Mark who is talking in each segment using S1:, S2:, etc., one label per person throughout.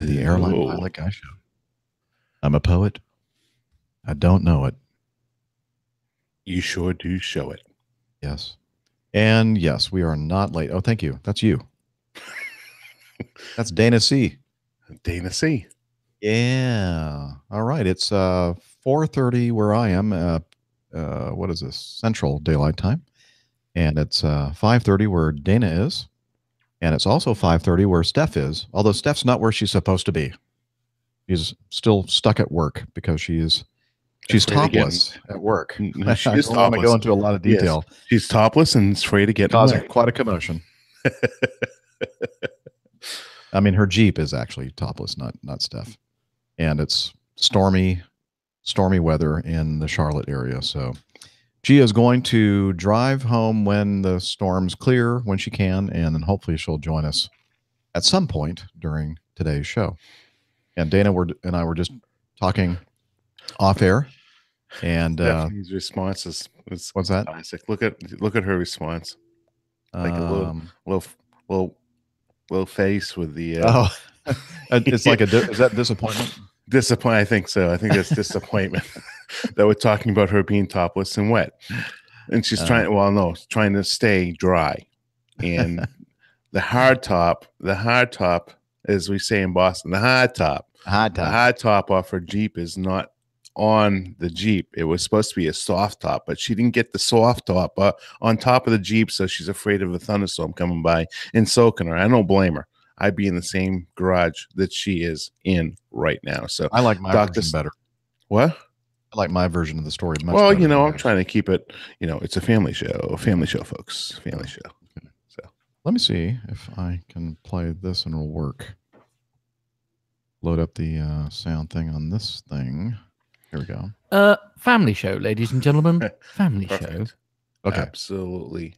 S1: The Airline
S2: Oh,
S1: Pilot Guy Show. I'm a poet. I don't know it.
S2: you sure do show it.
S1: Yes. And yes, we are not late. Oh, thank you. That's you. That's Dana C.
S2: Dana C.
S1: Yeah. All right. It's 4:30 where I am. What is this? Central Daylight Time. And it's 5:30 where Dana is. And it's also 5:30 where Steph is. Although Steph's not where she's supposed to be. She's still stuck at work because she's
S2: Afraid of getting.
S1: topless at work.
S2: No,
S1: I
S2: she is
S1: don't want to go
S2: topless.
S1: into a lot of
S2: Yes,
S1: detail,
S2: she's topless and afraid of getting
S1: causing
S2: wet.
S1: quite a commotion. I mean, her Jeep is actually topless, not Steph, and it's stormy weather in the Charlotte area. So she is going to drive home when the storms clear, when she can, and then hopefully she'll join us at some point during today's show. And Dana and I were just talking off air, and
S2: Stephanie's response is
S1: what's that?
S2: classic. Look at her response. Like a little little little face with the
S1: Oh, it's like is that disappointment?
S2: disappointment. I think so. I think that's disappointment that we're talking about her being topless and wet, and she's trying to stay dry. And the hard top, as we say in Boston,
S1: Hard
S2: the
S1: top.
S2: hard top off her Jeep is not on the Jeep. It was supposed to be a soft top, but she didn't get the soft top on top of the Jeep, so she's afraid of a thunderstorm coming by and soaking her. I don't blame her. I'd be in the same garage that she is in right now. So
S1: I like my
S2: Doctor,
S1: version better.
S2: what?
S1: I like my version of the story much
S2: Well,
S1: better than
S2: I'm
S1: yours.
S2: trying to keep it. It's a family show, folks, family show.
S1: Okay.
S2: So
S1: Let me see if I can play this and it'll work. Load up the sound thing on this thing. Here we go.
S3: Family show, ladies and gentlemen. Family show.
S2: perfect.
S1: Okay.
S2: Absolutely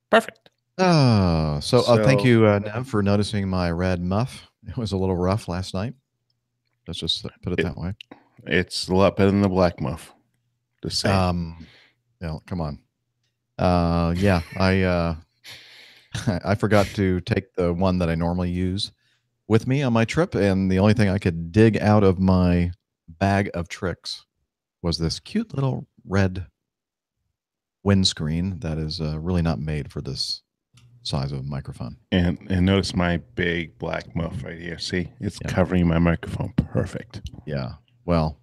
S2: perfect.
S1: Thank you, Nev, for noticing my red muff. It was a little rough last night. Let's just put it that way.
S2: It's a lot better than the black muff. Just saying.
S1: Yeah, come on. Yeah, I I forgot to take the one that I normally use with me on my trip, and the only thing I could dig out of my bag of tricks was this cute little red windscreen that is really not made for this size of a microphone.
S2: And notice my big black muff right here. See, it's covering my microphone perfect.
S1: Yeah. Well,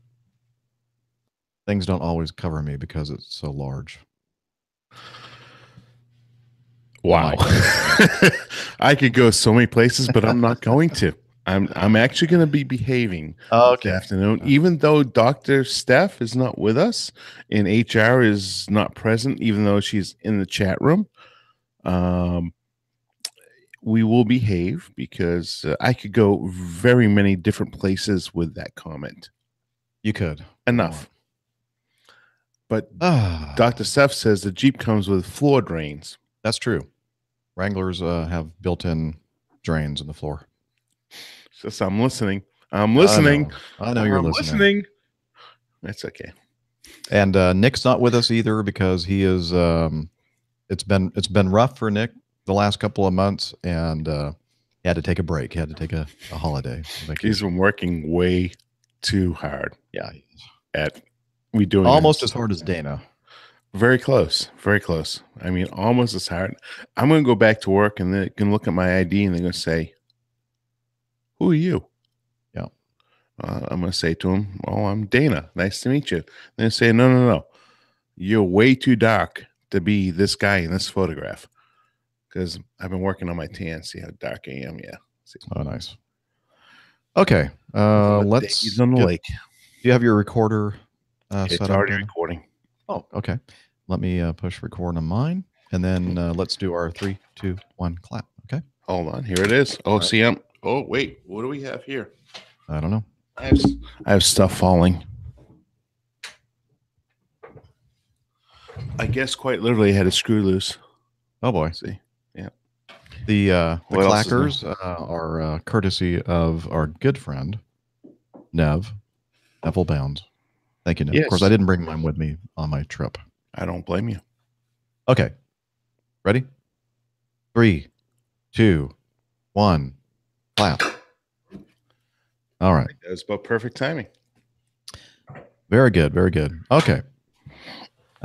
S1: things don't always cover me because it's so large.
S2: Wow. I could go so many places, but I'm not going to. I'm actually going to be behaving this afternoon, even though Dr. Steph is not with us and HR is not present, even though she's in the chat room. We will behave because I could go very many different places with that comment.
S1: You could.
S2: Enough. But Dr. Steph says the Jeep comes with floor drains.
S1: That's true. Wranglers have built-in drains in the floor.
S2: So I'm listening. I'm listening.
S1: I know you're listening.
S2: That's okay.
S1: And Nick's not with us either because he is. It's been rough for Nick the last couple of months, and he had to take a break. He had to take a holiday.
S2: He's been working way too hard.
S1: Yeah.
S2: We doing
S1: almost as hard as Dana.
S2: Very close. Very close. I mean, almost as hard. I'm going to go back to work and they can look at my ID and they're going to say, "Who are you?"
S1: Yeah.
S2: I'm going to say to him, "Oh, I'm Dana. Nice to meet you." They say, No. You're way too dark to be this guy in this photograph. Because I've been working on my tan. See how dark I am. Yeah. See.
S1: Oh, nice. Okay. Let's.
S2: He's on the lake.
S1: Do you have your recorder
S2: it's
S1: set
S2: already
S1: up?
S2: Recording.
S1: Oh, okay. Let me push record on mine, and then let's do our 3, 2, 1 clap. Okay.
S2: Hold on. Here it is. Oh, see, oh, wait. What do we have here?
S1: I don't know.
S2: I have stuff falling. I guess quite literally I had a screw loose.
S1: Oh boy.
S2: See. Yeah.
S1: The clackers are courtesy of our good friend Neville Bounds. Thank you, Nev.
S2: Yes.
S1: Of course, I didn't bring mine with me on my trip.
S2: I don't blame you.
S1: Okay. Ready? 3, 2, 1, clap. All right.
S2: That was about perfect timing.
S1: Very good. Very good. Okay.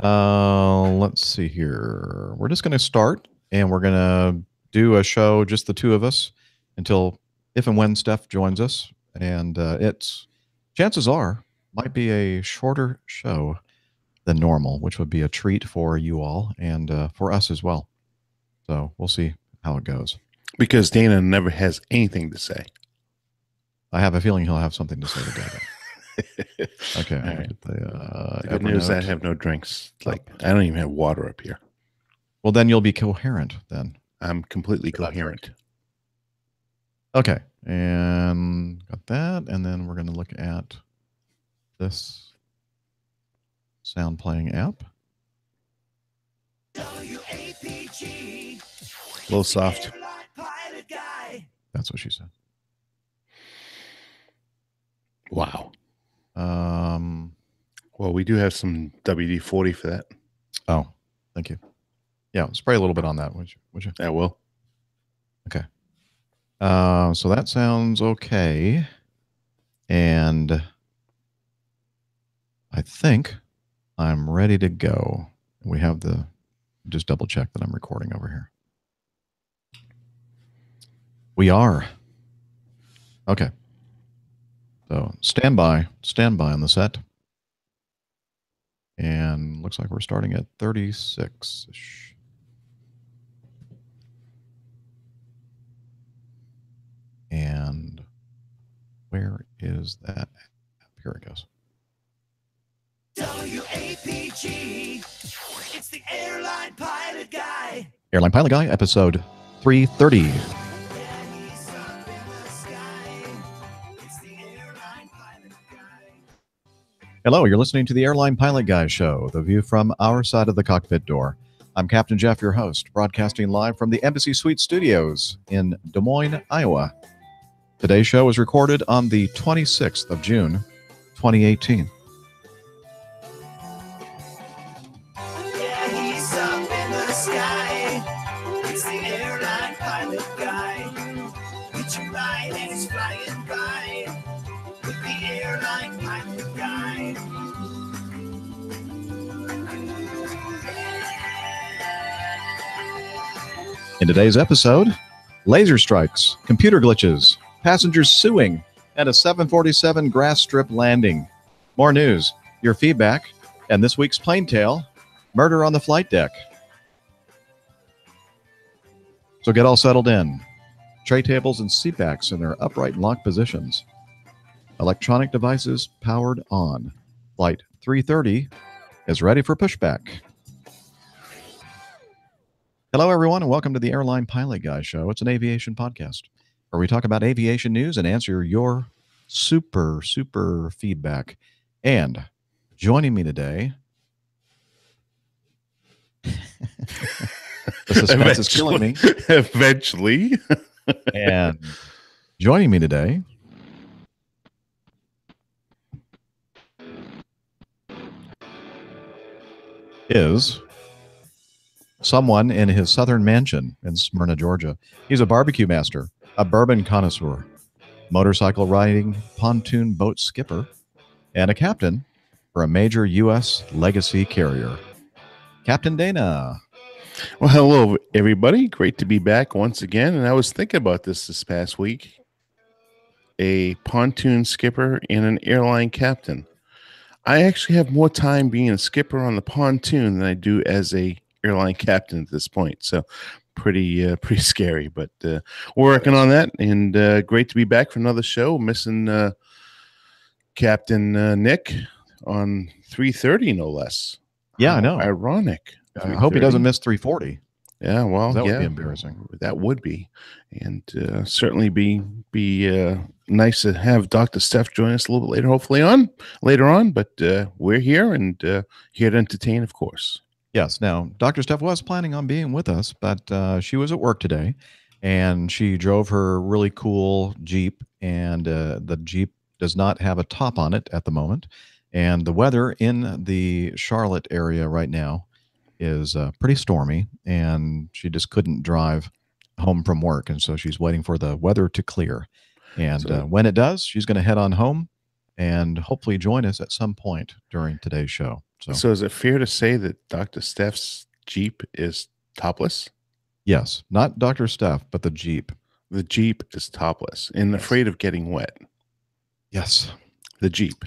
S1: Let's see here. We're just going to start, and we're going to do a show, just the two of us, until if and when Steph joins us. And it's chances are might be a shorter show than normal, which would be a treat for you all and for us as well. So we'll see how it goes.
S2: Because Dana never has anything to say.
S1: I have a feeling he'll have something to say today. Okay.
S2: All right.
S1: The
S2: good news, I
S1: Evernote.
S2: have no drinks. Like, I don't even have water up here.
S1: Well, then you'll be coherent then.
S2: I'm completely coherent.
S1: Okay. And got that. And then we're going to look at this sound playing app.
S2: A little soft.
S1: That's what she said.
S2: Wow. Well, we do have some WD-40 for that.
S1: Oh, thank you. Yeah, spray a little bit on that, would you?
S2: I will.
S1: Okay. So that sounds okay. And I think I'm ready to go. We have just double check that I'm recording over here. We are. Okay. So stand by on the set. And looks like we're starting at 36-ish. And where is that? Here it goes. WAPG. It's the Airline Pilot Guy. Airline Pilot Guy, episode 330. Hello, you're listening to the Airline Pilot Guy Show, the view from our side of the cockpit door. I'm Captain Jeff, your host, broadcasting live from the Embassy Suite Studios in Des Moines, Iowa. Today's show was recorded on the 26th of June, 2018.
S4: Yeah, he's up in the sky. It's the Airline Pilot Guy. Get you right and he's flying by with the Airline Pilot Guy.
S1: In today's episode, laser strikes, computer glitches, passengers suing, and a 747 grass strip landing. More news, your feedback, and this week's plane tale, murder on the flight deck. So get all settled in. Tray tables and seatbacks in their upright and locked positions. Electronic devices powered on. Flight 330 is ready for pushback. Hello, everyone, and welcome to the Airline Pilot Guy Show. It's an aviation podcast where we talk about aviation news and answer your super feedback. And joining me today, the suspense is killing me.
S2: Eventually.
S1: And joining me today is someone in his southern mansion in Smyrna, Georgia. He's a barbecue master, a bourbon connoisseur, motorcycle riding pontoon boat skipper, and a captain for a major U.S. legacy carrier. Captain Dana.
S2: Well, hello, everybody. Great to be back once again. And I was thinking about this past week. A pontoon skipper and an airline captain. I actually have more time being a skipper on the pontoon than I do as a airline captain at this point. So pretty scary, but we're working on that. And great to be back for another show. Missing Captain Nick on 330, no less.
S1: Yeah, I know.
S2: Ironic.
S1: I hope he doesn't miss 340.
S2: Yeah, well,
S1: that would be embarrassing.
S2: That would be, and certainly be nice to have Dr. Steph join us a little bit later on. But we're here and here to entertain, of course.
S1: Yes. Now, Dr. Steph was planning on being with us, but she was at work today, and she drove her really cool Jeep, and the Jeep does not have a top on it at the moment, and the weather in the Charlotte area right now is pretty stormy, and she just couldn't drive home from work, and so she's waiting for the weather to clear. And
S2: So-
S1: when it does, she's going to head on home and hopefully join us at some point during today's show.
S2: So is it fair to say that Dr. Steph's Jeep is topless?
S1: Yes, not Dr. Steph, but the Jeep.
S2: The Jeep is topless and
S1: Yes.
S2: afraid of getting wet.
S1: Yes,
S2: The Jeep.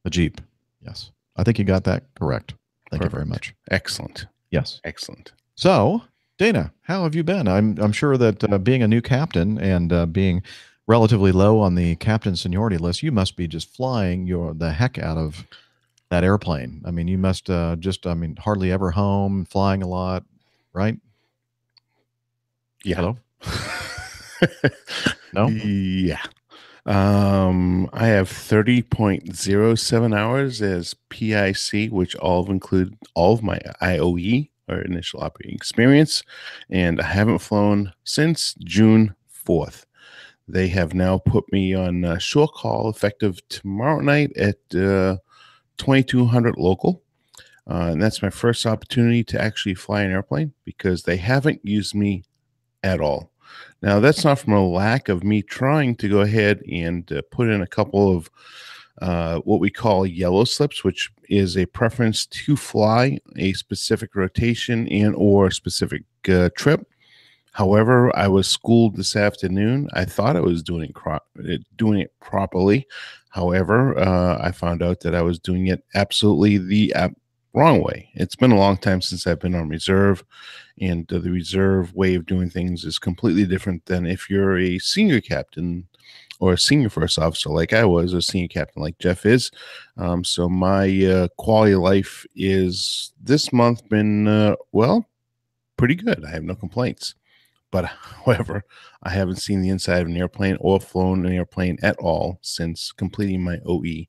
S1: the Jeep. Yes, I think you got that correct. Thank you very
S2: Perfect.
S1: much.
S2: Excellent.
S1: Yes.
S2: Excellent.
S1: So, Dana, how have you been? I'm sure that being a new captain and being relatively low on the captain seniority list, you must be just flying the heck out of that airplane. I mean, you must hardly ever home, flying a lot, right?
S2: Yeah.
S1: Hello? No?
S2: Yeah. I have 30.07 hours as PIC, which include all of my IOE or initial operating experience, and I haven't flown since June 4th. They have now put me on shore call effective tomorrow night at 2200 local. And that's my first opportunity to actually fly an airplane because they haven't used me at all. Now, that's not from a lack of me trying to go ahead and put in a couple of what we call yellow slips, which is a preference to fly a specific rotation and or specific trip. However, I was schooled this afternoon. I thought I was doing it properly. However, I found out that I was doing it absolutely the wrong way. It's been a long time since I've been on reserve, and the reserve way of doing things is completely different than if you're a senior captain or a senior first officer like I was, or a senior captain like Jeff is. So my quality of life is this month been, pretty good. I have no complaints. But however, I haven't seen the inside of an airplane or flown an airplane at all since completing my OE.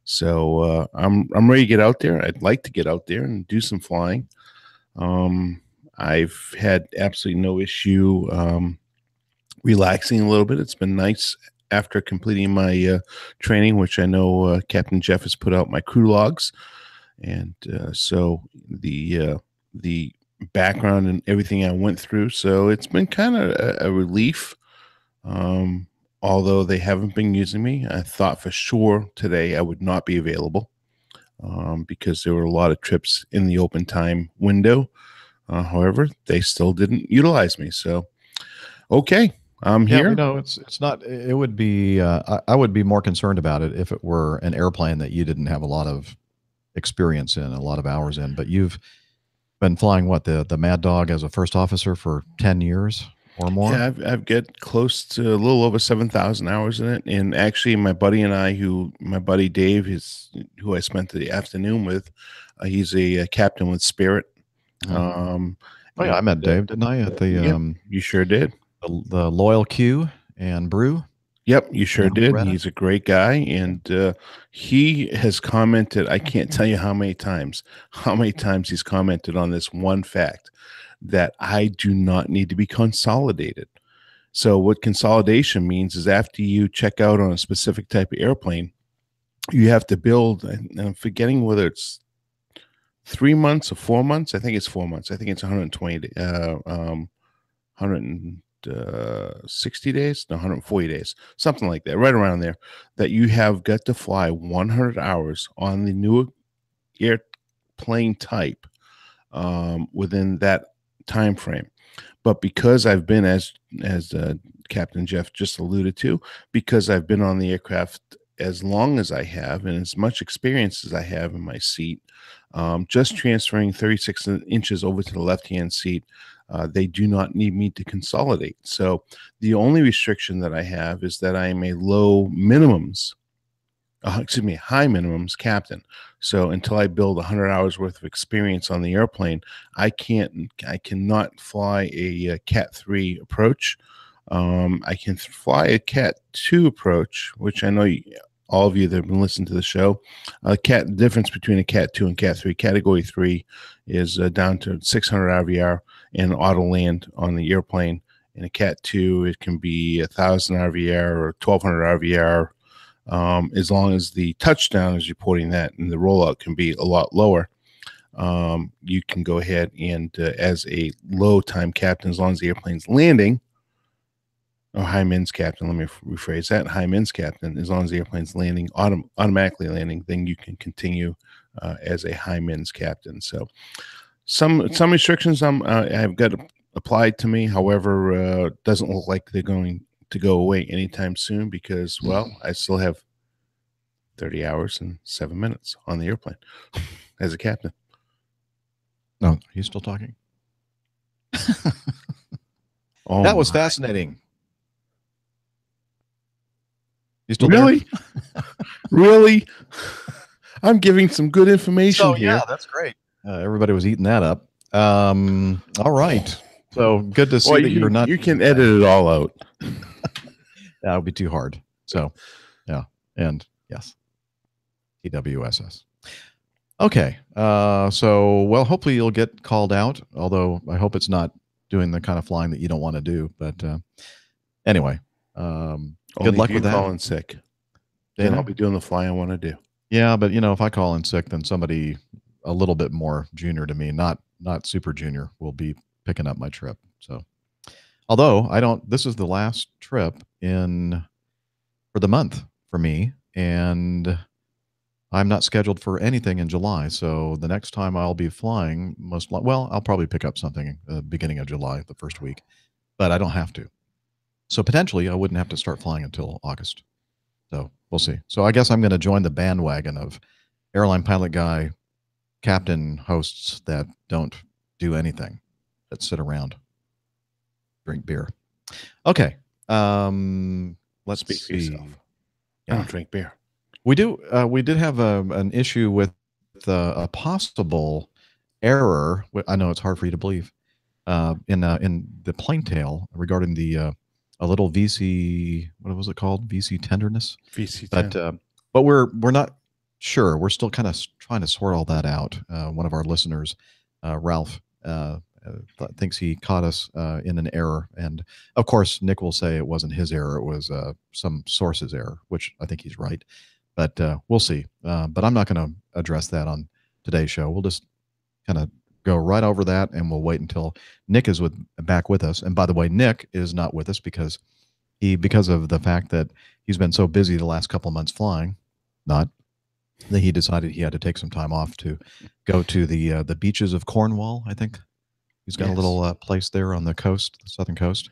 S2: So I'm ready to get out there. I'd like to get out there and do some flying. I've had absolutely no issue relaxing a little bit. It's been nice after completing my training, which I know Captain Jeff has put out my crew logs, and so the background and everything I went through. So it's been kind of a relief. Although they haven't been using me, I thought for sure today I would not be available because there were a lot of trips in the open time window. However, they still didn't utilize me. So, okay, I'm
S1: Yeah,
S2: here.
S1: we know it's not. It would be. I would be more concerned about it if it were an airplane that you didn't have a lot of experience in, a lot of hours in. But you've been flying the Mad Dog as a first officer for 10 years or more.
S2: Yeah, I've got close to a little over 7,000 hours in it. And actually, my buddy and I, my buddy Dave, who I spent the afternoon with, he's a captain with Spirit.
S1: Oh yeah, I met Dave, didn't I? At the
S2: Yep, you sure did.
S1: the Loyal Q and Brew.
S2: Yep, you sure did.
S1: Reddit.
S2: He's a great guy, and he has commented. I can't tell you how many times he's commented on this one fact that I do not need to be consolidated. So what consolidation means is after you check out on a specific type of airplane, you have to build, and I'm forgetting whether it's 3 months or 4 months. I think it's 4 months. I think it's 120, 160 days, no, 140 days, something like that, right around there, that you have got to fly 100 hours on the new airplane type within that time frame. But because I've been, as Captain Jeff just alluded to, because I've been on the aircraft as long as I have and as much experience as I have in my seat, just transferring 36 inches over to the left-hand seat, they do not need me to consolidate. So the only restriction that I have is that I am a high minimums captain. So until I build 100 hours worth of experience on the airplane, I cannot fly a Cat 3 approach. I can fly a Cat 2 approach, which I know all of you that have been listening to the show. The difference between a Cat 2 and Cat 3, Category 3 is down to 600 RVR and auto land on the airplane. In a Cat 2, it can be 1,000 RVR or 1,200 RVR, as long as the touchdown is reporting that, and the rollout can be a lot lower. You can go ahead and, as a low time captain, as long as the airplane's landing, or high min's captain. Let me rephrase that. High min's captain, as long as the airplane's landing, automatically landing, then you can continue as a high min's captain. So some restrictions have got applied to me. However, doesn't look like they're going to go away anytime soon because, well, I still have 30 hours and 7 minutes on the airplane as a captain.
S1: No, he's still talking.
S2: Oh,
S1: That was fascinating. You still
S2: really?
S1: there?
S2: Really? I'm giving some good information
S1: So,
S2: here.
S1: yeah, that's great. Everybody was eating that up. All right. So good to see
S2: Well,
S1: that you're not.
S2: You can edit it all out.
S1: That would be too hard. So, yeah. And yes, TWSS. Okay. So, well, hopefully you'll get called out, although I hope it's not doing the kind of flying that you don't want to do. But anyway, good luck
S2: if you
S1: with that.
S2: call in sick. Then
S1: Dana?
S2: I'll be doing the flying I want to do.
S1: Yeah, but if I call in sick, then somebody a little bit more junior to me, not super junior, will be picking up my trip. So, although this is the last trip for the month for me, and I'm not scheduled for anything in July. So the next time I'll be flying, I'll probably pick up something beginning of July, the first week, but I don't have to. So potentially I wouldn't have to start flying until August. So we'll see. So I guess I'm going to join the bandwagon of airline pilot guy, captain hosts that don't do anything, that sit around, drink beer. Okay. Let's
S2: Speak for
S1: see.
S2: yourself. I don't drink beer.
S1: We did have an issue with a possible error. I know it's hard for you to believe in the plane tail regarding a little VC. What was it called? VC tenderness.
S2: VC,
S1: but we're not sure. We're still kind of trying to sort all that out. One of our listeners, Ralph, thinks he caught us in an error, and of course Nick will say it wasn't his error. It was some source's error, which I think he's right. But we'll see. But I'm not going to address that on today's show. We'll just kind of go right over that, and we'll wait until Nick is back with us. And by the way, Nick is not with us because of the fact that he's been so busy the last couple of months flying, that he decided he had to take some time off to go to the beaches of Cornwall. I think he's got a little place there on the coast, the southern coast,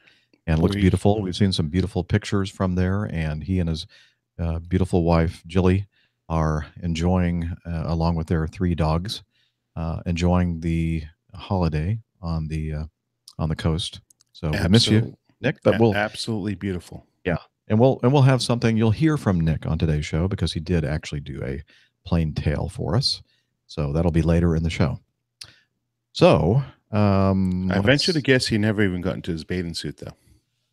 S1: and it looks beautiful. We've seen some beautiful pictures from there, and he and his beautiful wife Jilly are enjoying, along with their 3 dogs, enjoying the holiday on the coast. So I miss you, Nick. But we'll
S2: absolutely beautiful.
S1: Yeah, and we'll have something. You'll hear from Nick on today's show because he did actually do a plane tale for us. So that'll be later in the show. So
S2: I venture to guess he never even got into his bathing suit, though.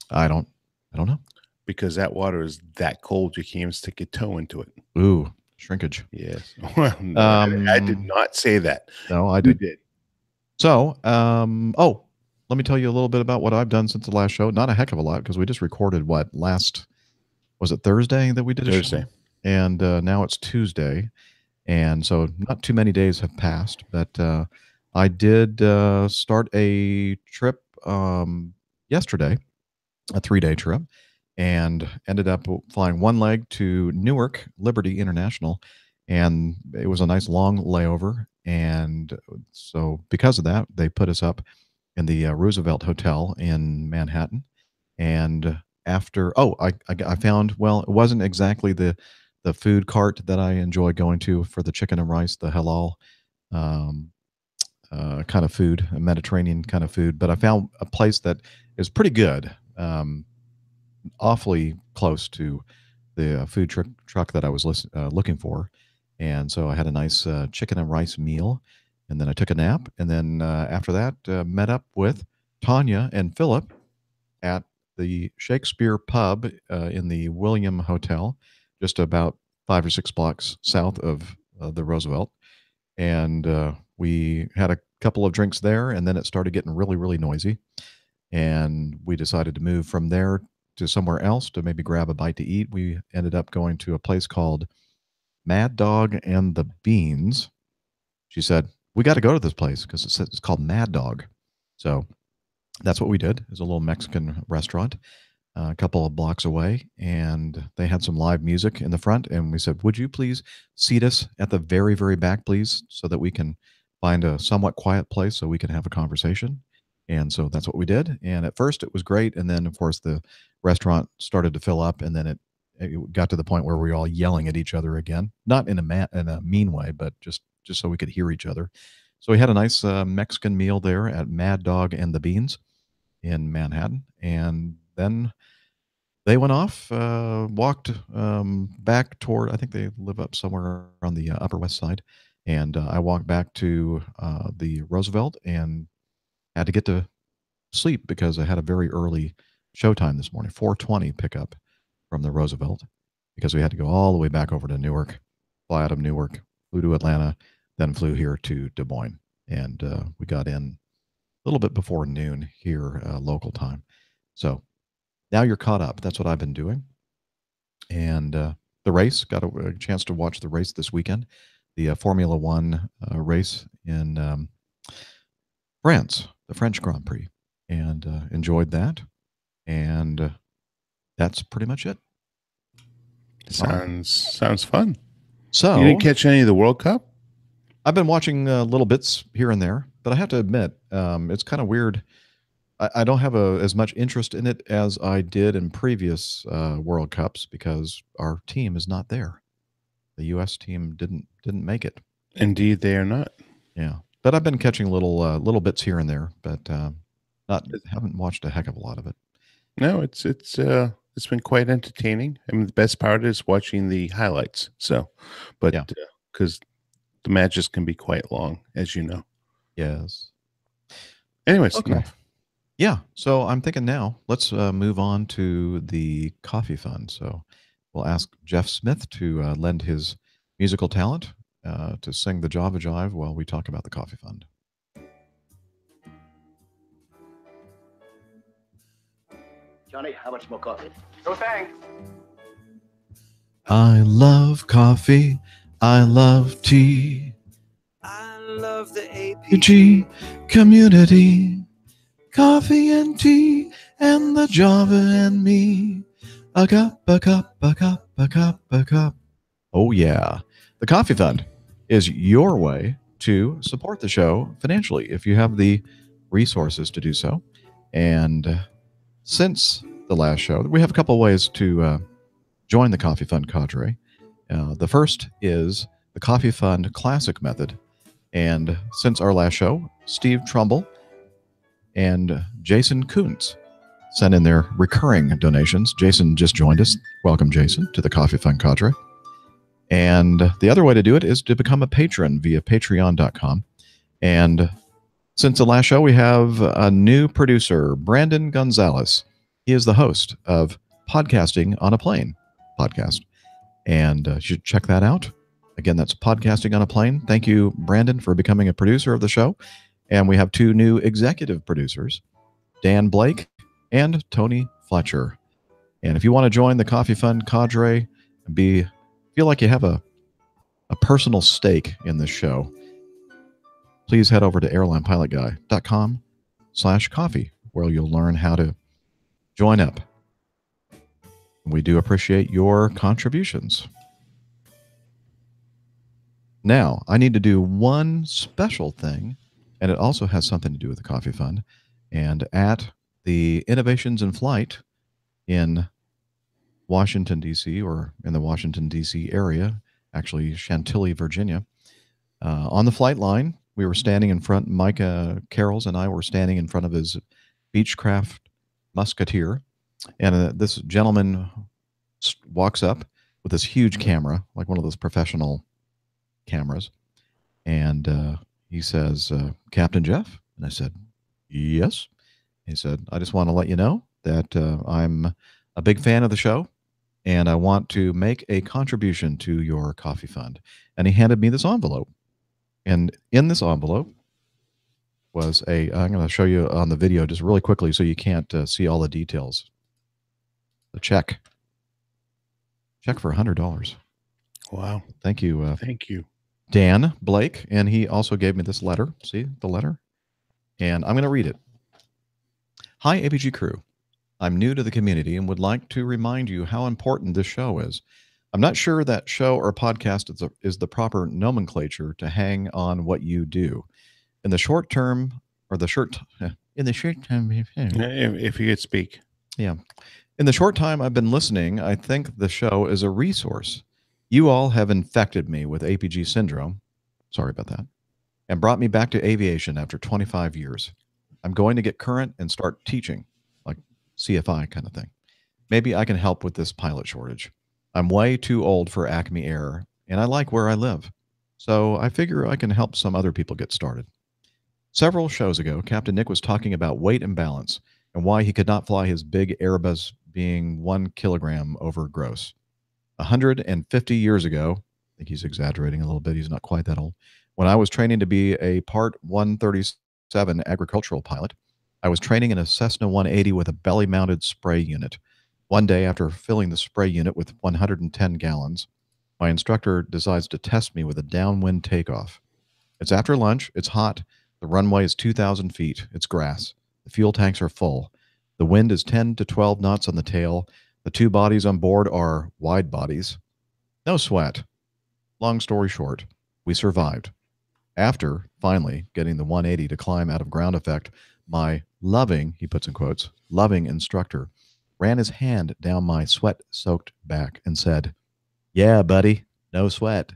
S1: I don't know.
S2: Because that water is that cold, you can't even stick your toe into it.
S1: Ooh, shrinkage.
S2: Yes. Well, I did not say that.
S1: No, I did. So, let me tell you a little bit about what I've done since the last show. Not a heck of a lot because we just recorded was it Thursday that we did
S2: Thursday?
S1: And now it's Tuesday. And so not too many days have passed, but I did start a trip yesterday, a 3-day trip, and ended up flying one leg to Newark Liberty International, and it was a nice long layover. And so because of that, they put us up in the Roosevelt Hotel in Manhattan. And after, I found, well, it wasn't exactly the food cart that I enjoy going to for the chicken and rice, the halal kind of food, a Mediterranean kind of food, but I found a place that is pretty good. Awfully close to the food truck that I was looking for. And so I had a nice chicken and rice meal, and then I took a nap. And then after that, met up with Tanya and Philip at the Shakespeare Pub in the William Hotel, just about 5 or 6 blocks south of the Roosevelt. And we had a couple of drinks there, and then it started getting really, really noisy. And we decided to move from there to somewhere else to maybe grab a bite to eat. We ended up going to a place called Mad Dog and the Beans. She said, we got to go to this place because it's called Mad Dog. So that's what we did. It's a little Mexican restaurant. a couple of blocks away, and they had some live music in the front. And we said, "Would you please seat us at the very, very back, please, so that we can find a somewhat quiet place so we can have a conversation?" And so that's what we did. And at first, it was great, and then of course the restaurant started to fill up, and then it got to the point where we were all yelling at each other again, not in a mean way, but just so we could hear each other. So we had a nice Mexican meal there at Mad Dog and the Beans in Manhattan, and then they went off, walked back toward. I think they live up somewhere on the Upper West Side, and I walked back to the Roosevelt and had to get to sleep because I had a very early showtime this morning, 4:20 pickup from the Roosevelt, because we had to go all the way back over to Newark, fly out of Newark, flew to Atlanta, then flew here to Des Moines, and we got in a little bit before noon here local time. So now you're caught up. That's what I've been doing. And the race, got a chance to watch the race this weekend, the Formula One race in France, the French Grand Prix, and enjoyed that. And that's pretty much it.
S2: Sounds fun.
S1: So
S2: You didn't catch any of the World Cup?
S1: I've been watching little bits here and there, but I have to admit, it's kind of weird. I don't have as much interest in it as I did in previous World Cups because our team is not there. The U.S. team didn't make it.
S2: Indeed, they are not.
S1: Yeah, but I've been catching little bits here and there, but haven't watched a heck of a lot of it.
S2: No, it's been quite entertaining. I mean, the best part is watching the highlights. So, but
S1: Yeah.
S2: Because the matches can be quite long, as you know.
S1: Yes.
S2: Anyways,
S1: Okay. Yeah. So I'm thinking now let's move on to the coffee fund. So we'll ask Jeff Smith to lend his musical talent to sing the Java Jive while we talk about the coffee fund.
S5: Johnny, how much more coffee?
S6: No thanks.
S1: I love coffee. I love tea.
S4: I love the
S1: APG community. Coffee and tea and the Java and me. A cup, a cup, a cup, a cup, a cup. Oh, yeah. The Coffee Fund is your way to support the show financially if you have the resources to do so. And since the last show, we have a couple of ways to join the Coffee Fund cadre. The first is the Coffee Fund Classic method. And since our last show, Steve Trumbull and Jason Kuntz sent in their recurring donations. Jason just joined us. Welcome, Jason, to the Coffee Fund cadre. And the other way to do it is to become a patron via patreon.com. And since the last show, we have a new producer, Brandon Gonzalez. He is the host of Podcasting on a Plane podcast. And you should check that out. Again, that's Podcasting on a Plane. Thank you, Brandon, for becoming a producer of the show. And we have two new executive producers, Dan Blake and Tony Fletcher. And if you want to join the Coffee Fund cadre and feel like you have a personal stake in this show, please head over to airlinepilotguy.com/coffee, where you'll learn how to join up. We do appreciate your contributions. Now, I need to do one special thing, and it also has something to do with the Coffee Fund. And at the Innovations in Flight in Washington, D.C., or in the Washington, D.C. area, actually Chantilly, Virginia, on the flight line, we were standing in front, Micah Carrolls and I were standing in front of his Beechcraft Musketeer. And this gentleman walks up with this huge camera, like one of those professional cameras. And he says, Captain Jeff? And I said, yes. He said, I just want to let you know that I'm a big fan of the show, and I want to make a contribution to your coffee fund. And he handed me this envelope. And in this envelope was I'm going to show you on the video just really quickly so you can't see all the details. The check for $100.
S2: Wow.
S1: Thank you.
S2: Thank you.
S1: Dan Blake. And he also gave me this letter. See the letter? And I'm going to read it. Hi, APG crew. I'm new to the community and would like to remind you how important this show is. I'm not sure that show or podcast is the proper nomenclature to hang on what you do. In the short term, or the short, in the short term,
S2: If you could speak.
S1: yeah. In the short time I've been listening, I think the show is a resource. You all have infected me with APG syndrome. Sorry about that. And brought me back to aviation after 25 years. I'm going to get current and start teaching, like CFI kind of thing. Maybe I can help with this pilot shortage. I'm way too old for Acme Air, and I like where I live. So I figure I can help some other people get started. Several shows ago, Captain Nick was talking about weight imbalance and why he could not fly his big Airbus being 1 kilogram over gross. 150 years ago, I think he's exaggerating a little bit, he's not quite that old, when I was training to be a Part 137 agricultural pilot, I was training in a Cessna 180 with a belly mounted spray unit. One day, after filling the spray unit with 110 gallons, my instructor decides to test me with a downwind takeoff. It's after lunch, it's hot, the runway is 2,000 feet, it's grass, the fuel tanks are full, the wind is 10 to 12 knots on the tail, the two bodies on board are wide bodies. No sweat. Long story short, we survived. After, finally, getting the 180 to climb out of ground effect, my loving, he puts in quotes, loving instructor ran his hand down my sweat-soaked back and said, "Yeah, buddy, no sweat."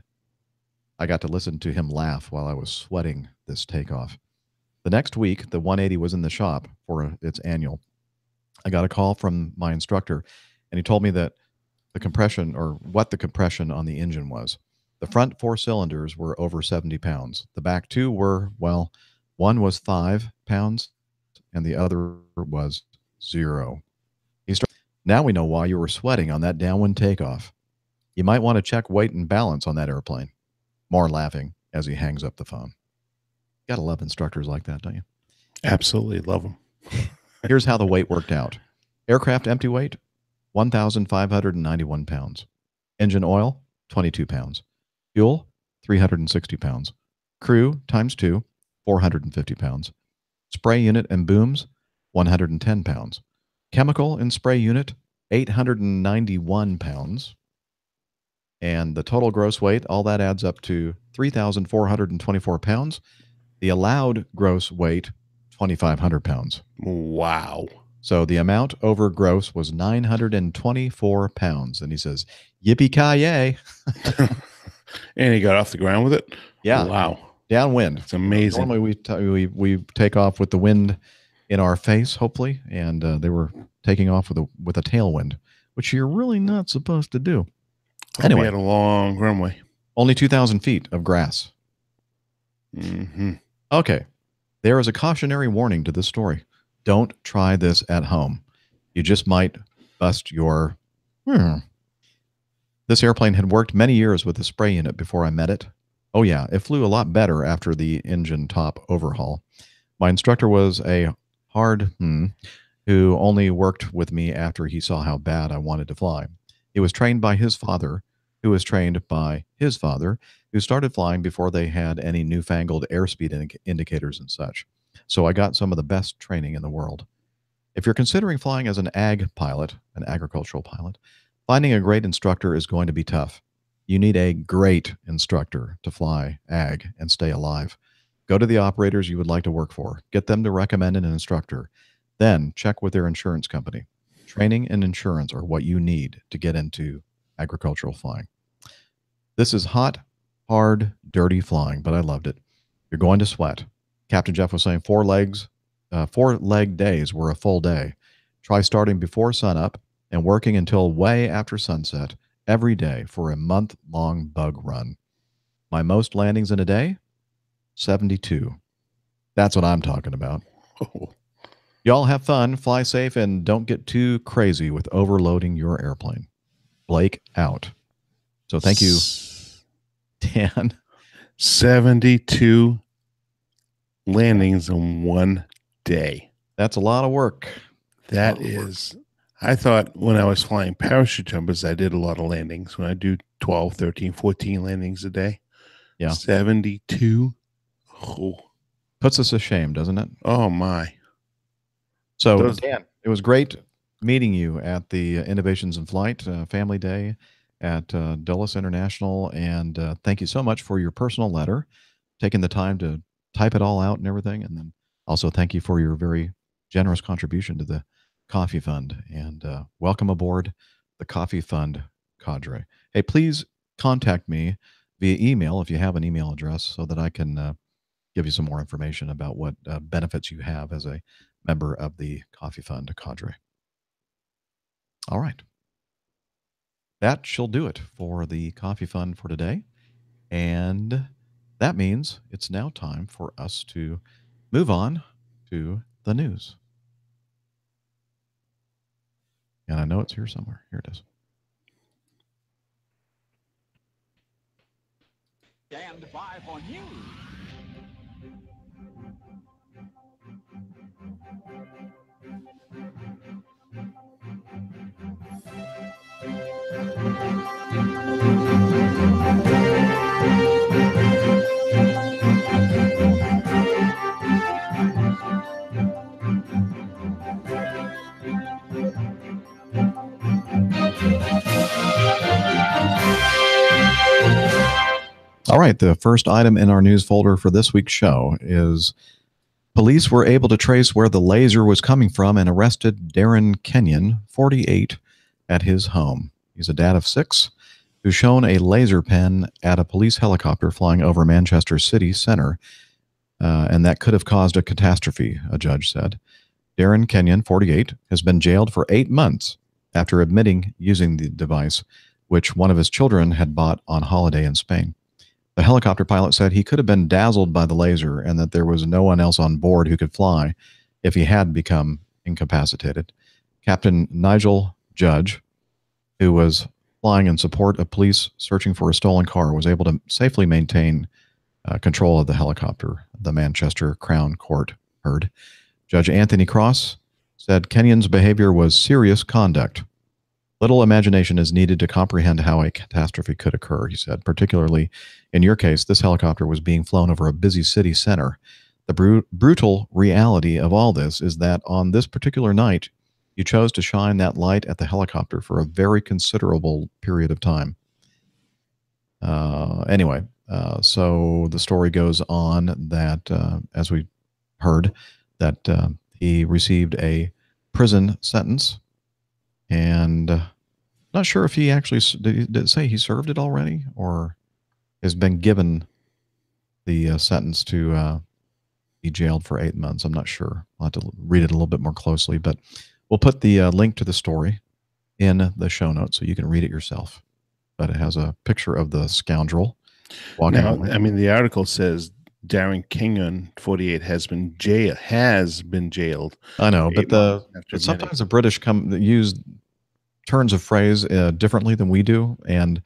S1: I got to listen to him laugh while I was sweating this takeoff. The next week, the 180 was in the shop for its annual. I got a call from my instructor, and he told me that the compression, or what the compression on the engine was. The front 4 cylinders were over 70 pounds. The back 2 were, well, one was 5 pounds and the other was 0. Now we know why you were sweating on that downwind takeoff. You might want to check weight and balance on that airplane. More laughing as he hangs up the phone. Gotta love instructors like that, don't you?
S2: Absolutely love them.
S1: Here's how the weight worked out. Aircraft empty weight, 1,591 pounds. Engine oil, 22 pounds. Fuel, 360 pounds. Crew times 2, 450 pounds. Spray unit and booms, 110 pounds. Chemical and spray unit, 891 pounds. And the total gross weight, all that adds up to 3,424 pounds. The allowed gross weight, 2,500 pounds.
S2: Wow.
S1: So the amount over gross was 924 pounds. And he says, yippee-ki-yay.
S2: And he got off the ground with it?
S1: Yeah.
S2: Wow.
S1: Downwind.
S2: It's amazing.
S1: Normally we take off with the wind in our face, hopefully, and they were taking off with a tailwind, which you're really not supposed to do. Anyway,
S2: we had a long runway.
S1: Only 2,000 feet of grass.
S2: Mm-hmm.
S1: Okay. There is a cautionary warning to this story. Don't try this at home. You just might bust your... This airplane had worked many years with the spray unit before I met it. Oh yeah, it flew a lot better after the engine top overhaul. My instructor was a hard who only worked with me after he saw how bad I wanted to fly. He was trained by his father, who was trained by his father, who started flying before they had any newfangled airspeed indicators and such. So I got some of the best training in the world. If you're considering flying as an ag pilot, an agricultural pilot, finding a great instructor is going to be tough. You need a great instructor to fly ag and stay alive. Go to the operators you would like to work for. Get them to recommend an instructor. Then check with their insurance company. Training and insurance are what you need to get into agricultural flying. This is hot, hard, dirty flying, but I loved it. You're going to sweat. Captain Jeff was saying 4-leg days were a full day. Try starting before sunup and working until way after sunset every day for a month-long bug run. My most landings in a day? 72. That's what I'm talking about.
S2: Oh.
S1: Y'all have fun, fly safe, and don't get too crazy with overloading your airplane. Blake out. So thank you, Dan.
S2: 72 landings in one day.
S1: That's a lot of work.
S2: That is, I thought when I was flying parachute jumpers, I did a lot of landings. When I do 12, 13, 14 landings a day.
S1: Yeah.
S2: 72. Oh,
S1: Puts us to shame, doesn't it?
S2: oh my.
S1: So,
S2: Those-
S1: Dan, it was great meeting you at the Innovations in Flight Family Day at Dulles International. And thank you so much for your personal letter, taking the time to type it all out and everything. And then also thank you for your very generous contribution to the Coffee Fund. And welcome aboard the Coffee Fund cadre. Hey, please contact me via email if you have an email address so that I can give you some more information about what benefits you have as a member of the Coffee Fund cadre. All right. That shall do it for the Coffee Fund for today. And that means it's now time for us to move on to the news. And I know it's here somewhere. Here it is.
S6: Stand by for news.
S1: All right. The first item in our news folder for this week's show is police were able to trace where the laser was coming from and arrested Darren Kenyon, 48, at his home. He's a dad of 6 who's shown a laser pen at a police helicopter flying over Manchester city center, and that could have caused a catastrophe, a judge said. Darren Kenyon, 48, has been jailed for 8 months after admitting using the device, which one of his children had bought on holiday in Spain. The helicopter pilot said he could have been dazzled by the laser and that there was no one else on board who could fly if he had become incapacitated. Captain Nigel Judge, who was flying in support of police searching for a stolen car, was able to safely maintain control of the helicopter, the Manchester Crown Court heard. Judge Anthony Cross said Kenyon's behavior was serious conduct. Little imagination is needed to comprehend how a catastrophe could occur, he said. Particularly in your case, this helicopter was being flown over a busy city center. The brutal reality of all this is that on this particular night, you chose to shine that light at the helicopter for a very considerable period of time. Anyway, so the story goes on that, as we heard, that he received a prison sentence, and not sure if he actually did it say he served it already or has been given the sentence to be jailed for 8 months. I'm not sure. I'll have to read it a little bit more closely, but we'll put the link to the story in the show notes so you can read it yourself. But it has a picture of the scoundrel walking.
S2: Now, I mean, the article says Darren Kenyon, 48, has been jailed.
S1: I know, but sometimes the British use turns of phrase differently than we do, and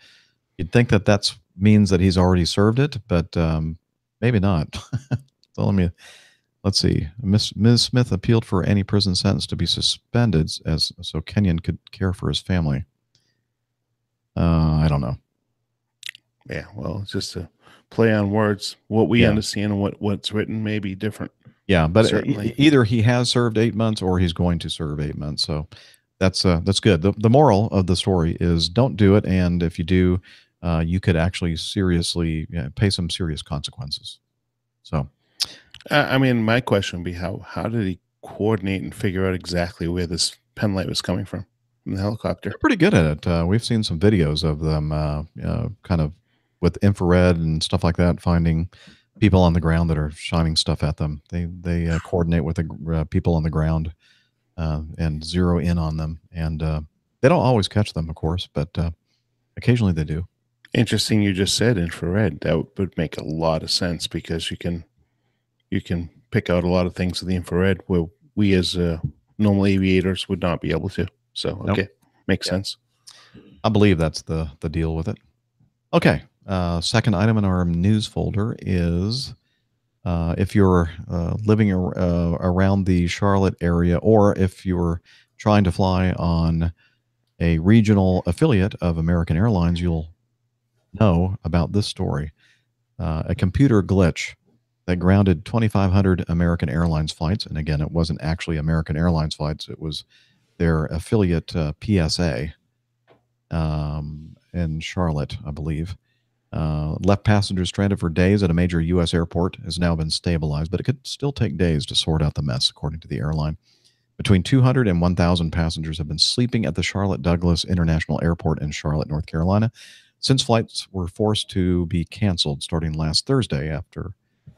S1: you'd think that means that he's already served it, but maybe not. So let's see. Ms. Smith appealed for any prison sentence to be suspended so Kenyon could care for his family. I don't know.
S2: Yeah, well, it's just a play on words. What we understand and what's written may be different.
S1: Yeah, but either he has served 8 months or he's going to serve 8 months. So that's good. The moral of the story is don't do it, and if you do, you could actually seriously pay some serious consequences. So,
S2: I mean, my question would be how did he coordinate and figure out exactly where this pen light was coming from the helicopter?
S1: They're pretty good at it. We've seen some videos of them, kind of with infrared and stuff like that, finding people on the ground that are shining stuff at them. They coordinate with the people on the ground and zero in on them. And they don't always catch them, of course, but occasionally they do.
S2: Interesting. You just said infrared. That would make a lot of sense because you can pick out a lot of things with the infrared where we as normal aviators would not be able to. So, okay. Nope. Makes sense.
S1: I believe that's the deal with it. Okay. Second item in our news folder is if you're living around the Charlotte area, or if you're trying to fly on a regional affiliate of American Airlines, you'll know about this story. A computer glitch that grounded 2,500 American Airlines flights. And again, it wasn't actually American Airlines flights. It was their affiliate PSA in Charlotte, I believe. Left passengers stranded for days at a major U.S. airport has now been stabilized, but it could still take days to sort out the mess, according to the airline. Between 200 and 1,000 passengers have been sleeping at the Charlotte Douglas International Airport in Charlotte, North Carolina, since flights were forced to be canceled starting last Thursday after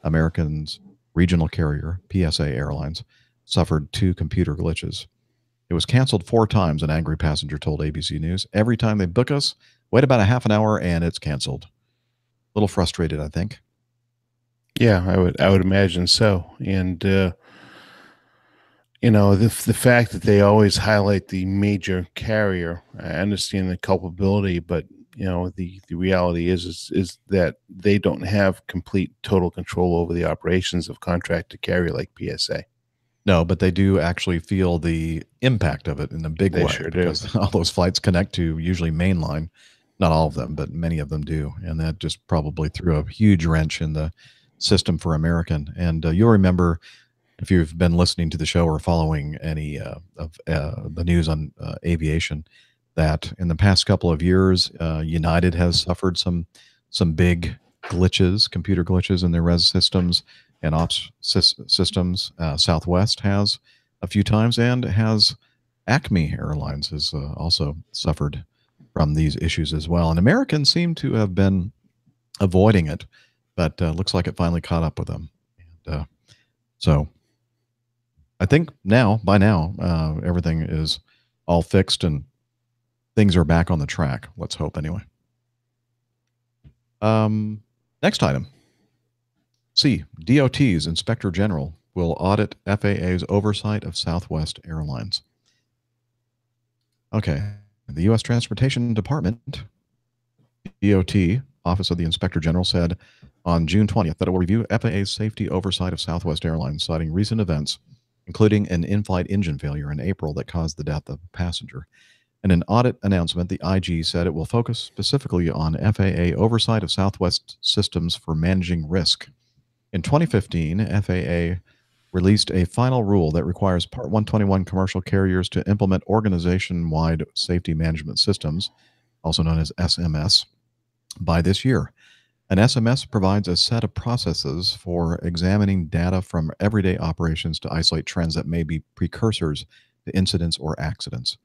S1: American's regional carrier, PSA Airlines, suffered 2 computer glitches. It was canceled 4 times, an angry passenger told ABC News. Every time they book us, wait about a half an hour and it's canceled. A little frustrated, I think.
S2: Yeah, I would imagine so. And the fact that they always highlight the major carrier, I understand the culpability, but the reality is that they don't have complete total control over the operations of contracted carrier like PSA.
S1: No, but they do actually feel the impact of it in a big
S2: They
S1: way
S2: sure do.
S1: because all those flights connect to usually mainline. Not all of them, but many of them do. And that just probably threw a huge wrench in the system for American. And you'll remember, if you've been listening to the show or following any of the news on aviation, that in the past couple of years, United has suffered some big glitches, computer glitches in their res systems and ops systems. Southwest has a few times, and has Acme Airlines has also suffered from these issues as well. And Americans seem to have been avoiding it, but looks like it finally caught up with them. And so I think by now, everything is all fixed and things are back on the track. Let's hope, anyway. Next item. C. DOT's Inspector General will audit FAA's oversight of Southwest Airlines. Okay. The U.S. Transportation Department, DOT, Office of the Inspector General, said on June 20th that it will review FAA's safety oversight of Southwest Airlines, citing recent events, including an in-flight engine failure in April that caused the death of a passenger. In an audit announcement, the IG said it will focus specifically on FAA oversight of Southwest systems for managing risk. In 2015, FAA released a final rule that requires Part 121 commercial carriers to implement organization-wide safety management systems, also known as SMS, by this year. An SMS provides a set of processes for examining data from everyday operations to isolate trends that may be precursors to incidents or accidents.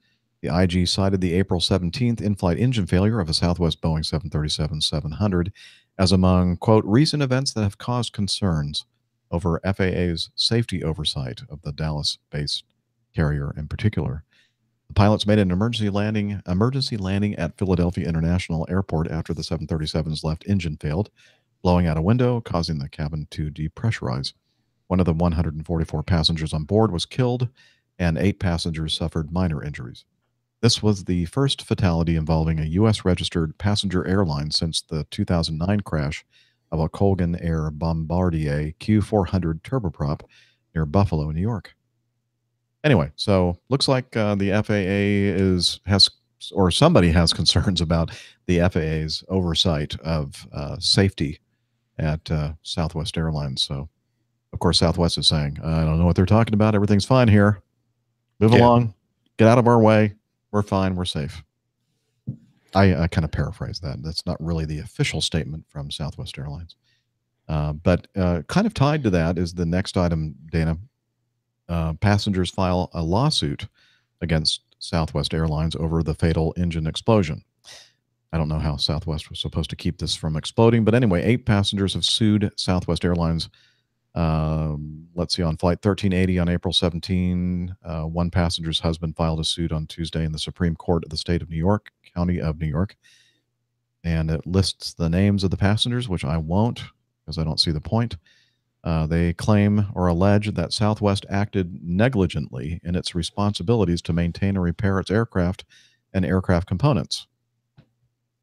S1: The IG cited the April 17th in-flight engine failure of a Southwest Boeing 737-700 as among, quote, recent events that have caused concerns over FAA's safety oversight of the Dallas-based carrier in particular. The pilots made an emergency landing at Philadelphia International Airport after the 737's left engine failed, blowing out a window, causing the cabin to depressurize. One of the 144 passengers on board was killed, and 8 passengers suffered minor injuries. This was the first fatality involving a U.S.-registered passenger airline since the 2009 crash of a Colgan Air Bombardier Q400 turboprop near Buffalo, New York. Anyway, so looks like the FAA somebody has concerns about the FAA's oversight of safety at Southwest Airlines. So, of course, Southwest is saying, I don't know what they're talking about. Everything's fine here. Move along. Get out of our way. We're fine. We're safe. I kind of paraphrase that. That's not really the official statement from Southwest Airlines. But kind of tied to that is the next item, Dana. Passengers file a lawsuit against Southwest Airlines over the fatal engine explosion. I don't know how Southwest was supposed to keep this from exploding, but anyway, 8 passengers have sued Southwest Airlines. Let's see, on Flight 1380 on April 17, one passenger's husband filed a suit on Tuesday in the Supreme Court of the state of New York, County of New York. And it lists the names of the passengers, which I won't because I don't see the point. They claim or allege that Southwest acted negligently in its responsibilities to maintain and repair its aircraft and aircraft components.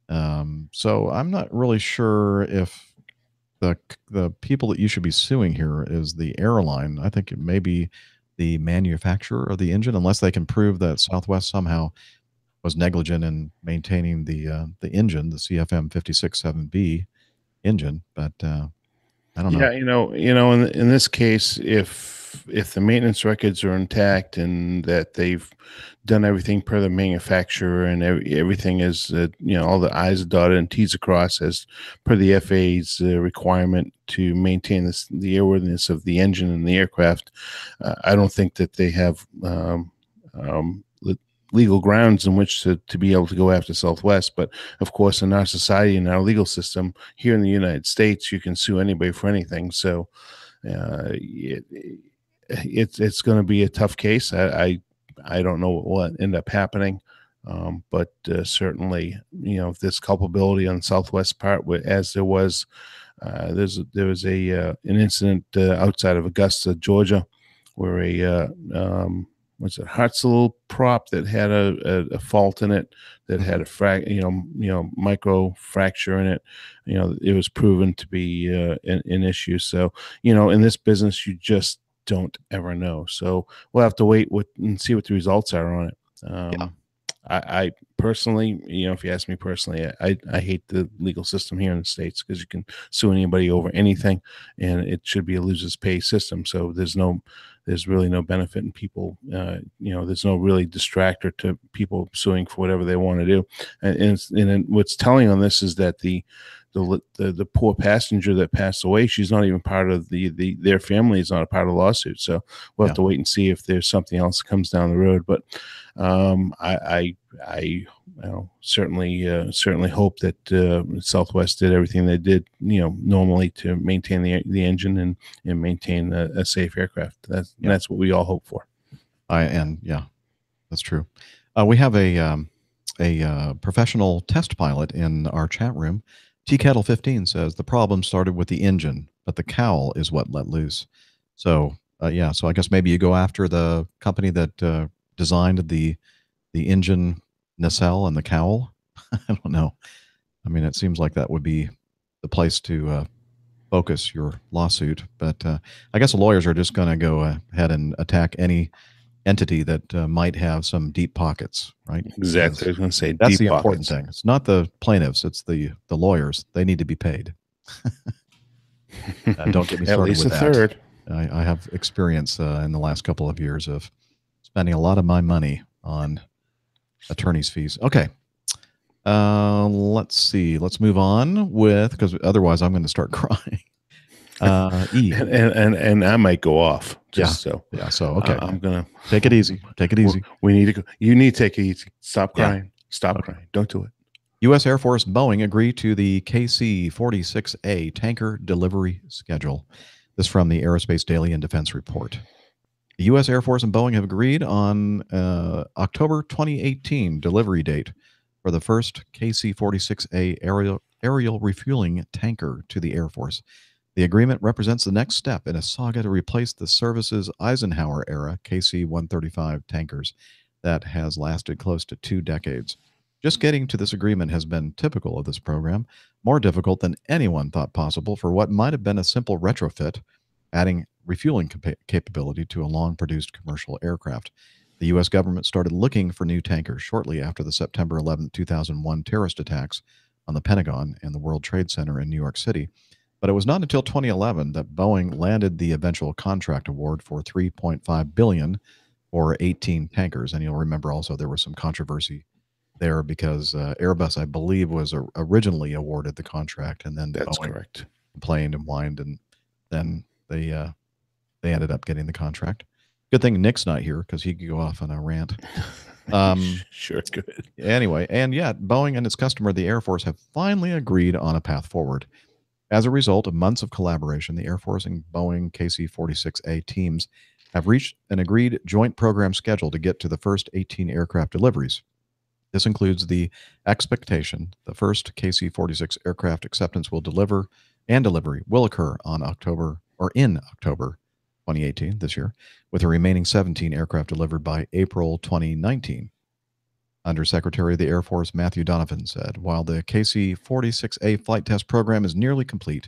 S1: So I'm not really sure if the people that you should be suing here is the airline. I think it may be the manufacturer of the engine, unless they can prove that Southwest somehow was negligent in maintaining the engine, the CFM 56-7B engine. But I don't know.
S2: Yeah, in this case, if if the maintenance records are intact and that they've done everything per the manufacturer and everything is all the I's are dotted and T's are crossed as per the FAA's requirement to maintain the airworthiness of the engine and the aircraft, I don't think that they have legal grounds in which to be able to go after Southwest. But of course, in our society and our legal system here in the United States, you can sue anybody for anything. So it's going to be a tough case. I don't know what will end up happening, but certainly, if there's culpability on Southwest part, as there was, there was an incident outside of Augusta, Georgia, where a was it Hartzell prop that had a fault in it, that had a micro fracture in it. It was proven to be an issue. So in this business, you just don't ever know. So we'll have to wait and see what the results are on it. I personally, if you ask me personally, I hate the legal system here in the States because you can sue anybody over anything, and it should be a losers pay system. So there's really no benefit in people. There's no really distractor to people suing for whatever they want to do. And what's telling on this is that the poor passenger that passed away, she's not even part of their family is not a part of the lawsuit. So we'll have to wait and see if there's something else that comes down the road. But I certainly hope that Southwest did everything they did, normally to maintain the engine and maintain a safe aircraft. That's what we all hope for.
S1: That's true. We have a professional test pilot in our chat room. Tea Kettle 15 says the problem started with the engine, but the cowl is what let loose. So so I guess maybe you go after the company that designed the engine nacelle and the cowl. I don't know. I mean, it seems like that would be the place to focus your lawsuit. But I guess the lawyers are just going to go ahead and attack any entity that might have some deep pockets, right?
S2: Exactly. I was going to say
S1: that's
S2: deep
S1: the important
S2: pockets.
S1: thing. It's not the plaintiffs; it's the lawyers. They need to be paid. Don't get me started
S2: At least
S1: with
S2: a
S1: that.
S2: third.
S1: I have experience in the last couple of years of spending a lot of my money on attorney's fees. Okay. Let's see. Let's move on because otherwise I'm going to start crying. E.
S2: And I might go off. So okay. I'm gonna
S1: take it easy. Take it easy.
S2: We need to go. You need to take it easy. Stop crying. Stop crying. Don't do it.
S1: U.S. Air Force Boeing agreed to the KC-46A tanker delivery schedule. This from the Aerospace Daily and Defense Report. The U.S. Air Force and Boeing have agreed on October 2018 delivery date for the first KC-46A aerial refueling tanker to the Air Force. The agreement represents the next step in a saga to replace the service's Eisenhower-era KC-135 tankers that has lasted close to 2 decades. Just getting to this agreement has been typical of this program, more difficult than anyone thought possible for what might have been a simple retrofit, adding refueling capability to a long-produced commercial aircraft. The U.S. government started looking for new tankers shortly after the September 11, 2001 terrorist attacks on the Pentagon and the World Trade Center in New York City. But it was not until 2011 that Boeing landed the eventual contract award for $3.5 billion for 18 tankers. And you'll remember also there was some controversy there because Airbus, I believe, was originally awarded the contract, and then
S2: that's
S1: Boeing
S2: correct.
S1: complained and whined, and then they ended up getting the contract. Good thing Nick's not here because he could go off on a rant.
S2: Sure, good.
S1: Anyway, and Boeing and its customer, the Air Force, have finally agreed on a path forward. As a result of months of collaboration, the Air Force and Boeing KC-46A teams have reached an agreed joint program schedule to get to the first 18 aircraft deliveries. This includes the expectation the first KC-46 aircraft acceptance delivery will occur in October 2018, this year, with the remaining 17 aircraft delivered by April 2019. Undersecretary of the Air Force Matthew Donovan said, while the KC-46A flight test program is nearly complete,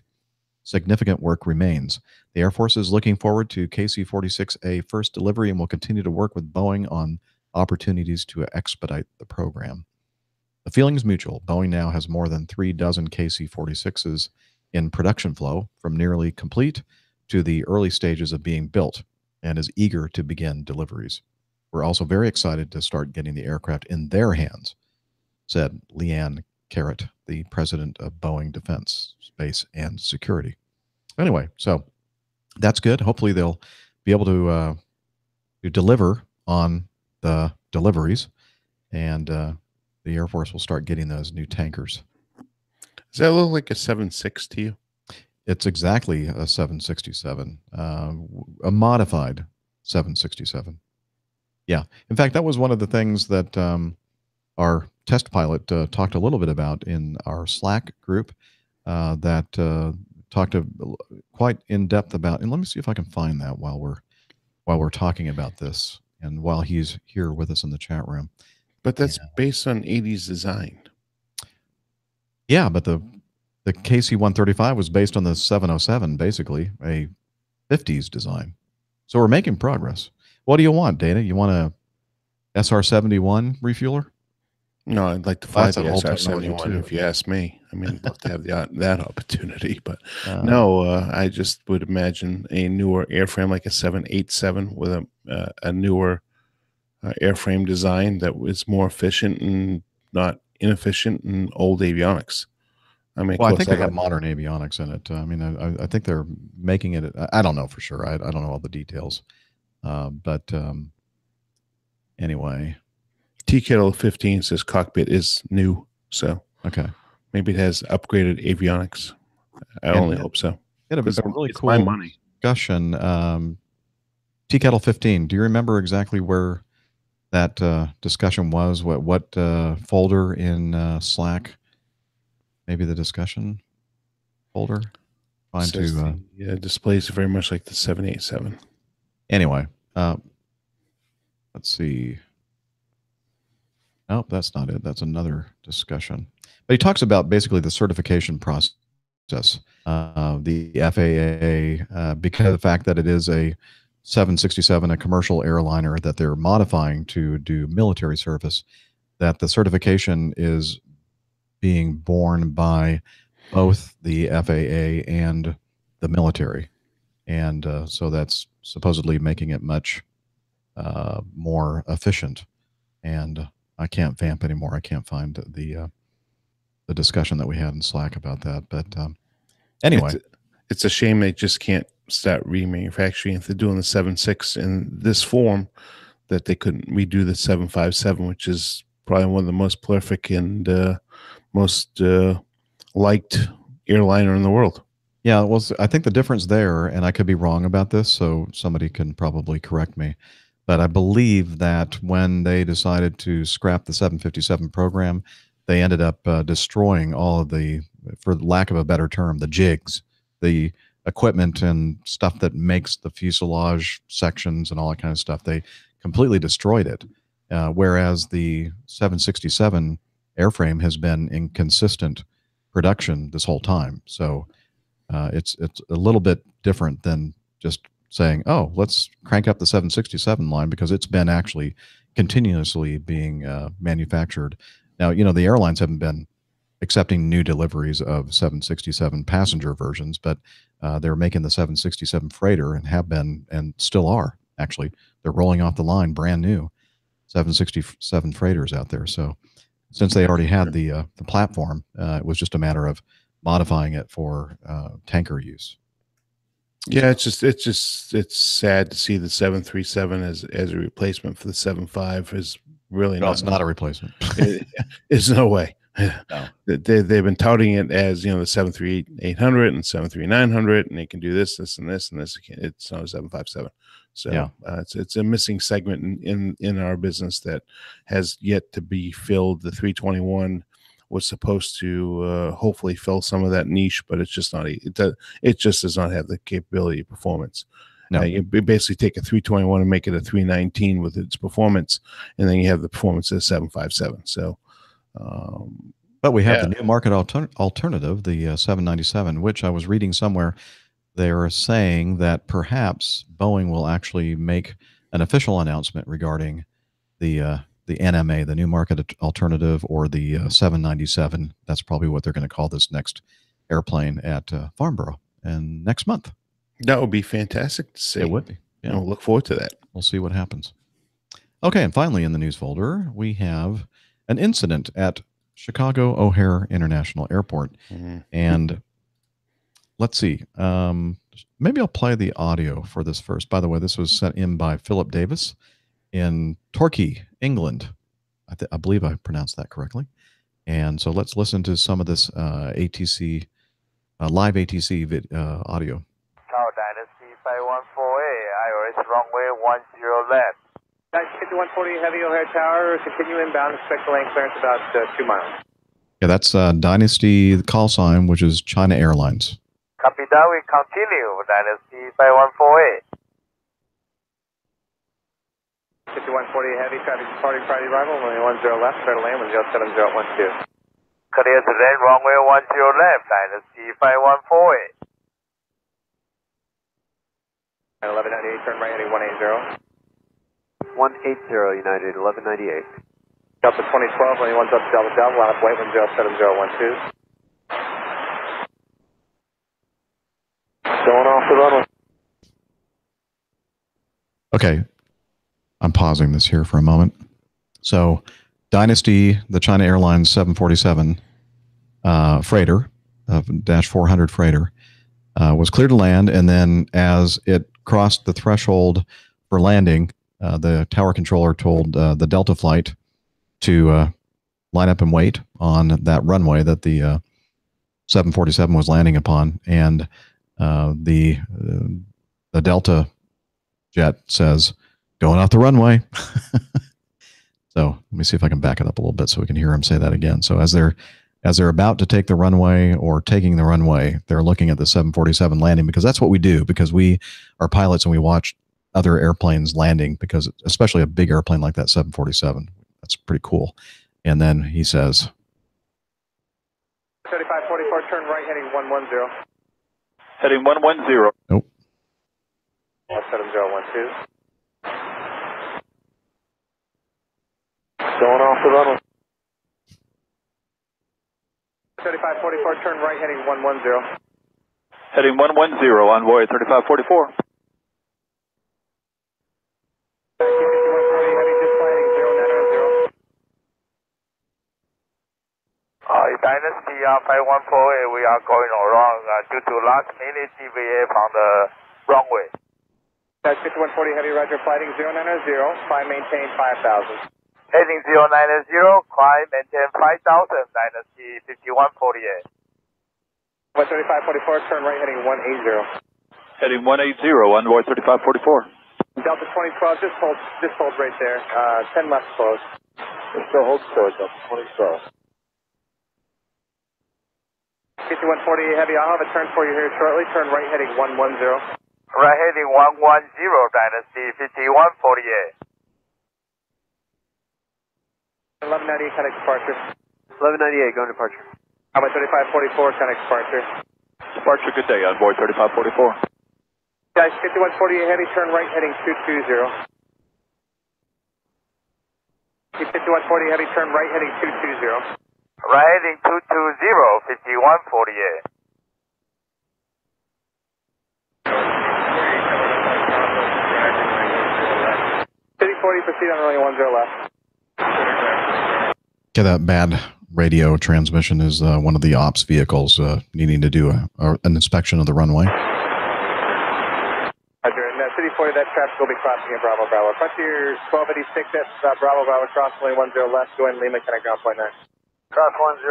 S1: significant work remains. The Air Force is looking forward to KC-46A first delivery and will continue to work with Boeing on opportunities to expedite the program. The feeling is mutual. Boeing now has more than 3 dozen KC-46s in production flow, from nearly complete to the early stages of being built. and is eager to begin deliveries. We're also very excited to start getting the aircraft in their hands, said Leanne Carrot, the president of Boeing Defense, Space, and Security. Anyway, so that's good. Hopefully they'll be able to deliver on the deliveries, and the Air Force will start getting those new tankers.
S2: Does that look like a 7.6 to you?
S1: It's exactly a 767, a modified 767. Yeah. In fact, that was one of the things that our test pilot talked a little bit about in our Slack group that talked quite in depth about. And let me see if I can find that while we're talking about this, and while he's here with us in the chat room.
S2: But that's based on 80s design.
S1: Yeah, but the KC-135 was based on the 707, basically a 50s design. So we're making progress. What do you want, Dana? You want a SR-71 refueler?
S2: No, I'd like to fly
S1: That's
S2: the
S1: an old technology,
S2: SR-71
S1: too.
S2: if you ask me. I mean, I'd love to have that opportunity, but
S1: No.
S2: I just would imagine a newer airframe like a 787 with a newer airframe design that was more efficient and not inefficient and old avionics. I mean,
S1: Well, I think they have modern avionics in it. I mean, I think they're making it. I don't know for sure. I don't know all the details. But anyway.
S2: T-Kettle 15 says cockpit is new. So
S1: okay,
S2: maybe it has upgraded avionics. I only hope so.
S1: It was a really cool
S2: my money.
S1: Discussion. T-Kettle 15. Do you remember exactly where that discussion was? What folder in Slack? Maybe the discussion folder. Fine to
S2: displays very much like the 787.
S1: Anyway, let's see. Nope, that's not it. That's another discussion. But he talks about basically the certification process. The FAA, because of the fact that it is a 767, a commercial airliner that they're modifying to do military service, that the certification is being borne by both the FAA and the military. And so that's supposedly making it much more efficient. And I can't vamp anymore. I can't find the discussion that we had in Slack about that. But anyway,
S2: it's a shame they just can't start remanufacturing. If they're doing the 7.6 in this form, that they couldn't redo the 757, which is probably one of the most prolific and most liked airliner in the world.
S1: Yeah, well, I think the difference there, and I could be wrong about this, so somebody can probably correct me, but I believe that when they decided to scrap the 757 program, they ended up destroying all of the, for lack of a better term, the jigs, the equipment and stuff that makes the fuselage sections and all that kind of stuff. They completely destroyed it. Whereas the 767 airframe has been in consistent production this whole time. So it's a little bit different than just saying, oh, let's crank up the 767 line, because it's been actually continuously being manufactured. Now, the airlines haven't been accepting new deliveries of 767 passenger versions, but they're making the 767 freighter and have been and still are. Actually, they're rolling off the line brand new 767 freighters out there. So since they already had the platform, it was just a matter of modifying it for tanker use.
S2: Yeah, it's sad to see the 737 as a replacement for the 75 is really
S1: no, it's not a replacement.
S2: It's no way.
S1: No.
S2: They've been touting it as the 738-800 and 73900, and they can do this, and this. It's not a 757. So
S1: yeah.
S2: It's a missing segment in our business that has yet to be filled. The 321 was supposed to hopefully fill some of that niche, but it's just not. It just does not have the capability of performance.
S1: No.
S2: You basically take a 321 and make it a 319 with its performance, and then you have the performance of a 757. So,
S1: but we have the new market alternative, the 797, which I was reading somewhere. They are saying that perhaps Boeing will actually make an official announcement regarding the NMA, the new market alternative, or the 797. That's probably what they're going to call this next airplane at Farnborough and next month.
S2: That would be fantastic to see.
S1: It would be. Yeah.
S2: We'll look forward to that.
S1: We'll see what happens. Okay, and finally in the news folder, we have an incident at Chicago O'Hare International Airport. And let's see. Maybe I'll play the audio for this first. By the way, this was sent in by Philip Davis in Torquay, England. I believe I pronounced that correctly. And so let's listen to some of this ATC, live ATC audio.
S7: Tower Dynasty 514A, IRS runway 10 left.
S8: Dynasty 5140 Heavy O'Hare Tower, continue inbound, expect the lane clearance about 2 miles.
S1: Yeah, that's Dynasty call sign, which is China Airlines.
S7: Copy that, we continue, Dynasty 514A.
S8: 5140 Heavy, traffic departing Friday arrival, runway 10 left, clear to land 10712.
S7: Clear to land, runway 10 left, Dynasty 514A.
S8: 1198, turn right heading 180.
S7: 180, United 1198.
S8: Delta 2012, runway 10 Delta Delta, line up white 107012. Going off the runway.
S1: Okay, I'm pausing this here for a moment. So, Dynasty, the China Airlines 747 freighter, dash 400 freighter, was cleared to land, and then as it crossed the threshold for landing, the tower controller told the Delta flight to line up and wait on that runway that the 747 was landing upon, and the Delta jet says, "Going off the runway." So let me see if I can back it up a little bit so we can hear him say that again. So as they're about to take the runway or taking the runway, they're looking at the 747 landing, because that's what we do, because we are pilots and we watch other airplanes landing, because especially a big airplane like that 747, that's pretty cool. And then he says,
S8: 3544, turn right heading 110.
S6: Heading 110.
S1: nope.
S8: 17012. Going off the runway. 3544, turn right heading 110.
S6: Heading 110, envoy 3544.
S8: Heavy, just landing 0990.
S7: Dynasty 514A, we are going wrong due to last minute DVA from the runway.
S8: Dynasty 5140 Heavy, roger, flighting 0990, climb maintain 5000.
S7: Heading 090, climb maintain 5000, Dynasty 5148.
S8: 3544, turn right heading 180.
S6: Heading 180, envoy 3544.
S8: Delta 2012, just hold right there. 10 left close.
S7: Still hold close, Delta 2012.
S8: 5140 Heavy, I'll have a turn for you here shortly. Turn right heading 110.
S7: Right heading 110, Dynasty 5148.
S8: 1198, connect departure.
S7: 1198, going departure.
S8: Runway 3544, connect departure.
S6: Departure, good day, envoy 3544.
S8: Guys, 5140 Heavy, turn right heading 220. 5140 Heavy, turn right heading 220.
S7: Right heading 220, 5148.
S8: City 40, proceed on runway 10 left.
S1: Okay, that bad radio transmission is one of the ops vehicles needing to do an inspection of the runway.
S8: Roger, and City 40, that traffic will be crossing at Bravo Bravo. Frontier 1286, that's Bravo Bravo, cross runway 10 left, join Lima, connect ground point 9.
S7: Cross 10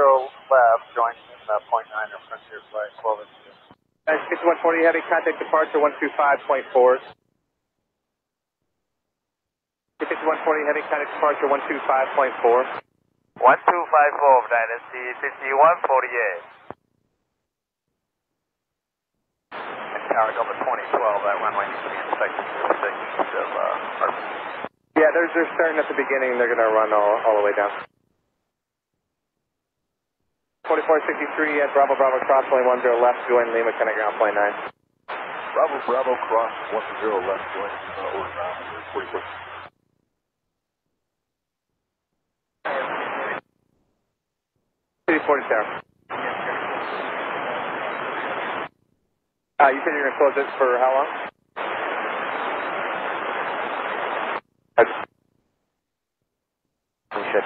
S7: left, join point 9 of Frontier Flight 1286.
S8: Guys, 5140 Heavy, contact departure 125.4. 5140 Heavy, contact departure 125.4.
S7: 1254, Dynasty 5148. Tower Delta 2012, that runway needs to be inspected to the east of RPC.
S8: Yeah, they're starting at the beginning, they're going to run all the way down. 4463 at Bravo Bravo, cross runway 10 left, join Lima, connect ground point 9.
S7: Bravo Bravo, cross 10 left, join order ground 44.
S8: City 40 Tower. You said you're going to close it for how long?
S7: Shut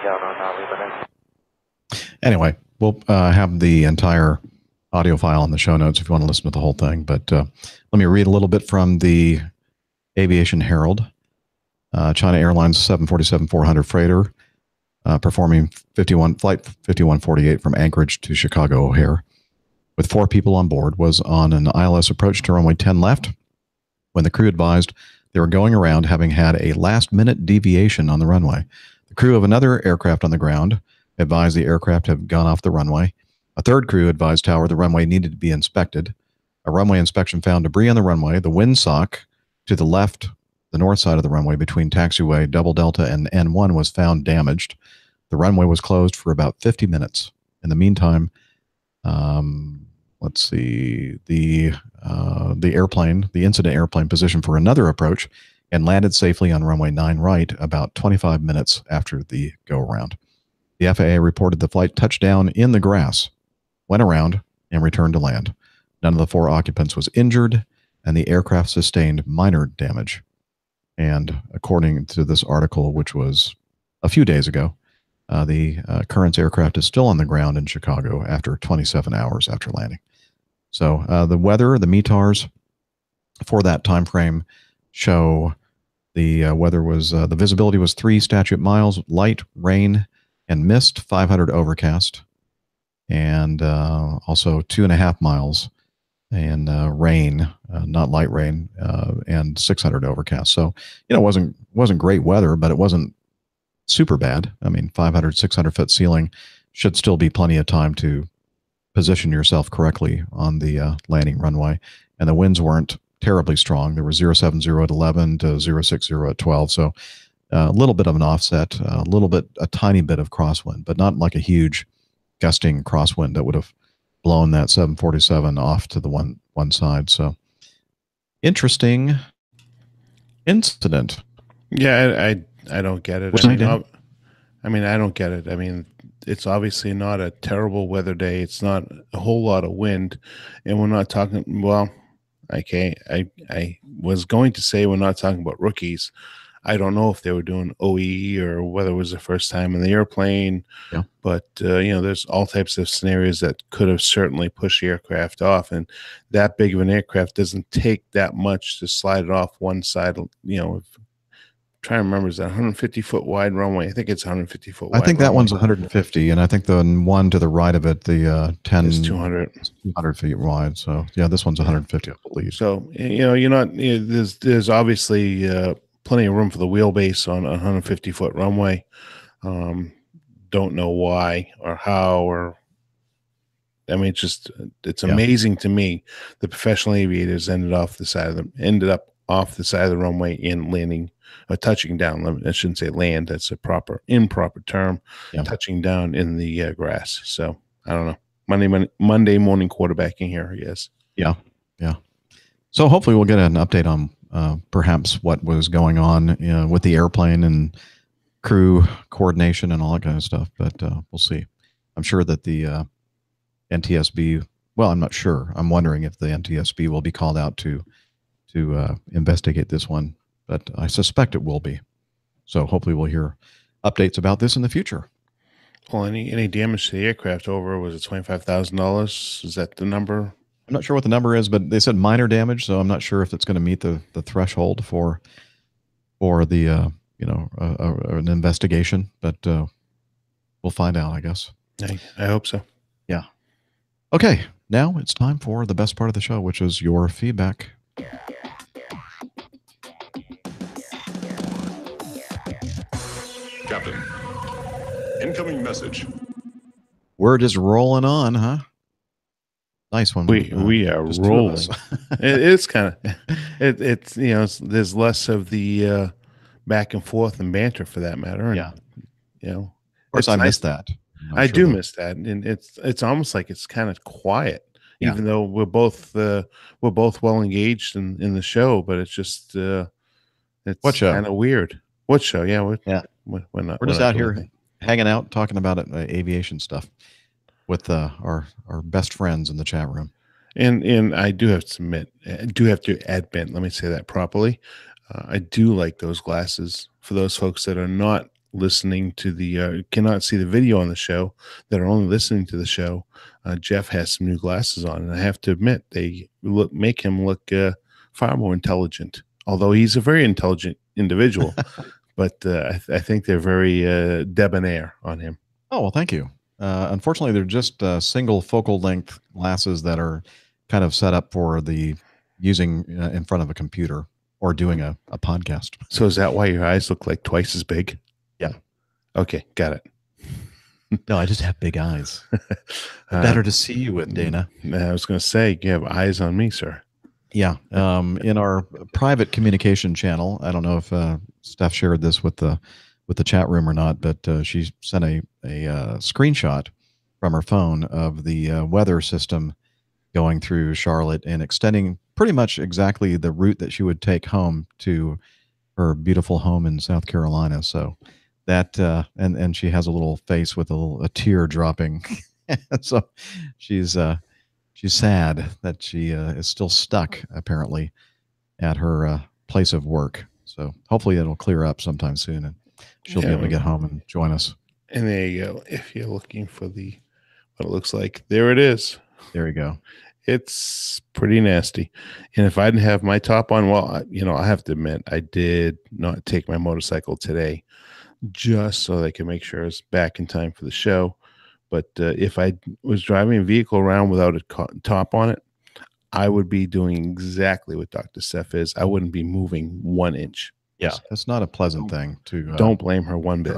S7: down on Lima.
S1: Anyway, we'll have the entire audio file in the show notes if you want to listen to the whole thing. But let me read a little bit from the Aviation Herald. China Airlines 747-400 freighter performing flight 5148 from Anchorage to Chicago O'Hare with 4 people on board was on an ILS approach to runway 10 left when the crew advised they were going around having had a last-minute deviation on the runway. The crew of another aircraft on the ground advised the aircraft had gone off the runway. A third crew advised Tower the runway needed to be inspected. A runway inspection found debris on the runway. The windsock to the left, the north side of the runway between taxiway Double Delta and N1 was found damaged. The runway was closed for about 50 minutes. In the meantime, let's see, the incident airplane positioned for another approach and landed safely on runway 9 right about 25 minutes after the go-around. The FAA reported the flight touched down in the grass, went around, and returned to land. None of the 4 occupants was injured, and the aircraft sustained minor damage. And according to this article, which was a few days ago, the Currents aircraft is still on the ground in Chicago after 27 hours after landing. So the weather, the METARs for that time frame show the weather was, the visibility was 3 statute miles, light rain and mist, 500 overcast, and also 2.5 miles and rain, not light rain, and 600 overcast. So, it wasn't great weather, but it wasn't super bad. I mean, 500, 600 foot ceiling should still be plenty of time to position yourself correctly on the landing runway. And the winds weren't terribly strong. There were 070 at 11 to 060 at 12. So a little bit of an offset, a tiny bit of crosswind, but not like a huge gusting crosswind that would have blown that 747 off to the one side. So interesting incident.
S2: Yeah, I don't get it. I don't get it. I mean, it's obviously not a terrible weather day. It's not a whole lot of wind, and we're not talking. Well, okay, I was going to say we're not talking about rookies. I don't know if they were doing OE or whether it was the first time in the airplane.
S1: Yeah.
S2: But there's all types of scenarios that could have certainly pushed the aircraft off, and that big of an aircraft doesn't take that much to slide it off one side. Trying to remember, is that 150 foot wide runway? I think it's 150 foot wide.
S1: I think that one's 150, and I think the one to the right of it, the 10
S2: is 200
S1: feet wide. So yeah, this one's 150, I believe.
S2: So you're not. There's obviously plenty of room for the wheelbase on a 150 foot runway. Don't know why or how or. I mean, it's amazing to me. The professional aviators ended up off the side of the runway and landing. Touching down. I shouldn't say land. That's a improper term.
S1: Yeah.
S2: Touching down in the grass. So I don't know. Monday morning quarterbacking here. Yes.
S1: Yeah. So hopefully we'll get an update on perhaps what was going on with the airplane and crew coordination and all that kind of stuff. But we'll see. I'm sure that the NTSB. Well, I'm not sure. I'm wondering if the NTSB will be called out to investigate this one. But I suspect it will be. So hopefully we'll hear updates about this in the future.
S2: Well, any damage to the aircraft over, was it $25,000? Is that the number?
S1: I'm not sure what the number is, but they said minor damage, so I'm not sure if it's going to meet the threshold for the an investigation. But we'll find out, I guess.
S2: I hope so.
S1: Yeah. Okay, now it's time for the best part of the show, which is your feedback.
S9: Captain, incoming message.
S1: We're just rolling on, huh? Nice one.
S2: We are rolling. It's kind of it's there's less of the back and forth and banter for that matter. And,
S1: of course I missed that.
S2: I do miss that, and it's almost like it's kind of quiet, even though we're both well engaged in the show. But it's just it's kind of weird. What show? Yeah, we're
S1: just out here hanging out, talking about aviation stuff with our best friends in the chat room.
S2: And I do have to admit, let me say that properly. I do like those glasses. For those folks that are not listening to the cannot see the video on the show, that are only listening to the show, Jeff has some new glasses on, and I have to admit they make him look far more intelligent. Although he's a very intelligent individual, but I think they're very debonair on him.
S1: Oh, well, thank you. Unfortunately, they're just single focal length glasses that are kind of set up for the using in front of a computer or doing a podcast.
S2: So is that why your eyes look like twice as big?
S1: Yeah.
S2: Okay, got it.
S1: No, I just have big eyes. Better to see you with, Dana.
S2: I was going to say, you have eyes on me, sir.
S1: Yeah. In our private communication channel, I don't know if Steph shared this with the chat room or not, but she sent a screenshot from her phone of the weather system going through Charlotte and extending pretty much exactly the route that she would take home to her beautiful home in South Carolina. So that and she has a little face with a tear dropping. So she's sad that she is still stuck apparently at her place of work. So hopefully it'll clear up sometime soon and she'll be able to get home and join us.
S2: And there you go. If you're looking for what it looks like, there it is.
S1: There you go.
S2: It's pretty nasty. And if I didn't have my top on, well, I have to admit, I did not take my motorcycle today just so they can make sure it's back in time for the show. But if I was driving a vehicle around without a top on it, I would be doing exactly what Dr. Steph is. I wouldn't be moving 1 inch.
S1: Yeah, it's not a pleasant thing to
S2: don't blame her one bit.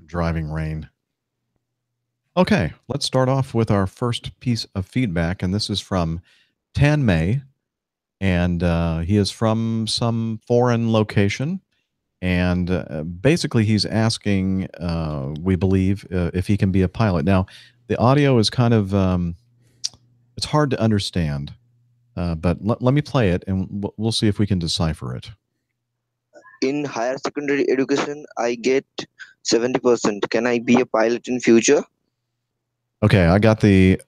S1: Driving rain. Okay, let's start off with our first piece of feedback, and this is from Tan Mei, and he is from some foreign location, and basically he's asking, we believe, if he can be a pilot. Now, the audio is kind of it's hard to understand, but let me play it, and we'll see if we can decipher it.
S10: In higher secondary education, I get 70%. Can I be a pilot in future?
S1: Okay, I got this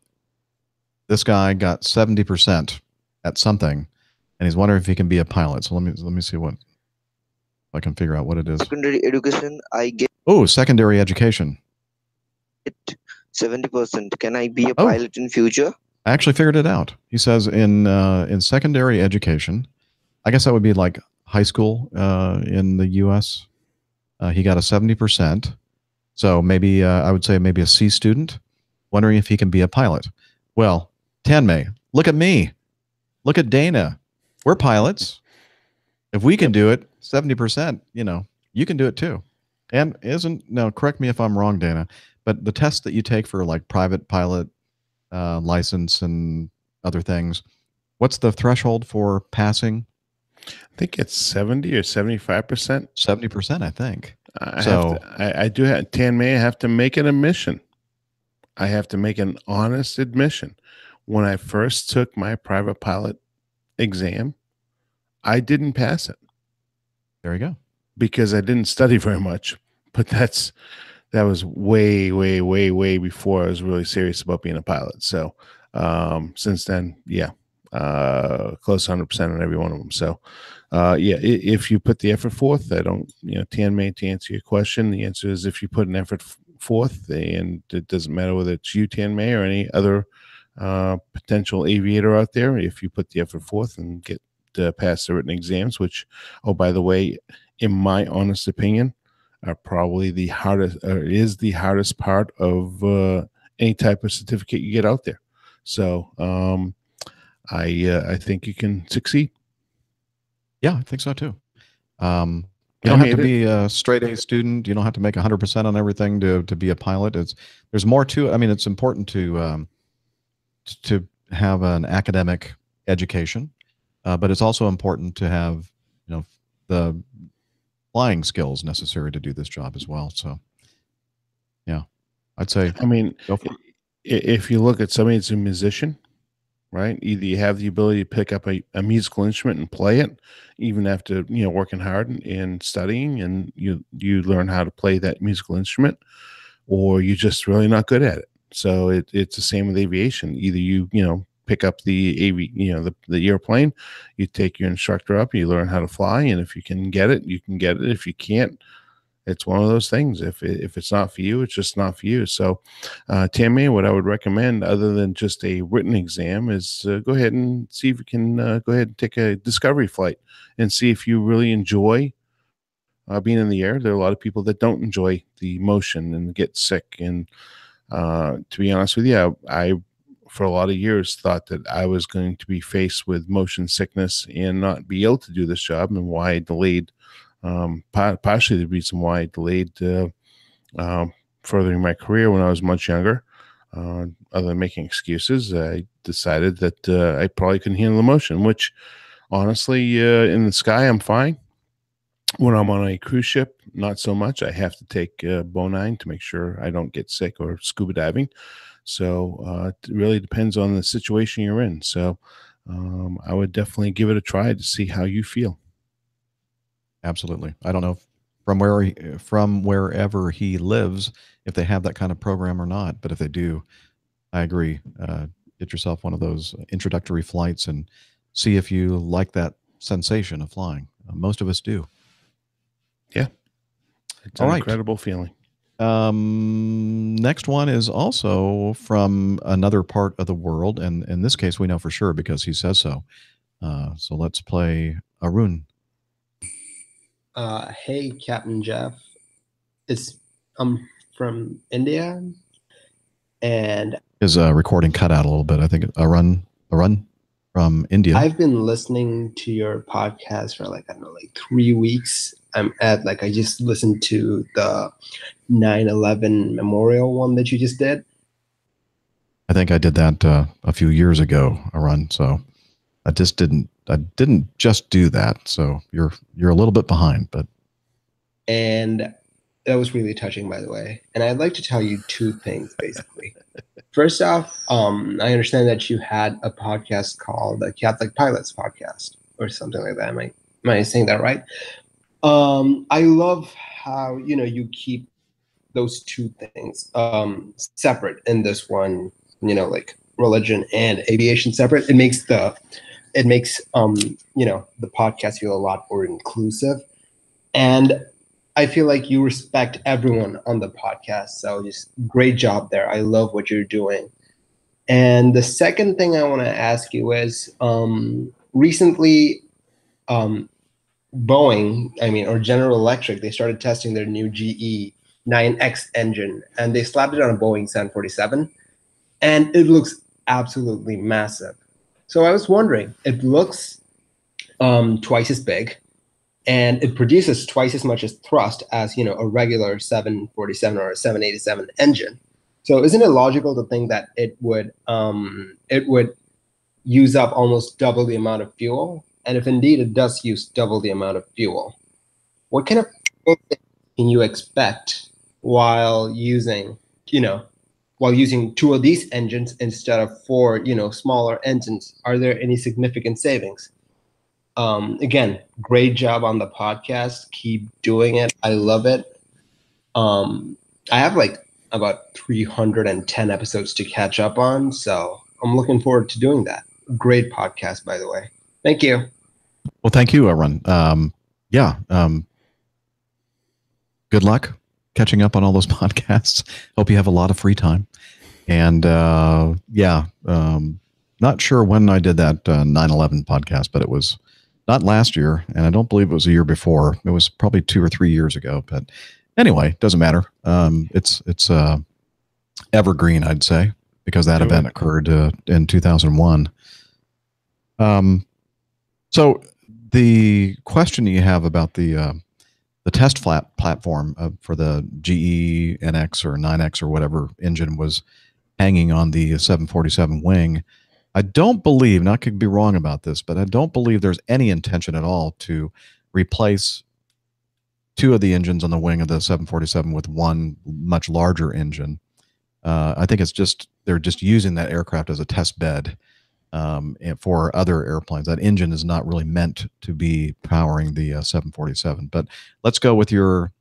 S1: guy got 70% at something, and he's wondering if he can be a pilot. So let me see if I can figure out what it is.
S10: Secondary education, I get
S1: secondary education.
S10: 70%. Can I be a pilot in future?
S1: I actually figured it out. He says in secondary education, I guess that would be like high school in the U.S. He got a 70%. So maybe I would say maybe a C student, wondering if he can be a pilot. Well, Tanmay, look at me. Look at Dana. We're pilots. If we can do it, 70%, you can do it too. And now correct me if I'm wrong, Dana, but the test that you take for like private pilot license and other things, what's the threshold for passing?
S2: I think it's 70 or 75%.
S1: 70%, I think.
S2: I do have, Tanmay, I have to make an admission. I have to make an honest admission. When I first took my private pilot exam, I didn't pass it.
S1: There you go.
S2: Because I didn't study very much. But that was way, way, way, way before I was really serious about being a pilot. So since then, yeah, close to 100% on every one of them. So if you put the effort forth, Tanmay, to answer your question, the answer is if you put an effort forth, and it doesn't matter whether it's you, Tanmay, or any other potential aviator out there, if you put the effort forth and get to pass the written exams, which, oh, by the way, in my honest opinion, are probably the hardest, or is the hardest part of any type of certificate you get out there. So I think you can succeed.
S1: Yeah, I think so too. You don't have to be a straight A student. You don't have to make 100% on everything to be a pilot. There's more to it. I mean, it's important to have an academic education, but it's also important to have the flying skills necessary to do this job as well. So, yeah, I'd say.
S2: I mean, if you look at somebody that's a musician, right? Either you have the ability to pick up a musical instrument and play it, even after working hard and studying, and you learn how to play that musical instrument, or you're just really not good at it. So it's the same with aviation. Either you pick up the airplane. You take your instructor up, you learn how to fly, and if you can get it, you can get it. If you can't, it's one of those things. If it's not for you, it's just not for you. So, Tammy, what I would recommend, other than just a written exam, is go ahead and see if you can go ahead and take a discovery flight and see if you really enjoy being in the air. There are a lot of people that don't enjoy the motion and get sick. And to be honest with you, I for a lot of years thought that I was going to be faced with motion sickness and not be able to do this job, and why I delayed. Partially the reason why I delayed furthering my career when I was much younger. Other than making excuses, I decided that I probably couldn't handle the motion, which honestly, in the sky, I'm fine. When I'm on a cruise ship, not so much. I have to take Bonine to make sure I don't get sick, or scuba diving. So it really depends on the situation you're in. So I would definitely give it a try to see how you feel.
S1: Absolutely. I don't know from wherever he lives if they have that kind of program or not, but if they do, I agree. Get yourself one of those introductory flights and see if you like that sensation of flying. Most of us do.
S2: Yeah, it's an incredible feeling.
S1: Next one is also from another part of the world, and in this case, we know for sure because he says so. So let's play Arun.
S11: Hey, Captain Jeff. I'm from India, and
S1: his recording cut out a little bit. I think Arun from India.
S11: I've been listening to your podcast for like 3 weeks. I just listened to the 9/11 memorial one that you just did.
S1: I think I did that a few years ago, Arun. So I didn't just do that. So you're a little bit behind, but.
S11: And that was really touching, by the way. And I'd like to tell you two things, basically. First off, I understand that you had a podcast called the Catholic Pilots Podcast or something like that. Am I saying that right? I love how, you keep those two things separate in this one, like religion and aviation separate. It makes the podcast feel a lot more inclusive. And I feel like you respect everyone on the podcast. So just great job there. I love what you're doing. And the second thing I want to ask you is recently Boeing, or General Electric, they started testing their new GE 9X engine, and they slapped it on a Boeing 747, and it looks absolutely massive. So I was wondering, it looks twice as big, and it produces twice as much as thrust as a regular 747 or a 787 engine. So isn't it logical to think that it would use up almost double the amount of fuel? And if indeed it does use double the amount of fuel, what kind of fuel can you expect while using two of these engines instead of four, smaller engines? Are there any significant savings? Again, great job on the podcast. Keep doing it. I love it. I have about 310 episodes to catch up on, so I'm looking forward to doing that. Great podcast, by the way. Thank you.
S1: Well, thank you, Arun. Good luck catching up on all those podcasts. Hope you have a lot of free time. And not sure when I did that 9/11 podcast, but it was not last year, and I don't believe it was a year before. It was probably 2 or 3 years ago. But anyway, doesn't matter. It's evergreen, I'd say, because that event occurred in 2001. So the question you have about the test platform for the GE NX or 9X or whatever engine was hanging on the 747 wing, I don't believe, and I could be wrong about this, but I don't believe there's any intention at all to replace two of the engines on the wing of the 747 with one much larger engine. I think they're just using that aircraft as a test bed for other airplanes. That engine is not really meant to be powering the 747. But let's go with your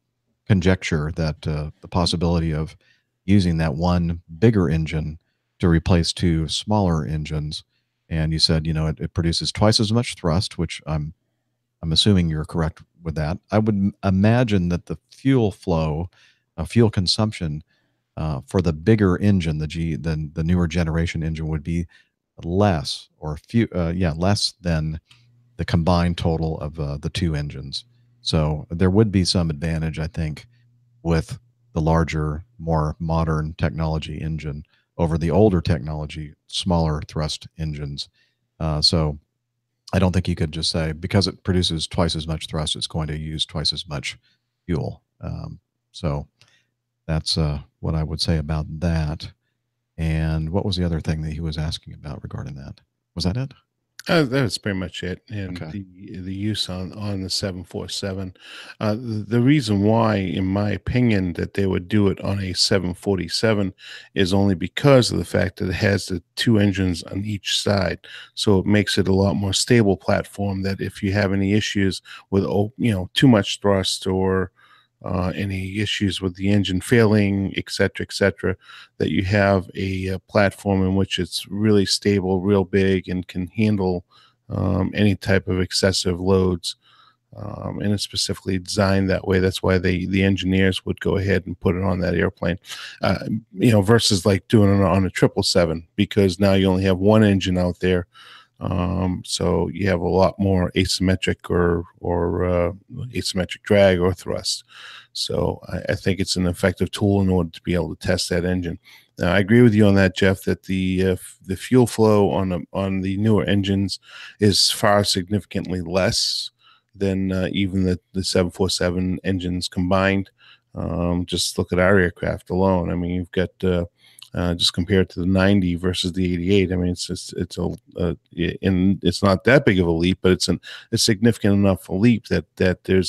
S1: conjecture that the possibility of using that one bigger engine to replace two smaller engines and you said, it produces twice as much thrust, which I'm assuming you're correct with that. I would imagine that the fuel flow, fuel consumption for the bigger engine, than the newer generation engine, would be less less than the combined total of the two engines. So there would be some advantage, I think, with the larger, more modern technology engine over the older technology, smaller thrust engines. So I don't think you could just say because it produces twice as much thrust, it's going to use twice as much fuel. So that's what I would say about that. And what was the other thing that he was asking about regarding that? Was that it?
S2: That's pretty much it. And
S1: Okay.
S2: the use on the 747. The reason why, in my opinion, that they would do it on a 747 is only because of the fact that it has the two engines on each side. So it makes it a lot more stable platform that if you have any issues with, too much thrust or any issues with the engine failing, et cetera, that you have a platform in which it's really stable, real big, and can handle any type of excessive loads. And it's specifically designed that way. That's why the engineers would go ahead and put it on that airplane, versus like doing it on a 777, because now you only have one engine out there. So you have a lot more asymmetric or asymmetric drag or thrust. So I think it's an effective tool in order to be able to test that engine. I agree with you on that, Jeff, that the fuel flow on the newer engines is far significantly less than even the 747 engines combined. Just look at our aircraft alone. I mean, you've got just compared to the 90 versus the 88. I mean, it's not that big of a leap, but it's a significant enough leap that there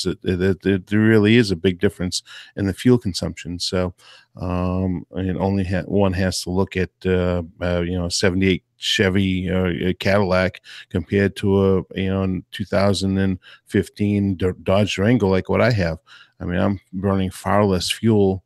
S2: really is a big difference in the fuel consumption. So, one has to look at 78 Chevy Cadillac compared to a 2015 Dodge Durango like what I have. I mean, I'm burning far less fuel.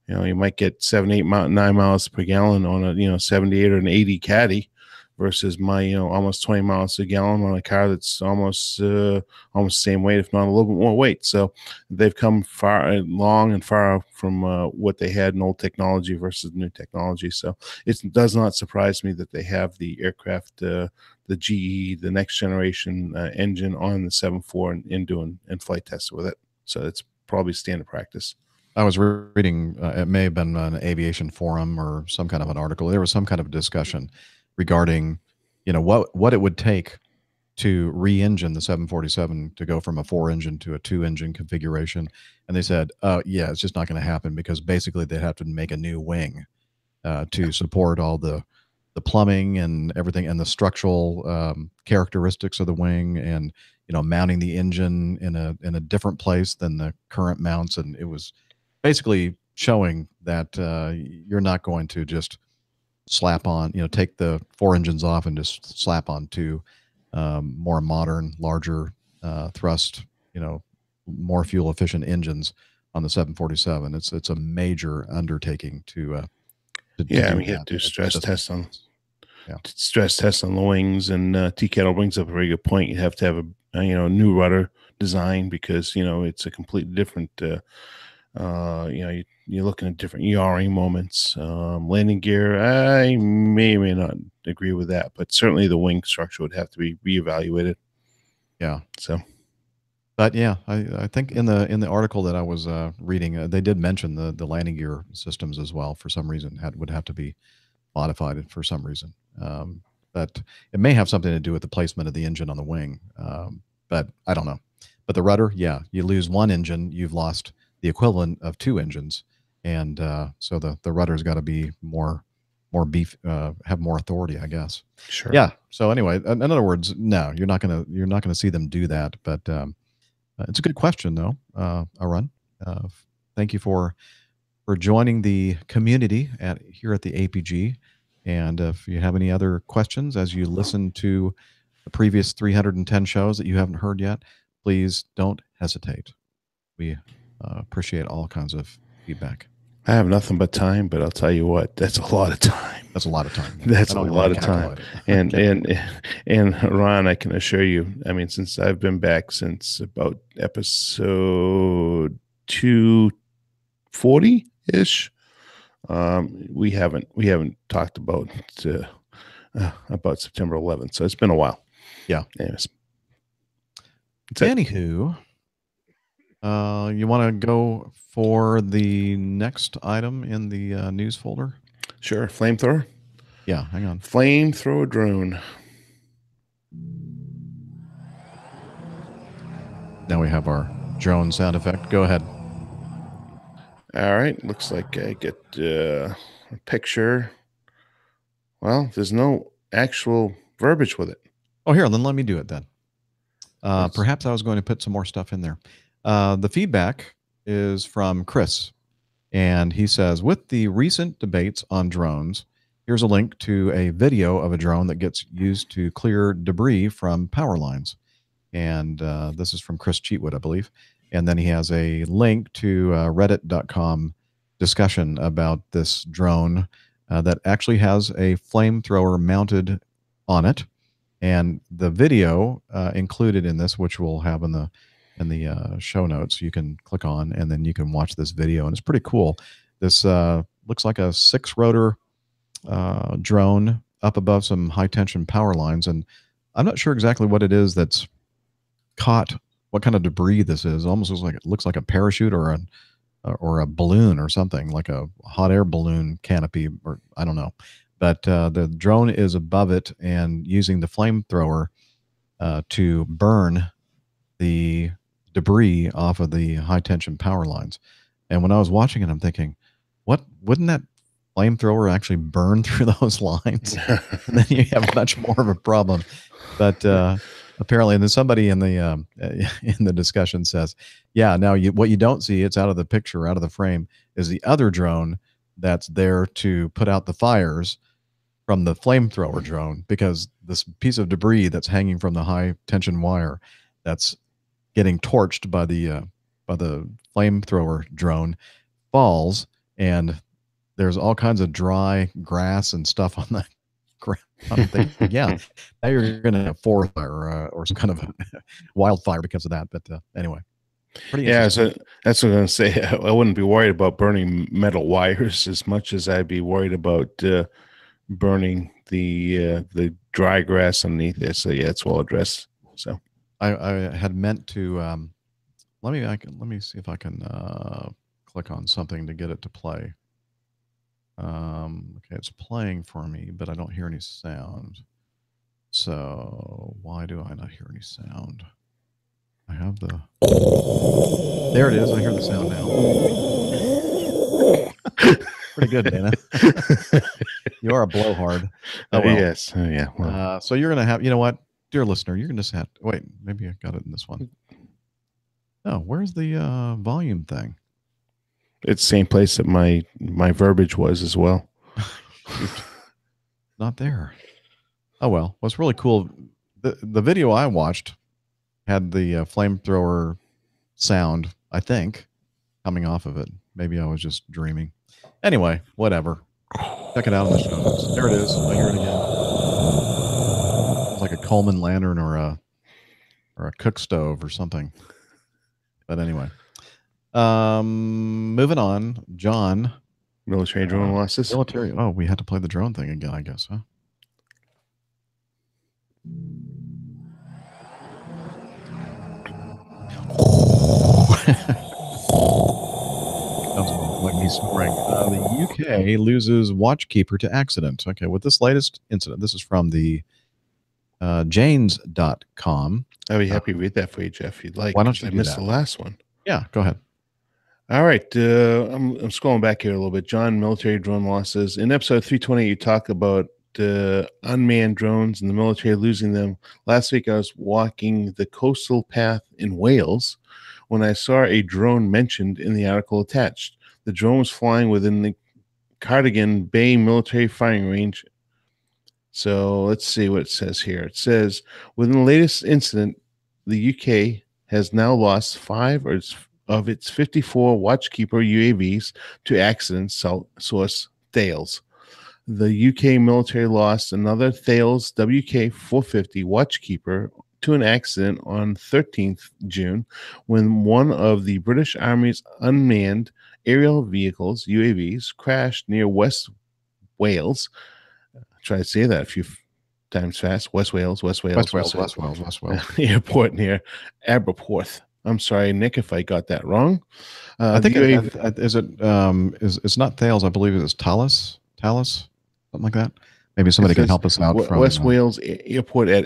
S2: You might get 7, 8, 9 miles per gallon on a 78 or an 80 Caddy versus my almost 20 miles a gallon on a car that's almost the same weight, if not a little bit more weight. So they've come long and far from what they had in old technology versus new technology. So it does not surprise me that they have the aircraft, the GE, the next generation engine on the 747 and doing flight tests with it. So it's probably standard practice.
S1: I was reading, it may have been an aviation forum or some kind of an article. There was some kind of discussion regarding, what it would take to re-engine the 747 to go from a 4-engine to a 2-engine configuration. And they said, yeah, it's just not going to happen because basically they'd have to make a new wing to support all the plumbing and everything and the structural characteristics of the wing, and mounting the engine in a different place than the current mounts. And it was basically showing that you're not going to just slap on, take the 4 engines off and just slap on 2 more modern, larger thrust, more fuel efficient engines on the 747. It's a major undertaking to
S2: yeah, we had to do stress tests on the wings, and T Kettle brings up a very good point. You have to have a new rudder design because it's a completely different. You're looking at different yawing moments. Landing gear, I may or may not agree with that, but certainly the wing structure would have to be reevaluated.
S1: Yeah.
S2: So,
S1: but yeah, I think in the article that I was reading, they did mention the landing gear systems as well. For some reason, would have to be modified for some reason. But it may have something to do with the placement of the engine on the wing. But I don't know. But the rudder, yeah, you lose one engine, you've lost the equivalent of 2 engines, and so the rudder's got to be more beef, have more authority, I guess.
S2: Sure.
S1: Yeah. So anyway, in other words, no, you're not gonna see them do that. But it's a good question, though, Arun. Thank you for joining the community here at the APG. And if you have any other questions as you listen to the previous 310 shows that you haven't heard yet, please don't hesitate. We appreciate all kinds of feedback.
S2: I have nothing but time, but I'll tell you what, that's a lot of time.
S1: That's a lot of time.
S2: That's
S1: I
S2: a
S1: don't even
S2: lot
S1: wanna
S2: of time.
S1: calculate it.
S2: And Ron, I can assure you, I mean, since I've been back since about episode 240 ish, we haven't talked about September 11th. So it's been a while.
S1: Yeah.
S2: Anyways.
S1: Anywho, you want to go for the next item in the news folder?
S2: Sure. Flamethrower?
S1: Yeah, hang on.
S2: Flamethrower drone.
S1: Now we have our drone sound effect. Go ahead.
S2: All right. Looks like I get a picture. Well, there's no actual verbiage with it.
S1: Oh, here, then let me do it then. Perhaps I was going to put some more stuff in there. The feedback is from Chris, and he says, with the recent debates on drones, here's a link to a video of a drone that gets used to clear debris from power lines. And this is from Chris Cheatwood, I believe. And then he has a link to reddit.com discussion about this drone that actually has a flamethrower mounted on it. And the video included in this, which we'll have in the show notes, you can click on, and then you can watch this video. And it's pretty cool. This looks like a 6-rotor drone up above some high-tension power lines. And I'm not sure exactly what it is that's caught, what kind of debris this is. It almost looks like a parachute or a balloon or something, like a hot air balloon canopy, or I don't know. But the drone is above it and using the flamethrower to burn the debris off of the high tension power lines. And when I was watching it, I'm thinking, wouldn't that flamethrower actually burn through those lines? And then you have much more of a problem. But apparently, and then somebody in the discussion says, yeah, now what you don't see, it's out of the picture, out of the frame, is the other drone that's there to put out the fires from the flamethrower drone, because this piece of debris that's hanging from the high tension wire that's getting torched by the flamethrower drone falls, and there's all kinds of dry grass and stuff on the ground. I'm thinking, yeah, now you're going to have forest fire or some kind of wildfire because of that. But anyway, pretty interesting.
S2: So that's what I'm going to say. I wouldn't be worried about burning metal wires as much as I'd be worried about burning the dry grass underneath it. So yeah, it's well addressed. So
S1: I had meant to let me see if I can click on something to get it to play. Okay, it's playing for me, but I don't hear any sound. So why do I not hear any sound? I have the. There it is. I hear the sound now. Pretty good, Dana. You are a blowhard.
S2: Oh, well. Yes. Oh, yeah.
S1: Well. So you're going to have, you know what, dear listener, you're going to just have to, wait, maybe I got it in this one. Oh, where's the volume thing?
S2: It's the same place that my verbiage was as well.
S1: Not there. Oh, well, what's really cool, the video I watched had the flamethrower sound, I think, coming off of it. Maybe I was just dreaming. Anyway, whatever. Check it out in the show notes. There it is. I hear it again. It's like a Coleman lantern or a cook stove or something. But anyway. Moving on. John.
S2: Military drone losses.
S1: Military. Oh, we had to play the drone thing again, I guess, huh? Sounds like me snoring. The UK loses watchkeeper to accident. Okay, with this latest incident, this is from the Janes.com.
S2: I'd be happy to read that for you, Jeff, if you'd like.
S1: Why don't you
S2: I missed the last one.
S1: Yeah, go ahead.
S2: All right. I'm scrolling back here a little bit. John, military drone losses. In episode 320, you talk about unmanned drones and the military losing them. Last week, I was walking the coastal path in Wales when I saw a drone mentioned in the article attached. The drone was flying within the Cardigan Bay military firing range. So let's see what it says here. It says, within the latest incident, the UK has now lost 5 or of its 54 Watchkeeper UAVs to accident source Thales. The UK military lost another Thales WK-450 Watchkeeper to an accident on 13th June when one of the British Army's unmanned aerial vehicles, UAVs, crashed near West Wales. Try to say that a few times fast. West Wales Airport near Aberporth. I'm sorry, Nick, if I got that wrong.
S1: I think it's not Thales. I believe it's Thales, something like that. Maybe somebody can help us out from
S2: West Wales Airport at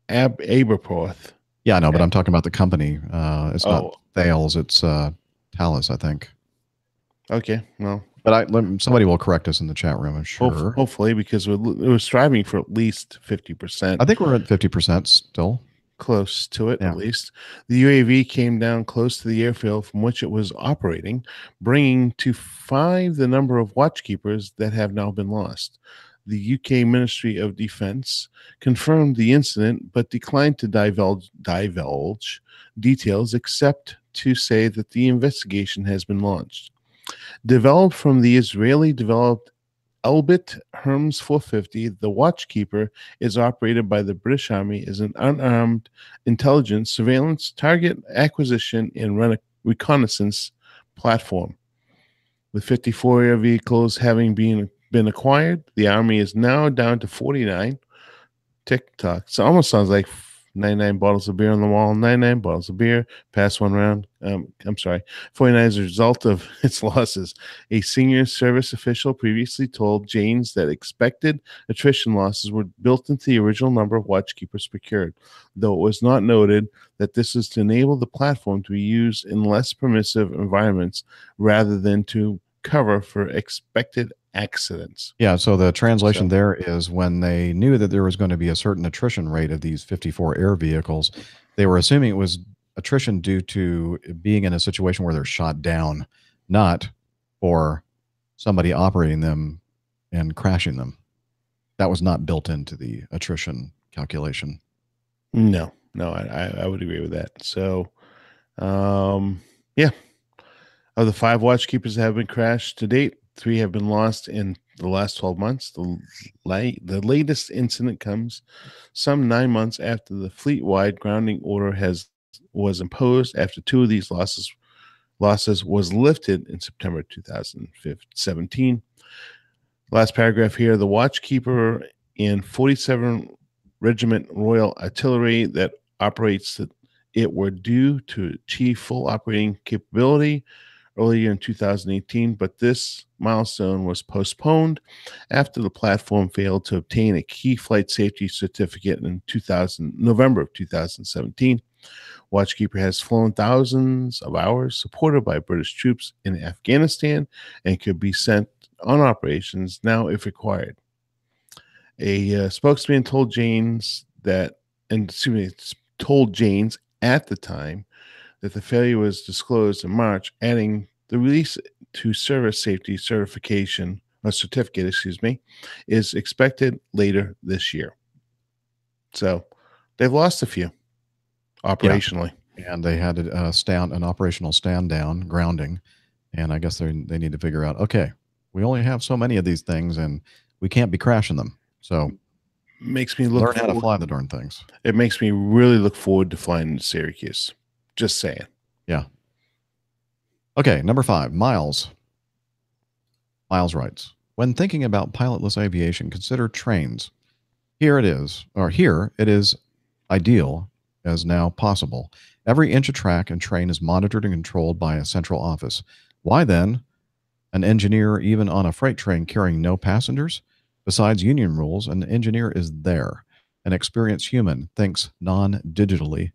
S2: Aberporth.
S1: Yeah, I know, but I'm talking about the company. It's not Thales. It's Thales, I think.
S2: Okay, well,
S1: but somebody will correct us in the chat room, I'm sure.
S2: Hopefully, because we're striving for at least 50%.
S1: I think we're at 50% still.
S2: Close to it, at least. The UAV came down close to the airfield from which it was operating, bringing to 5 the number of watchkeepers that have now been lost. The UK Ministry of Defence confirmed the incident, but declined to divulge details, except to say that the investigation has been launched. Developed from the Israeli-developed Elbit Hermes 450, the Watchkeeper is operated by the British Army as an unarmed intelligence, surveillance, target acquisition, and reconnaissance platform. With 54 air vehicles having been acquired, the Army is now down to 49. Tick-tock. So it almost sounds like 99 bottles of beer on the wall, 99 bottles of beer, pass one round. I'm sorry. 49 is a result of its losses. A senior service official previously told Janes that expected attrition losses were built into the original number of watchkeepers procured, though it was not noted that this is to enable the platform to be used in less permissive environments rather than to cover for expected accidents.
S1: Yeah, so the translation there is when they knew that there was going to be a certain attrition rate of these 54 air vehicles, they were assuming it was attrition due to being in a situation where they're shot down, not for somebody operating them and crashing them. That was not built into the attrition calculation.
S2: No, I would agree with that. So, yeah. Of the 5 watchkeepers that have been crashed to date, 3 have been lost in the last 12 months. The latest incident comes some 9 months after the fleet-wide grounding order was imposed after 2 of these losses was lifted in September 2017. Last paragraph here. The watchkeeper in 47 Regiment Royal Artillery that operates it were due to achieve full operating capability earlier in 2018, but this milestone was postponed after the platform failed to obtain a key flight safety certificate in November of 2017. Watchkeeper has flown thousands of hours supported by British troops in Afghanistan and could be sent on operations now if required. A spokesman told Janes at the time that the failure was disclosed in March, adding the release to service safety certificate, is expected later this year. So they've lost a few operationally.
S1: Yeah. And they had an operational stand down, grounding. And I guess they need to figure out, okay, we only have so many of these things and we can't be crashing them. So
S2: makes me
S1: learn how to fly the darn things.
S2: It makes me really look forward to flying to Syracuse. Just saying.
S1: Yeah. Okay, number 5, Miles. Miles writes, when thinking about pilotless aviation, consider trains. Here it is ideal as now possible. Every inch of track and train is monitored and controlled by a central office. Why then an engineer even on a freight train carrying no passengers? Besides union rules, an engineer is there. An experienced human thinks non-digitally.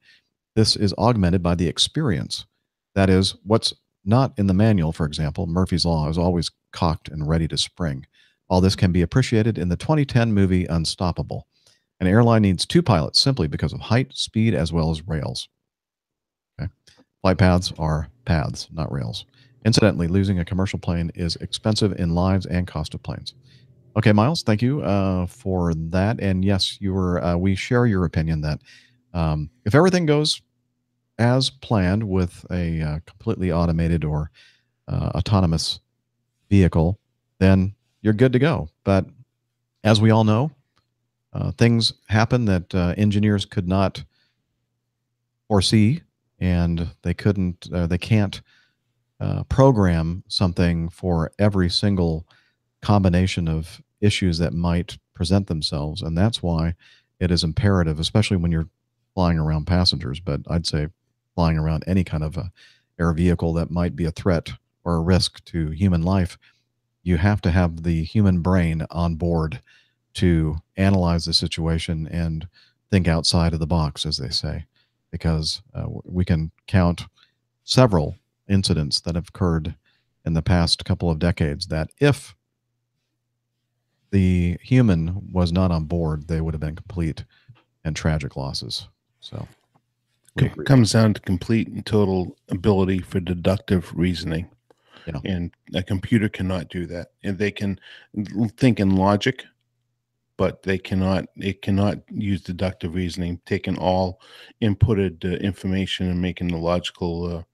S1: This is augmented by the experience. That is, what's not in the manual, for example, Murphy's Law is always cocked and ready to spring. All this can be appreciated in the 2010 movie Unstoppable. An airline needs 2 pilots simply because of height, speed, as well as rails. Okay. Flight paths are paths, not rails. Incidentally, losing a commercial plane is expensive in lives and cost of planes. Okay, Miles, thank you for that. And yes, we share your opinion that if everything goes as planned with a completely automated or autonomous vehicle, then you're good to go. But as we all know, things happen that engineers could not foresee, and they can't program something for every single combination of issues that might present themselves. And that's why it is imperative, especially when you're flying around passengers, but I'd say flying around any kind of a air vehicle that might be a threat or a risk to human life, you have to have the human brain on board to analyze the situation and think outside of the box, as they say, because we can count several incidents that have occurred in the past couple of decades that if the human was not on board, they would have been complete and tragic losses. So
S2: comes down to complete and total ability for deductive reasoning.
S1: Yeah.
S2: And a computer cannot do that. And they can think in logic, but it cannot use deductive reasoning, taking all inputted information and making the logical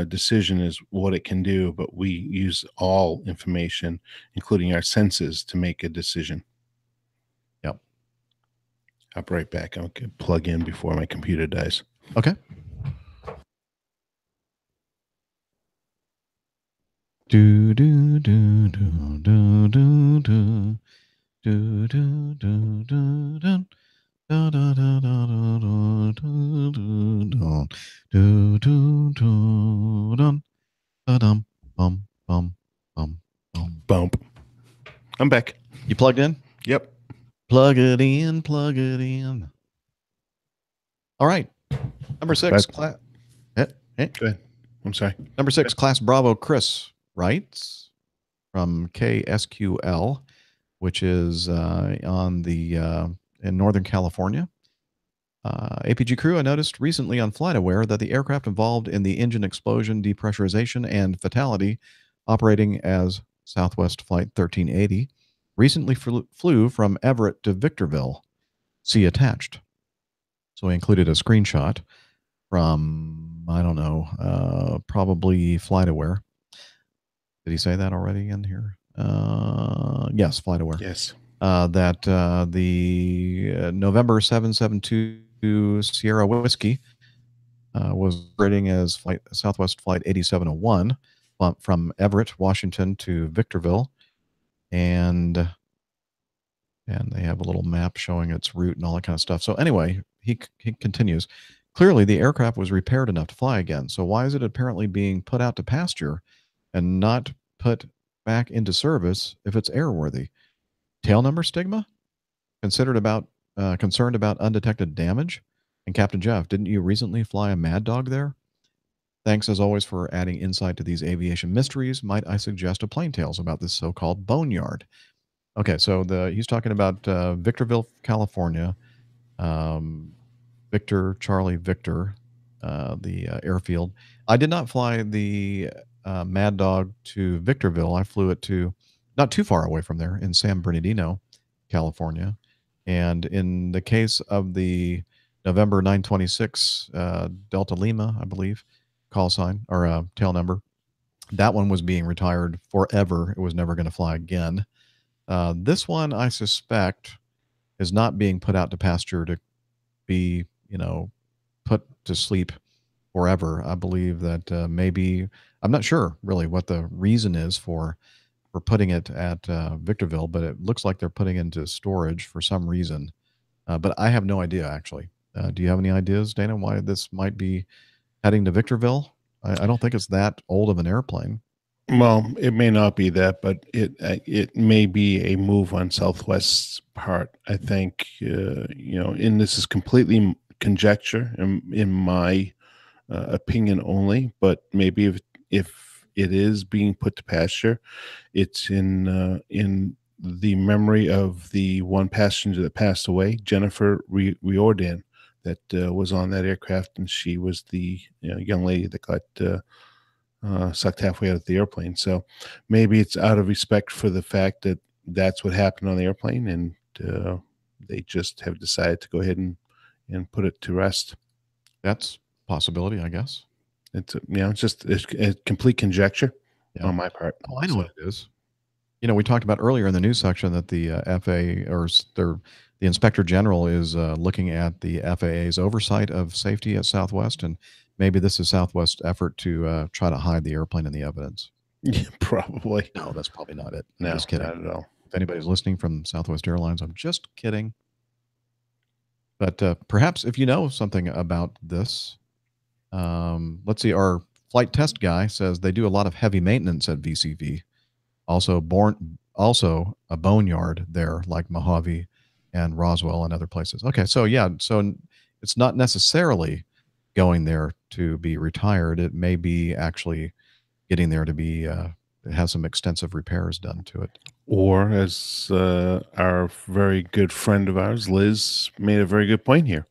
S2: decision is what it can do, but we use all information, including our senses, to make a decision.
S1: Yep.
S2: I'll be right back. I'll plug in before my computer dies.
S1: Okay. Do do do do do do do do do do do do. Da, da, da, da, da, da, da, da, do, do, do, dun, da, dum, bum, bum, bum, bum.
S2: Bump. I'm back.
S1: You plugged in?
S2: Yep.
S1: Plug it in, plug it in. All right. Number 6.
S2: Go ahead. I'm sorry.
S1: Number 6, Class Bravo Chris writes from KSQL, which is on the in Northern California. APG crew, I noticed recently on FlightAware that the aircraft involved in the engine explosion, depressurization, and fatality operating as Southwest Flight 1380 recently flew from Everett to Victorville. See attached. So I included a screenshot from, I don't know, probably FlightAware. Did he say that already in here? Yes, FlightAware.
S2: Yes.
S1: That the November 772 Sierra Whiskey was operating as Southwest Flight 8701 from Everett, Washington to Victorville. And they have a little map showing its route and all that kind of stuff. So anyway, he continues. Clearly, the aircraft was repaired enough to fly again. So why is it apparently being put out to pasture and not put back into service if it's airworthy? Tail number stigma? Concerned about undetected damage? And Captain Jeff, didn't you recently fly a Mad Dog there? Thanks as always for adding insight to these aviation mysteries. Might I suggest a plain tales about this so-called boneyard? Okay, so he's talking about Victorville, California. Victor, Charlie, Victor, the airfield. I did not fly the Mad Dog to Victorville. I flew it to not too far away from there in San Bernardino, California. And in the case of the November 926 Delta Lima, I believe, call sign or tail number, that one was being retired forever. It was never going to fly again. This one, I suspect, is not being put out to pasture to be, put to sleep forever. I believe that maybe, I'm not sure really what the reason is for putting it at Victorville, but it looks like they're putting it into storage for some reason. But I have no idea, actually. Do you have any ideas, Dana, why this might be heading to Victorville? I don't think it's that old of an airplane.
S2: Well, it may not be that, but it may be a move on Southwest's part. I think, and this is completely conjecture in my opinion only, but maybe if it is being put to pasture, it's in the memory of the one passenger that passed away, Jennifer Riordan, that was on that aircraft, and she was the young lady that got sucked halfway out of the airplane. So maybe it's out of respect for the fact that that's what happened on the airplane, and they just have decided to go ahead and put it to rest.
S1: That's possibility, I guess.
S2: It's it's just a complete conjecture on my part.
S1: Oh, I know what it is. We talked about earlier in the news section that the FAA or the Inspector General is looking at the FAA's oversight of safety at Southwest, and maybe this is Southwest's effort to try to hide the airplane in the evidence.
S2: Yeah, probably.
S1: No, that's probably not it. I'm
S2: No,
S1: just kidding.
S2: not at all.
S1: If anybody's listening from Southwest Airlines, I'm just kidding. But perhaps if you know something about this, let's see. Our flight test guy says they do a lot of heavy maintenance at VCV. Also a boneyard there, like Mojave and Roswell and other places. Okay, so yeah, so it's not necessarily going there to be retired. It may be actually getting there to be have some extensive repairs done to it.
S2: Or, as our very good friend of ours, Liz, made a very good point here,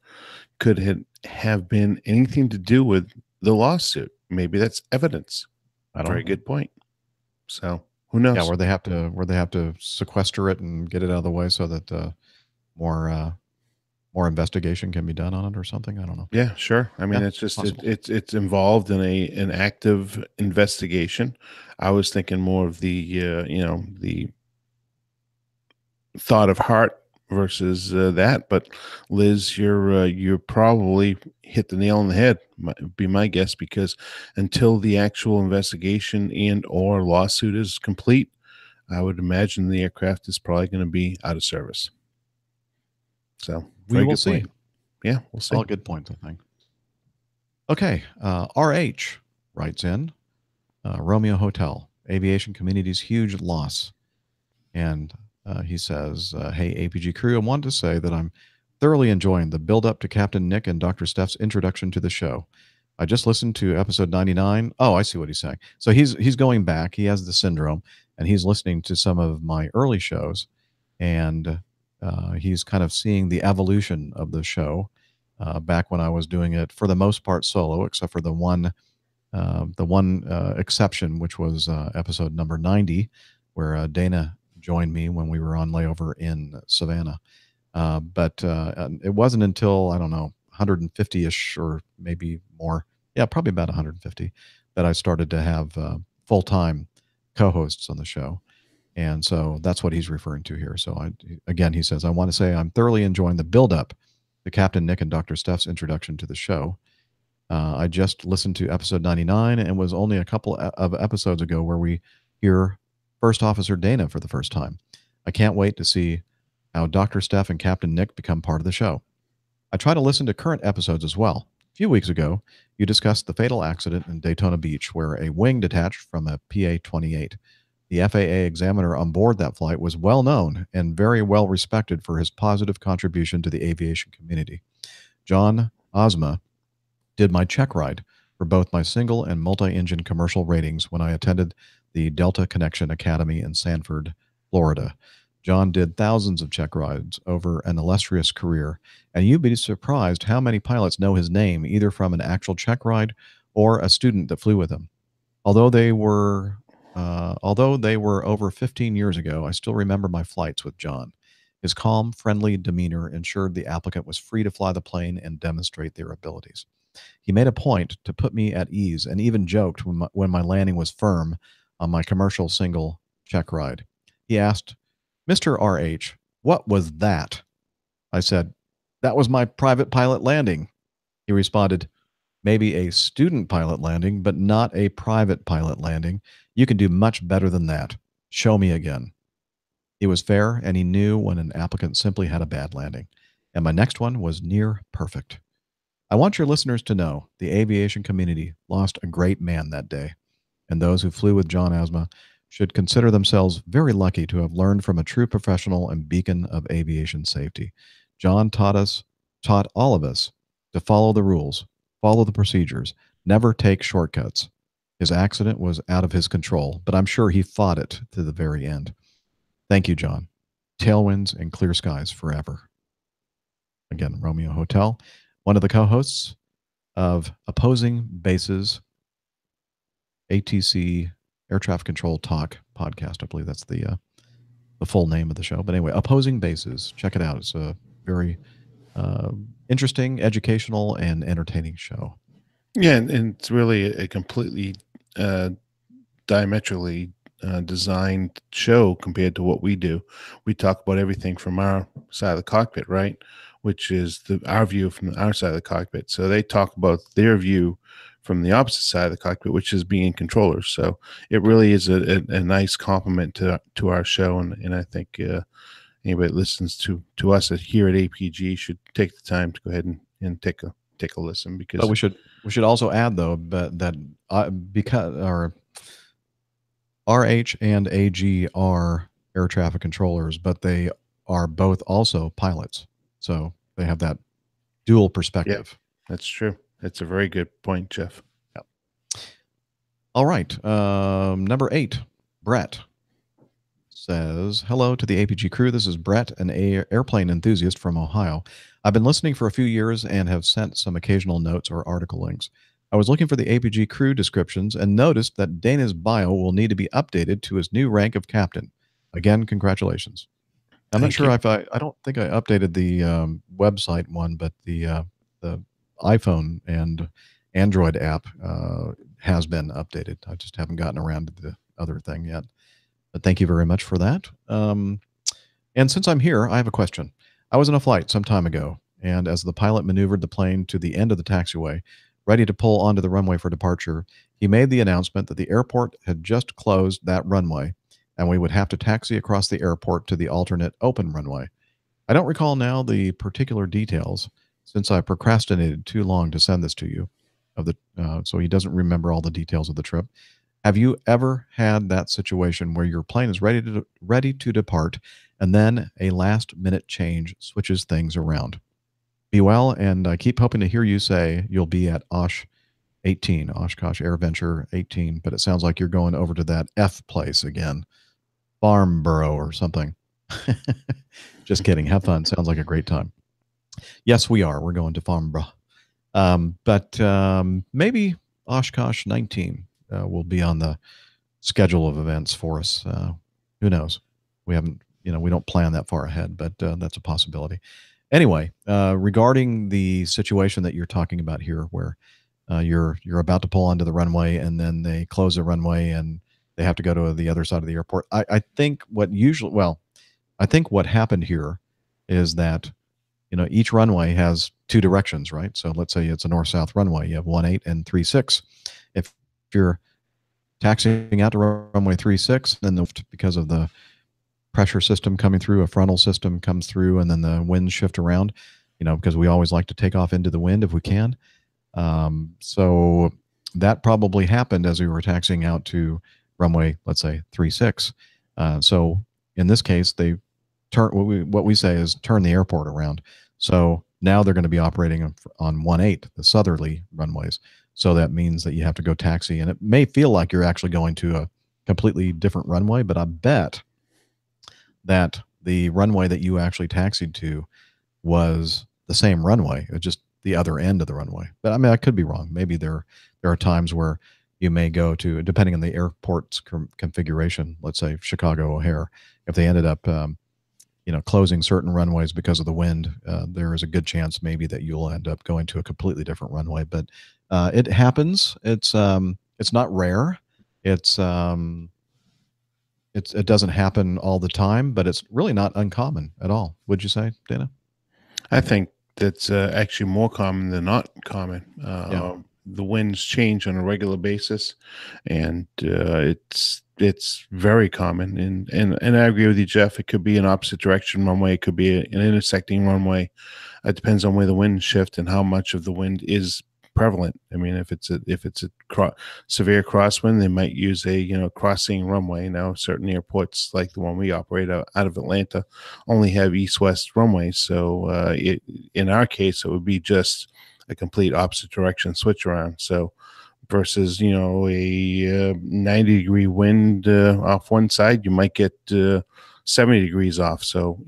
S2: could it have been anything to do with the lawsuit? Maybe that's evidence. Very good point. So who knows?
S1: Yeah, where they have to sequester it and get it out of the way so that more investigation can be done on it or something. I don't know.
S2: Yeah, sure. I mean,
S1: Yeah,
S2: it's just
S1: possible.
S2: it's involved in an active investigation. I was thinking more of the the thought of heart versus that. But Liz, you're probably hit the nail on the head. Be my guess, because until the actual investigation and or lawsuit is complete, I would imagine the aircraft is probably going to be out of service. So
S1: We will see.
S2: point. Yeah, we'll see.
S1: All good points, I think. Okay, RH writes in Romeo Hotel, aviation community's huge loss. And he says, hey, APG crew, I wanted to say that I'm thoroughly enjoying the build-up to Captain Nick and Dr. Steph's introduction to the show. I just listened to episode 99. Oh, I see what he's saying. So he's going back. He has the syndrome, and he's listening to some of my early shows, and he's kind of seeing the evolution of the show back when I was doing it for the most part solo, except for the one exception, which was episode number 90, where Dana joined me when we were on layover in Savannah. But it wasn't until, I don't know, 150-ish or maybe more. Yeah, probably about 150 that I started to have full-time co-hosts on the show. And so that's what he's referring to here. So again, he says, I want to say I'm thoroughly enjoying the build-up to Captain Nick and Dr. Steph's introduction to the show. I just listened to episode 99 and was only a couple of episodes ago where we hear First Officer Dana for the first time. I can't wait to see how Dr. Steph and Captain Nick become part of the show. I try to listen to current episodes as well. A few weeks ago, you discussed the fatal accident in Daytona Beach where a wing detached from a PA-28. The FAA examiner on board that flight was well known and very well respected for his positive contribution to the aviation community. John Ozma did my check ride for both my single and multi-engine commercial ratings when I attended the Delta Connection Academy in Sanford, Florida. John did thousands of check rides over an illustrious career, and you'd be surprised how many pilots know his name, either from an actual check ride or a student that flew with him. Although they were over 15 years ago, I still remember my flights with John. His calm, friendly demeanor ensured the applicant was free to fly the plane and demonstrate their abilities. He made a point to put me at ease and even joked when my landing was firm on my commercial single check ride. He asked, Mr. RH, what was that? I said, that was my private pilot landing. He responded, maybe a student pilot landing, but not a private pilot landing. You can do much better than that. Show me again. He was fair, and he knew when an applicant simply had a bad landing. And my next one was near perfect. I want your listeners to know the aviation community lost a great man that day, and those who flew with John Ozma should consider themselves very lucky to have learned from a true professional and beacon of aviation safety. John taught all of us to follow the rules, follow the procedures, never take shortcuts. His accident was out of his control, but I'm sure he fought it to the very end. Thank you, John. Tailwinds and clear skies forever. Again, Romeo Hotel, one of the co-hosts of Opposing Bases, ATC Air Traffic Control Talk podcast. I believe that's the full name of the show. But anyway, Opposing Bases. Check it out. It's a very interesting, educational, and entertaining show.
S2: Yeah, and it's really a completely diametrically designed show compared to what we do. We talk about everything from our side of the cockpit, right? Which is our view from our side of the cockpit. So they talk about their view from the opposite side of the cockpit, which is being controllers. So it really is a nice complement to our show, and I think anybody that listens to us here at APG should take the time to go ahead and take a listen, because
S1: But we should also add though, but that because our RH and AG are air traffic controllers, but they are both also pilots. So they have that dual perspective.
S2: That's true. That's a very good point, Jeff.
S1: Yep. All right. Number 8, Brett says, hello to the APG crew. This is Brett, an airplane enthusiast from Ohio. I've been listening for a few years and have sent some occasional notes or article links. I was looking for the APG crew descriptions and noticed that Dana's bio will need to be updated to his new rank of captain. Again, congratulations. I'm not sure if I don't think I updated the website one, but the iPhone and Android app has been updated. I just haven't gotten around to the other thing yet. But thank you very much for that. And since I'm here, I have a question. I was in a flight some time ago, and as the pilot maneuvered the plane to the end of the taxiway, ready to pull onto the runway for departure, he made the announcement that the airport had just closed that runway, and we would have to taxi across the airport to the alternate open runway. I don't recall now the particular details, since I procrastinated too long to send this to you, so he doesn't remember all the details of the trip. Have you ever had that situation where your plane is ready to depart, and then a last-minute change switches things around? Be well, and I keep hoping to hear you say you'll be at Oshkosh Air Venture 18, but it sounds like you're going over to that F place again, Farnborough or something. Just kidding. Have fun. Sounds like a great time. Yes, we are. We're going to Farnborough. But maybe Oshkosh 19 will be on the schedule of events for us. Who knows? We haven't, we don't plan that far ahead, but that's a possibility. Anyway, regarding the situation that you're talking about here, where you're about to pull onto the runway and then they close the runway and they have to go to the other side of the airport. I think what happened here is that each runway has two directions, right? So let's say it's a north-south runway. You have 18 and 36. If you're taxiing out to runway 36, then because of the pressure system coming through, a frontal system comes through, and then the winds shift around, because we always like to take off into the wind if we can. So that probably happened as we were taxiing out to runway, let's say 36. So in this case, they what we say is turn the airport around. So now they're going to be operating on 18, the southerly runways. So that means that you have to go taxi, and it may feel like you're actually going to a completely different runway, but I bet that the runway that you actually taxied to was the same runway, just the other end of the runway. But I mean, I could be wrong. Maybe there are times where you may go to, depending on the airport's configuration, let's say Chicago O'Hare, if they ended up closing certain runways because of the wind, there is a good chance maybe that you'll end up going to a completely different runway. But it happens. It's not rare. It doesn't happen all the time, but it's really not uncommon at all. Would you say, Dana?
S2: I think that's actually more common than not common. The winds change on a regular basis, and it's very common. And I agree with you, Jeff. It could be an opposite direction runway. It could be an intersecting runway. It depends on where the wind shift and how much of the wind is prevalent. I mean, if it's a severe crosswind, they might use a crossing runway. Now, certain airports like the one we operate out of Atlanta only have east-west runways. So in our case, it would be just a complete opposite direction switch around. So versus a 90-degree wind off one side, you might get 70 degrees off. So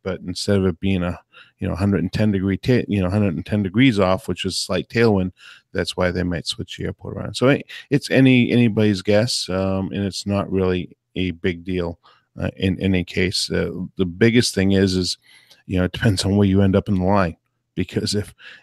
S2: but instead of it being a 110 degrees off, which is slight tailwind, that's why they might switch the airport around. So it's anybody's guess, and it's not really a big deal in any case. The biggest thing is it depends on where you end up in the line. because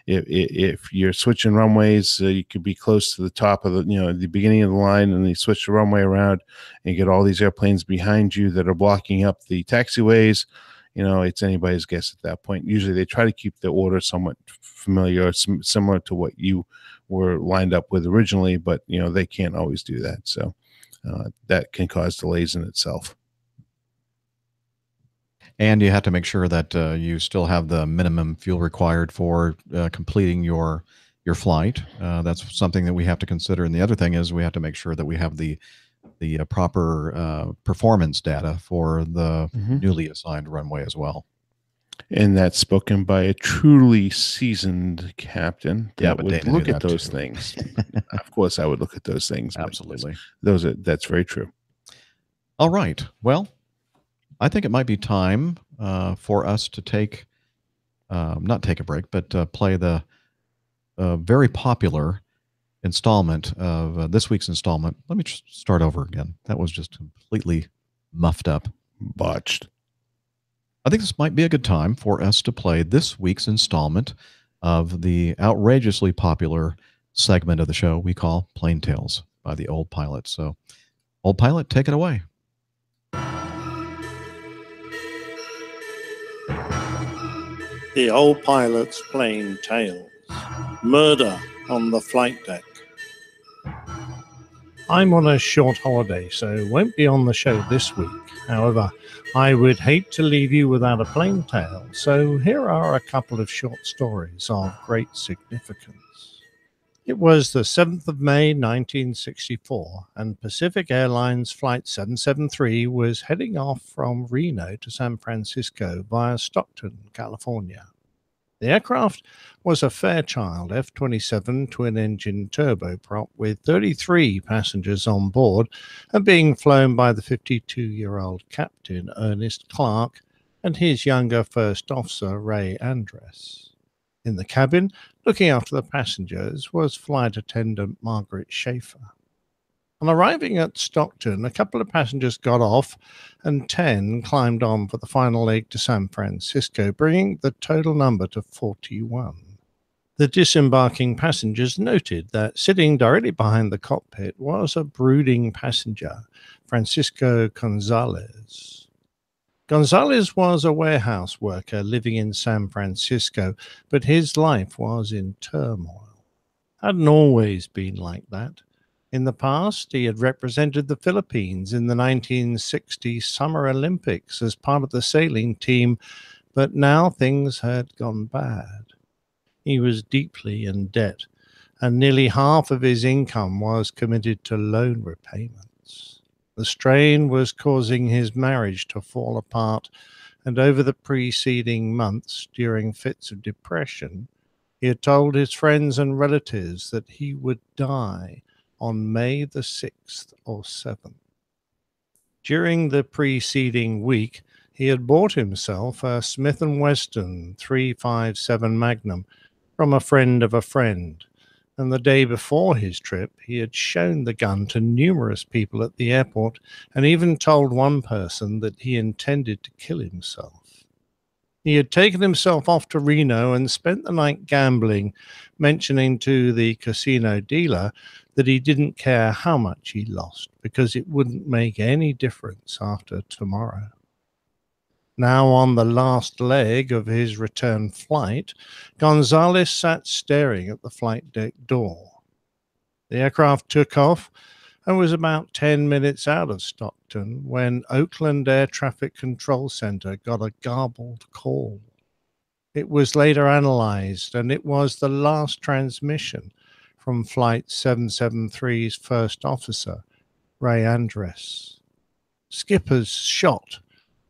S2: if you're switching runways, you could be close to the top of the beginning of the line, and you switch the runway around and get all these airplanes behind you that are blocking up the taxiways. It's anybody's guess at that point. Usually they try to keep the order somewhat familiar or similar to what you were lined up with originally, but they can't always do that. So that can cause delays in itself.
S1: And you have to make sure that you still have the minimum fuel required for completing your flight. That's something that we have to consider. And the other thing is we have to make sure that we have the proper performance data for the newly assigned runway as well.
S2: And that's spoken by a truly seasoned captain that would look at those things. Of course, I would look at those things.
S1: Absolutely.
S2: That's very true.
S1: All right. Well, I think it might be time for us to take, not take a break, but play the very popular installment of this week's installment. Let me start over again. That was just completely muffed up.
S2: Botched.
S1: I think this might be a good time for us to play this week's installment of the outrageously popular segment of the show we call Plane Tales by the Old Pilot. So, Old Pilot, take it away.
S12: The Old Pilot's Plane Tales. Murder on the flight deck. I'm on a short holiday, so won't be on the show this week. However, I would hate to leave you without a plane tale, so here are a couple of short stories of great significance. It was the 7th of May, 1964, and Pacific Airlines Flight 773 was heading off from Reno to San Francisco via Stockton, California. The aircraft was a Fairchild F-27 twin-engine turboprop with 33 passengers on board and being flown by the 52-year-old Captain Ernest Clark and his younger first officer Ray Andress. In the cabin, looking after the passengers, was flight attendant Margaret Schaefer. On arriving at Stockton, a couple of passengers got off and 10 climbed on for the final leg to San Francisco, bringing the total number to 41. The disembarking passengers noted that sitting directly behind the cockpit was a brooding passenger, Francisco Gonzalez. Gonzalez was a warehouse worker living in San Francisco, but his life was in turmoil. Hadn't always been like that. In the past, he had represented the Philippines in the 1960 Summer Olympics as part of the sailing team, but now things had gone bad. He was deeply in debt, and nearly half of his income was committed to loan repayments. The strain was causing his marriage to fall apart, and over the preceding months, during fits of depression, he had told his friends and relatives that he would die on May the 6th or 7th. During the preceding week, he had bought himself a Smith & Wesson 357 Magnum from a friend of a friend, and the day before his trip, he had shown the gun to numerous people at the airport and even told one person that he intended to kill himself. He had taken himself off to Reno and spent the night gambling, mentioning to the casino dealer that he didn't care how much he lost because it wouldn't make any difference after tomorrow. Now on the last leg of his return flight, Gonzalez sat staring at the flight deck door. The aircraft took off and was about 10 minutes out of Stockton when Oakland Air Traffic Control Center got a garbled call. It was later analyzed, and it was the last transmission from Flight 773's first officer, Ray Andress. "Skipper's shot.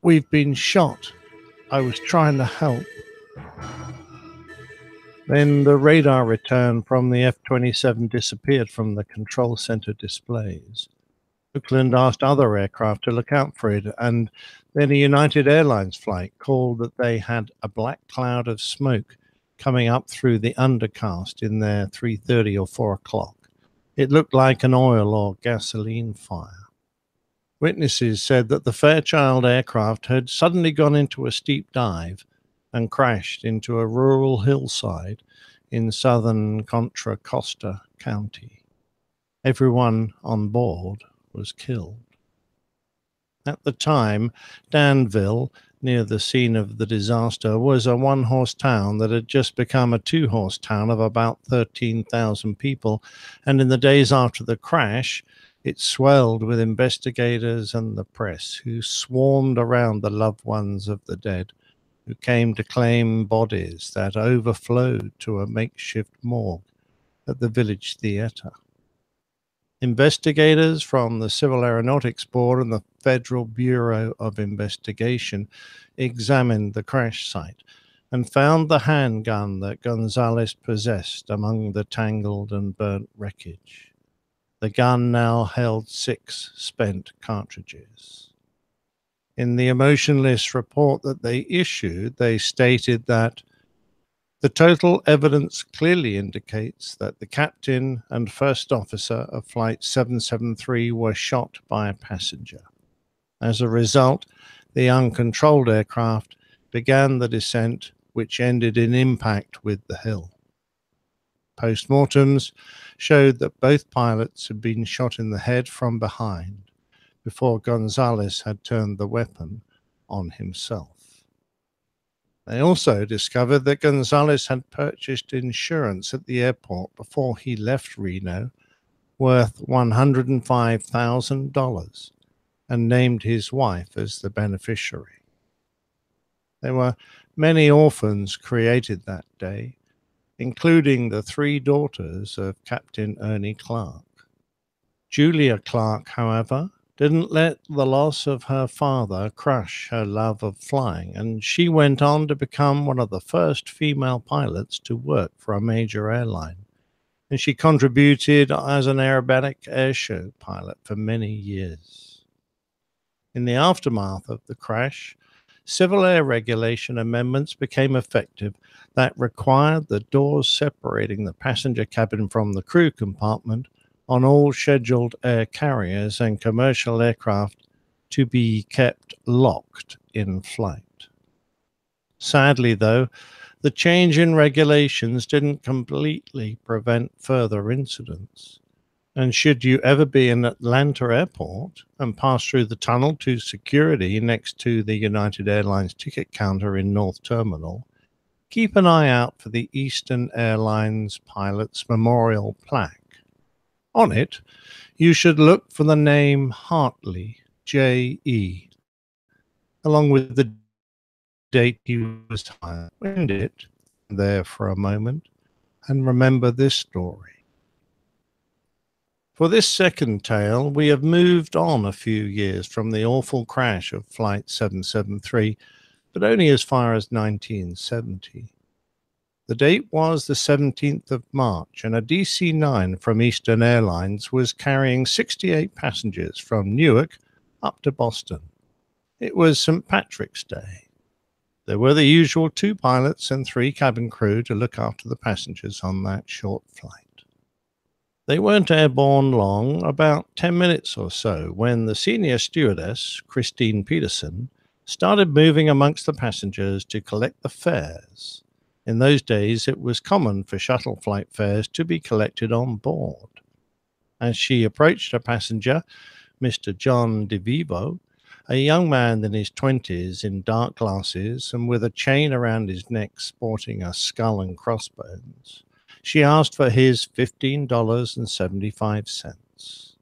S12: We've been shot. I was trying to help." Then the radar return from the F-27 disappeared from the control center displays. Oakland asked other aircraft to look out for it, and then a United Airlines flight called that they had a black cloud of smoke coming up through the undercast in their 3:30 or 4 o'clock. It looked like an oil or gasoline fire. Witnesses said that the Fairchild aircraft had suddenly gone into a steep dive, and crashed into a rural hillside in southern Contra Costa County. Everyone on board was killed. At the time, Danville, near the scene of the disaster, was a one-horse town that had just become a two-horse town of about 13,000 people, and in the days after the crash, it swelled with investigators and the press, who swarmed around the loved ones of the dead, who came to claim bodies that overflowed to a makeshift morgue at the village theatre. Investigators from the Civil Aeronautics Board and the Federal Bureau of Investigation examined the crash site and found the handgun that Gonzalez possessed among the tangled and burnt wreckage. The gun now held 6 spent cartridges. In the emotionless report that they issued, they stated that the total evidence clearly indicates that the captain and first officer of Flight 773 were shot by a passenger. As a result, the uncontrolled aircraft began the descent, which ended in impact with the hill. Postmortems showed that both pilots had been shot in the head from behind before Gonzalez had turned the weapon on himself. They also discovered that Gonzalez had purchased insurance at the airport before he left Reno, worth $105,000, and named his wife as the beneficiary. There were many orphans created that day, including the 3 daughters of Captain Ernie Clark. Julia Clark, however, didn't let the loss of her father crush her love of flying, and she went on to become one of the first female pilots to work for a major airline. And she contributed as an aerobatic airshow pilot for many years. In the aftermath of the crash, civil air regulation amendments became effective that required the doors separating the passenger cabin from the crew compartment on all scheduled air carriers and commercial aircraft to be kept locked in flight. Sadly, though, the change in regulations didn't completely prevent further incidents. And should you ever be in Atlanta Airport and pass through the tunnel to security next to the United Airlines ticket counter in North Terminal, keep an eye out for the Eastern Airlines Pilots Memorial plaque. On it, you should look for the name Hartley, J.E., along with the date he was hired. Wind it there for a moment and remember this story. For this second tale, we have moved on a few years from the awful crash of Flight 773, but only as far as 1970. The date was the 17th of March, and a DC-9 from Eastern Airlines was carrying 68 passengers from Newark up to Boston. It was St. Patrick's Day. There were the usual 2 pilots and 3 cabin crew to look after the passengers on that short flight. They weren't airborne long, about 10 minutes or so, when the senior stewardess, Christine Peterson, started moving amongst the passengers to collect the fares. In those days, it was common for shuttle flight fares to be collected on board. As she approached a passenger, Mr. John DeVivo, a young man in his 20s in dark glasses and with a chain around his neck sporting a skull and crossbones, she asked for his $15.75.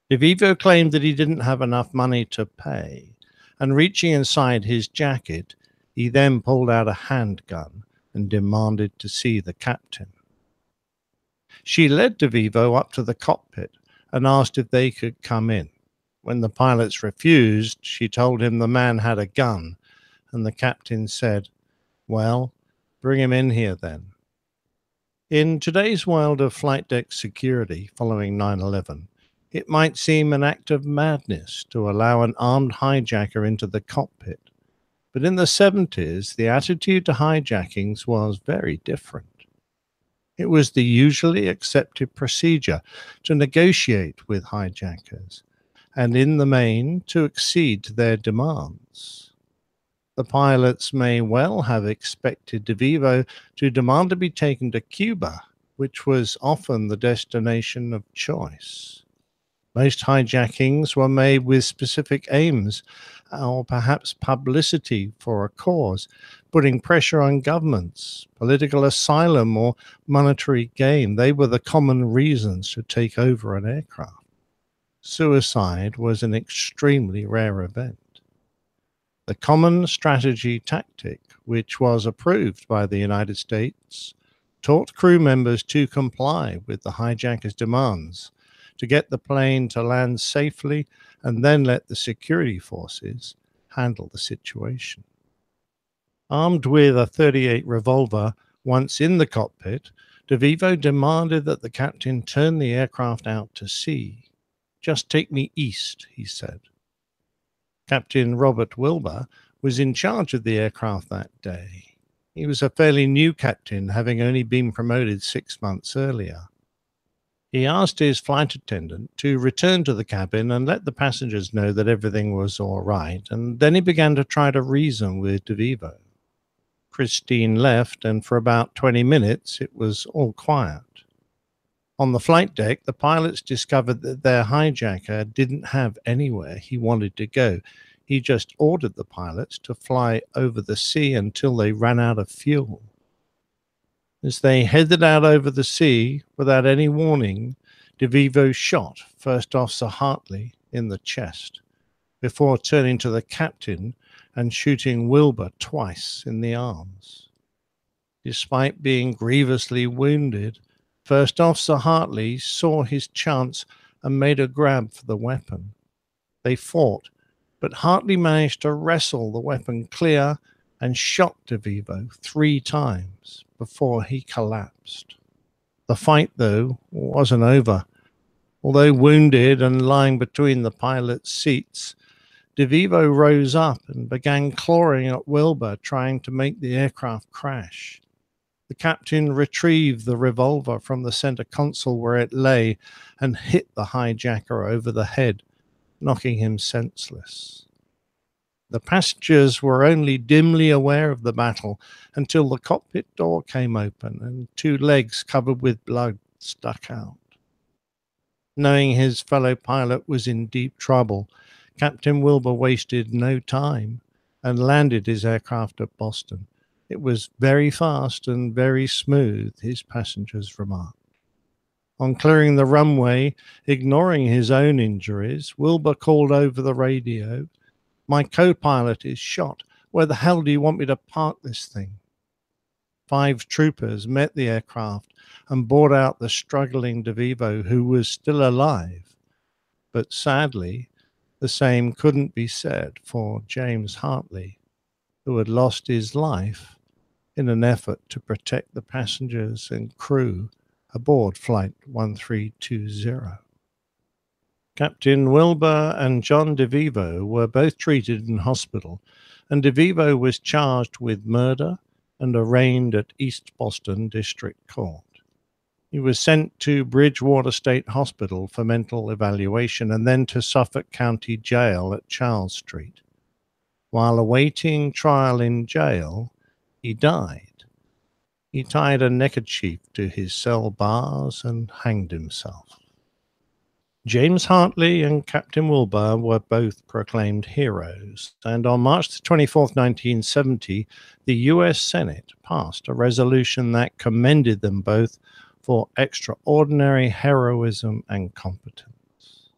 S12: DeVivo claimed that he didn't have enough money to pay, and reaching inside his jacket, he then pulled out a handgun and demanded to see the captain. She led DeVivo up to the cockpit and asked if they could come in. When the pilots refused, she told him the man had a gun, and the captain said, "Well, bring him in here then." In today's world of flight deck security following 9/11, it might seem an act of madness to allow an armed hijacker into the cockpit. But in the 70s, the attitude to hijackings was very different. It was the usually accepted procedure to negotiate with hijackers, and in the main, to accede to their demands. The pilots may well have expected DeVivo to demand to be taken to Cuba, which was often the destination of choice. Most hijackings were made with specific aims, or perhaps publicity for a cause, putting pressure on governments, political asylum, or monetary gain. They were the common reasons to take over an aircraft. Suicide was an extremely rare event. The common strategy tactic, which was approved by the United States, taught crew members to comply with the hijackers' demands, to get the plane to land safely, and then let the security forces handle the situation. Armed with a .38 revolver, once in the cockpit, DeVivo demanded that the captain turn the aircraft out to sea. "Just take me east," he said. Captain Robert Wilbur was in charge of the aircraft that day. He was a fairly new captain, having only been promoted 6 months earlier. He asked his flight attendant to return to the cabin and let the passengers know that everything was all right, and then he began to try to reason with DeVivo. Christine left, and for about 20 minutes it was all quiet. On the flight deck, the pilots discovered that their hijacker didn't have anywhere he wanted to go. He just ordered the pilots to fly over the sea until they ran out of fuel. As they headed out over the sea, without any warning, DeVivo shot First Officer Hartley in the chest, before turning to the captain and shooting Wilbur twice in the arms. Despite being grievously wounded, First Officer Hartley saw his chance and made a grab for the weapon. They fought, but Hartley managed to wrestle the weapon clear and shot DeVivo 3 times before he collapsed. The fight, though, wasn't over. Although wounded and lying between the pilot's seats, DeVivo rose up and began clawing at Wilbur, trying to make the aircraft crash. The captain retrieved the revolver from the center console where it lay and hit the hijacker over the head, knocking him senseless. The passengers were only dimly aware of the battle until the cockpit door came open and 2 legs covered with blood stuck out. Knowing his fellow pilot was in deep trouble, Captain Wilbur wasted no time and landed his aircraft at Boston. It was very fast and very smooth, his passengers remarked. On clearing the runway, ignoring his own injuries, Wilbur called over the radio, "My co-pilot is shot. Where the hell do you want me to park this thing?" 5 troopers met the aircraft and brought out the struggling DeVivo, who was still alive. But sadly, the same couldn't be said for James Hartley, who had lost his life in an effort to protect the passengers and crew aboard Flight 1320. Captain Wilbur and John DeVivo were both treated in hospital, and DeVivo was charged with murder and arraigned at East Boston District Court. He was sent to Bridgewater State Hospital for mental evaluation and then to Suffolk County Jail at Charles Street. While awaiting trial in jail, he died. He tied a neckerchief to his cell bars and hanged himself. James Hartley and Captain Wilbur were both proclaimed heroes, and on March 24, 1970, the U.S. Senate passed a resolution that commended them both for extraordinary heroism and competence.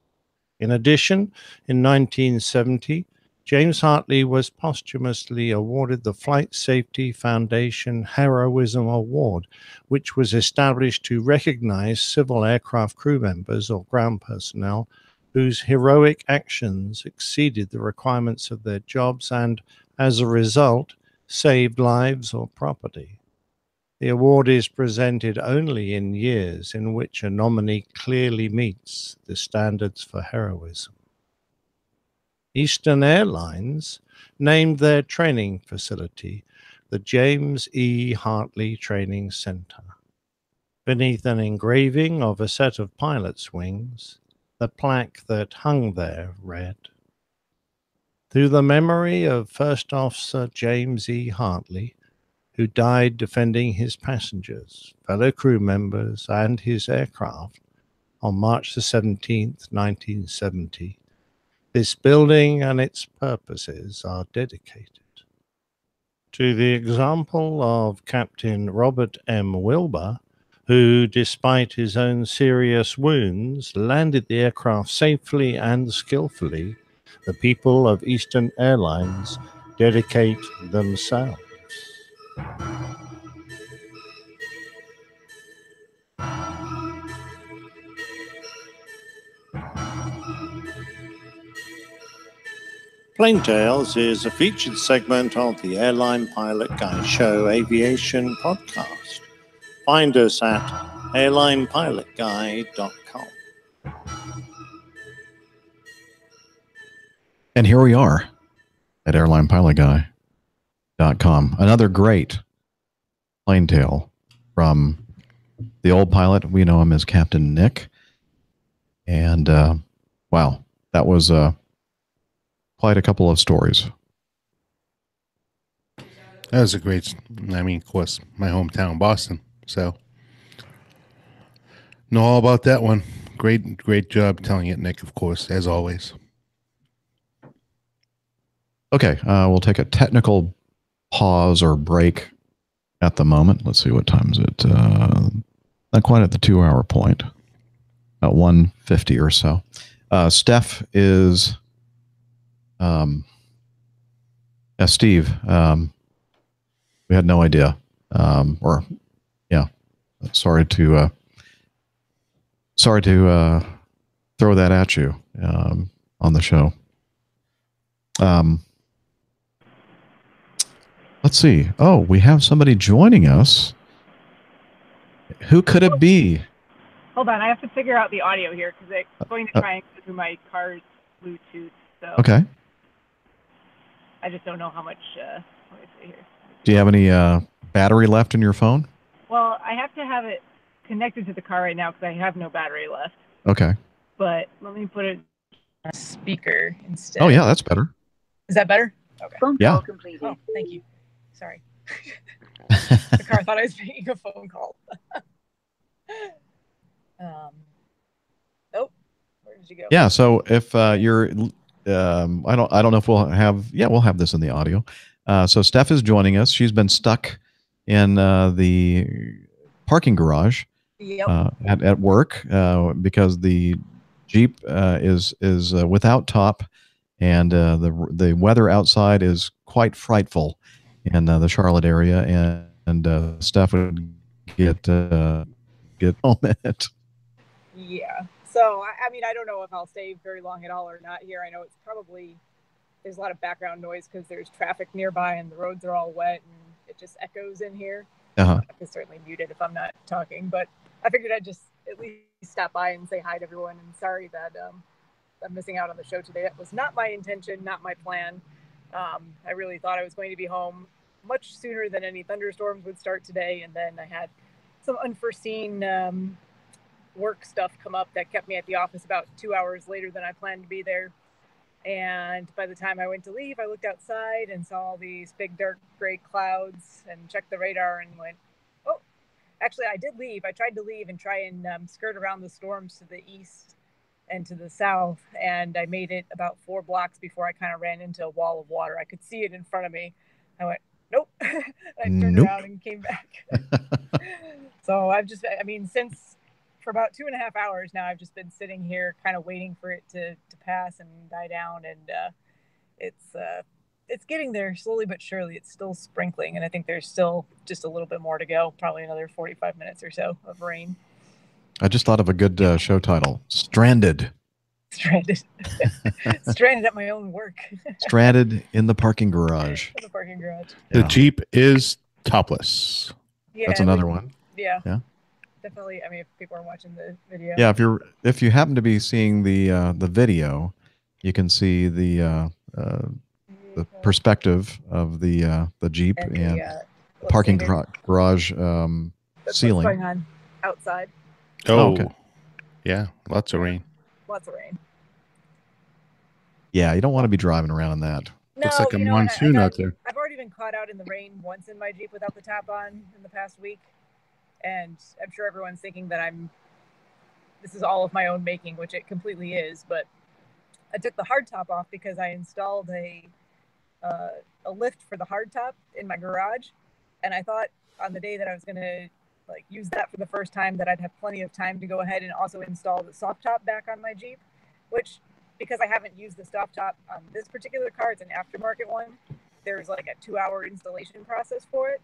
S12: In addition, in 1970, James Hartley was posthumously awarded the Flight Safety Foundation Heroism Award, which was established to recognize civil aircraft crew members or ground personnel whose heroic actions exceeded the requirements of their jobs and, as a result, saved lives or property. The award is presented only in years in which a nominee clearly meets the standards for heroism. Eastern Airlines named their training facility the James E. Hartley Training Center. Beneath an engraving of a set of pilots' wings, the plaque that hung there read, through the memory of First Officer James E. Hartley, who died defending his passengers, fellow crew members, and his aircraft on March the 17th, 1970. This building and its purposes are dedicated to the example of Captain Robert M. Wilbur, who, despite his own serious wounds, landed the aircraft safely and skillfully. The people of Eastern Airlines dedicate themselves. Plane Tales is a featured segment of the Airline Pilot Guy Show Aviation podcast. Find us at airlinepilotguy.com.
S1: And here we are at airlinepilotguy.com. Another great plane tale from the old pilot. We know him as Captain Nick. And wow, that was quite a couple of stories.
S2: That was a great, I mean, of course, my hometown, Boston. So, know all about that one. Great job telling it, Nick, of course, as always.
S1: Okay, we'll take a technical pause or break at the moment. Let's see, what time is it? Not quite at the 2-hour point. About 1:50 or so. Steph is... Steve, we had no idea. Sorry to throw that at you on the show. Let's see. Oh, we have somebody joining us. Who could it be?
S13: Hold on, I have to figure out the audio here because it's going to try and go through my car's Bluetooth. So
S1: Okay.
S13: I just don't know how much. Let me see here.
S1: Do you have any battery left in your phone?
S13: Well, I have to have it connected to the car right now because I have no battery left.
S1: Okay.
S13: But let me put it on speaker instead.
S1: Oh, yeah, that's better.
S13: Is that better? Okay.
S14: Phone
S1: Yeah.
S14: call completed.
S13: Oh, thank you. Sorry. The car thought I was making a phone call. Oh, where did you go?
S1: Yeah, so if you're... I don't know if we'll have this in the audio. So Steph is joining us. She's been stuck in the parking garage at work because the Jeep is without top, and the weather outside is quite frightful in the Charlotte area, and Steph would get home in it.
S13: Yeah. So, I mean, I don't know if I'll stay very long at all or not here. I know it's probably, there's a lot of background noise because there's traffic nearby and the roads are all wet and it just echoes in here.
S1: Uh-huh.
S13: I can certainly mute it if I'm not talking, but I figured I'd just at least stop by and say hi to everyone. And sorry that I'm missing out on the show today. That was not my intention, not my plan. I really thought I was going to be home much sooner than any thunderstorms would start today. And then I had some unforeseen work stuff come up that kept me at the office about 2 hours later than I planned to be there. And by the time I went to leave, I looked outside and saw all these big dark gray clouds and checked the radar and went, oh, actually I did leave. I tried to leave and try and skirt around the storms to the east and to the south. And I made it about 4 blocks before I kind of ran into a wall of water. I could see it in front of me. I went, nope. I turned around and came back. So since for about 2.5 hours now, I've just been sitting here kind of waiting for it to pass and die down. And it's getting there slowly but surely. It's still sprinkling. And I think there's still just a little bit more to go, probably another 45 minutes or so of rain.
S1: I just thought of a good show title. Stranded.
S13: Stranded. Stranded at my own work.
S1: Stranded in the parking garage.
S13: In the parking garage.
S2: The Jeep is topless.
S13: Yeah,
S1: that's another one.
S13: Yeah.
S1: Yeah.
S13: Definitely. I mean, if people are watching the video.
S1: Yeah, if you happen to be seeing the video, you can see the perspective of the Jeep and the parking garage ceiling.
S13: What's going on outside?
S2: Oh, okay. Yeah, lots of rain.
S13: Lots of rain.
S1: Yeah, you don't want to be driving around in that.
S13: No,
S2: Looks like a
S13: you know, and
S2: monsoon out there.
S13: I've already been caught out in the rain once in my Jeep without the top on in the past week, and I'm sure everyone's thinking that this is all of my own making, which it completely is. But I took the hardtop off because I installed a lift for the hardtop in my garage, and I thought on the day that I was gonna like use that for the first time that I'd have plenty of time to go ahead and also install the soft top back on my Jeep, which, because I haven't used the soft top on this particular car, it's an aftermarket one, there's like a 2-hour installation process for it,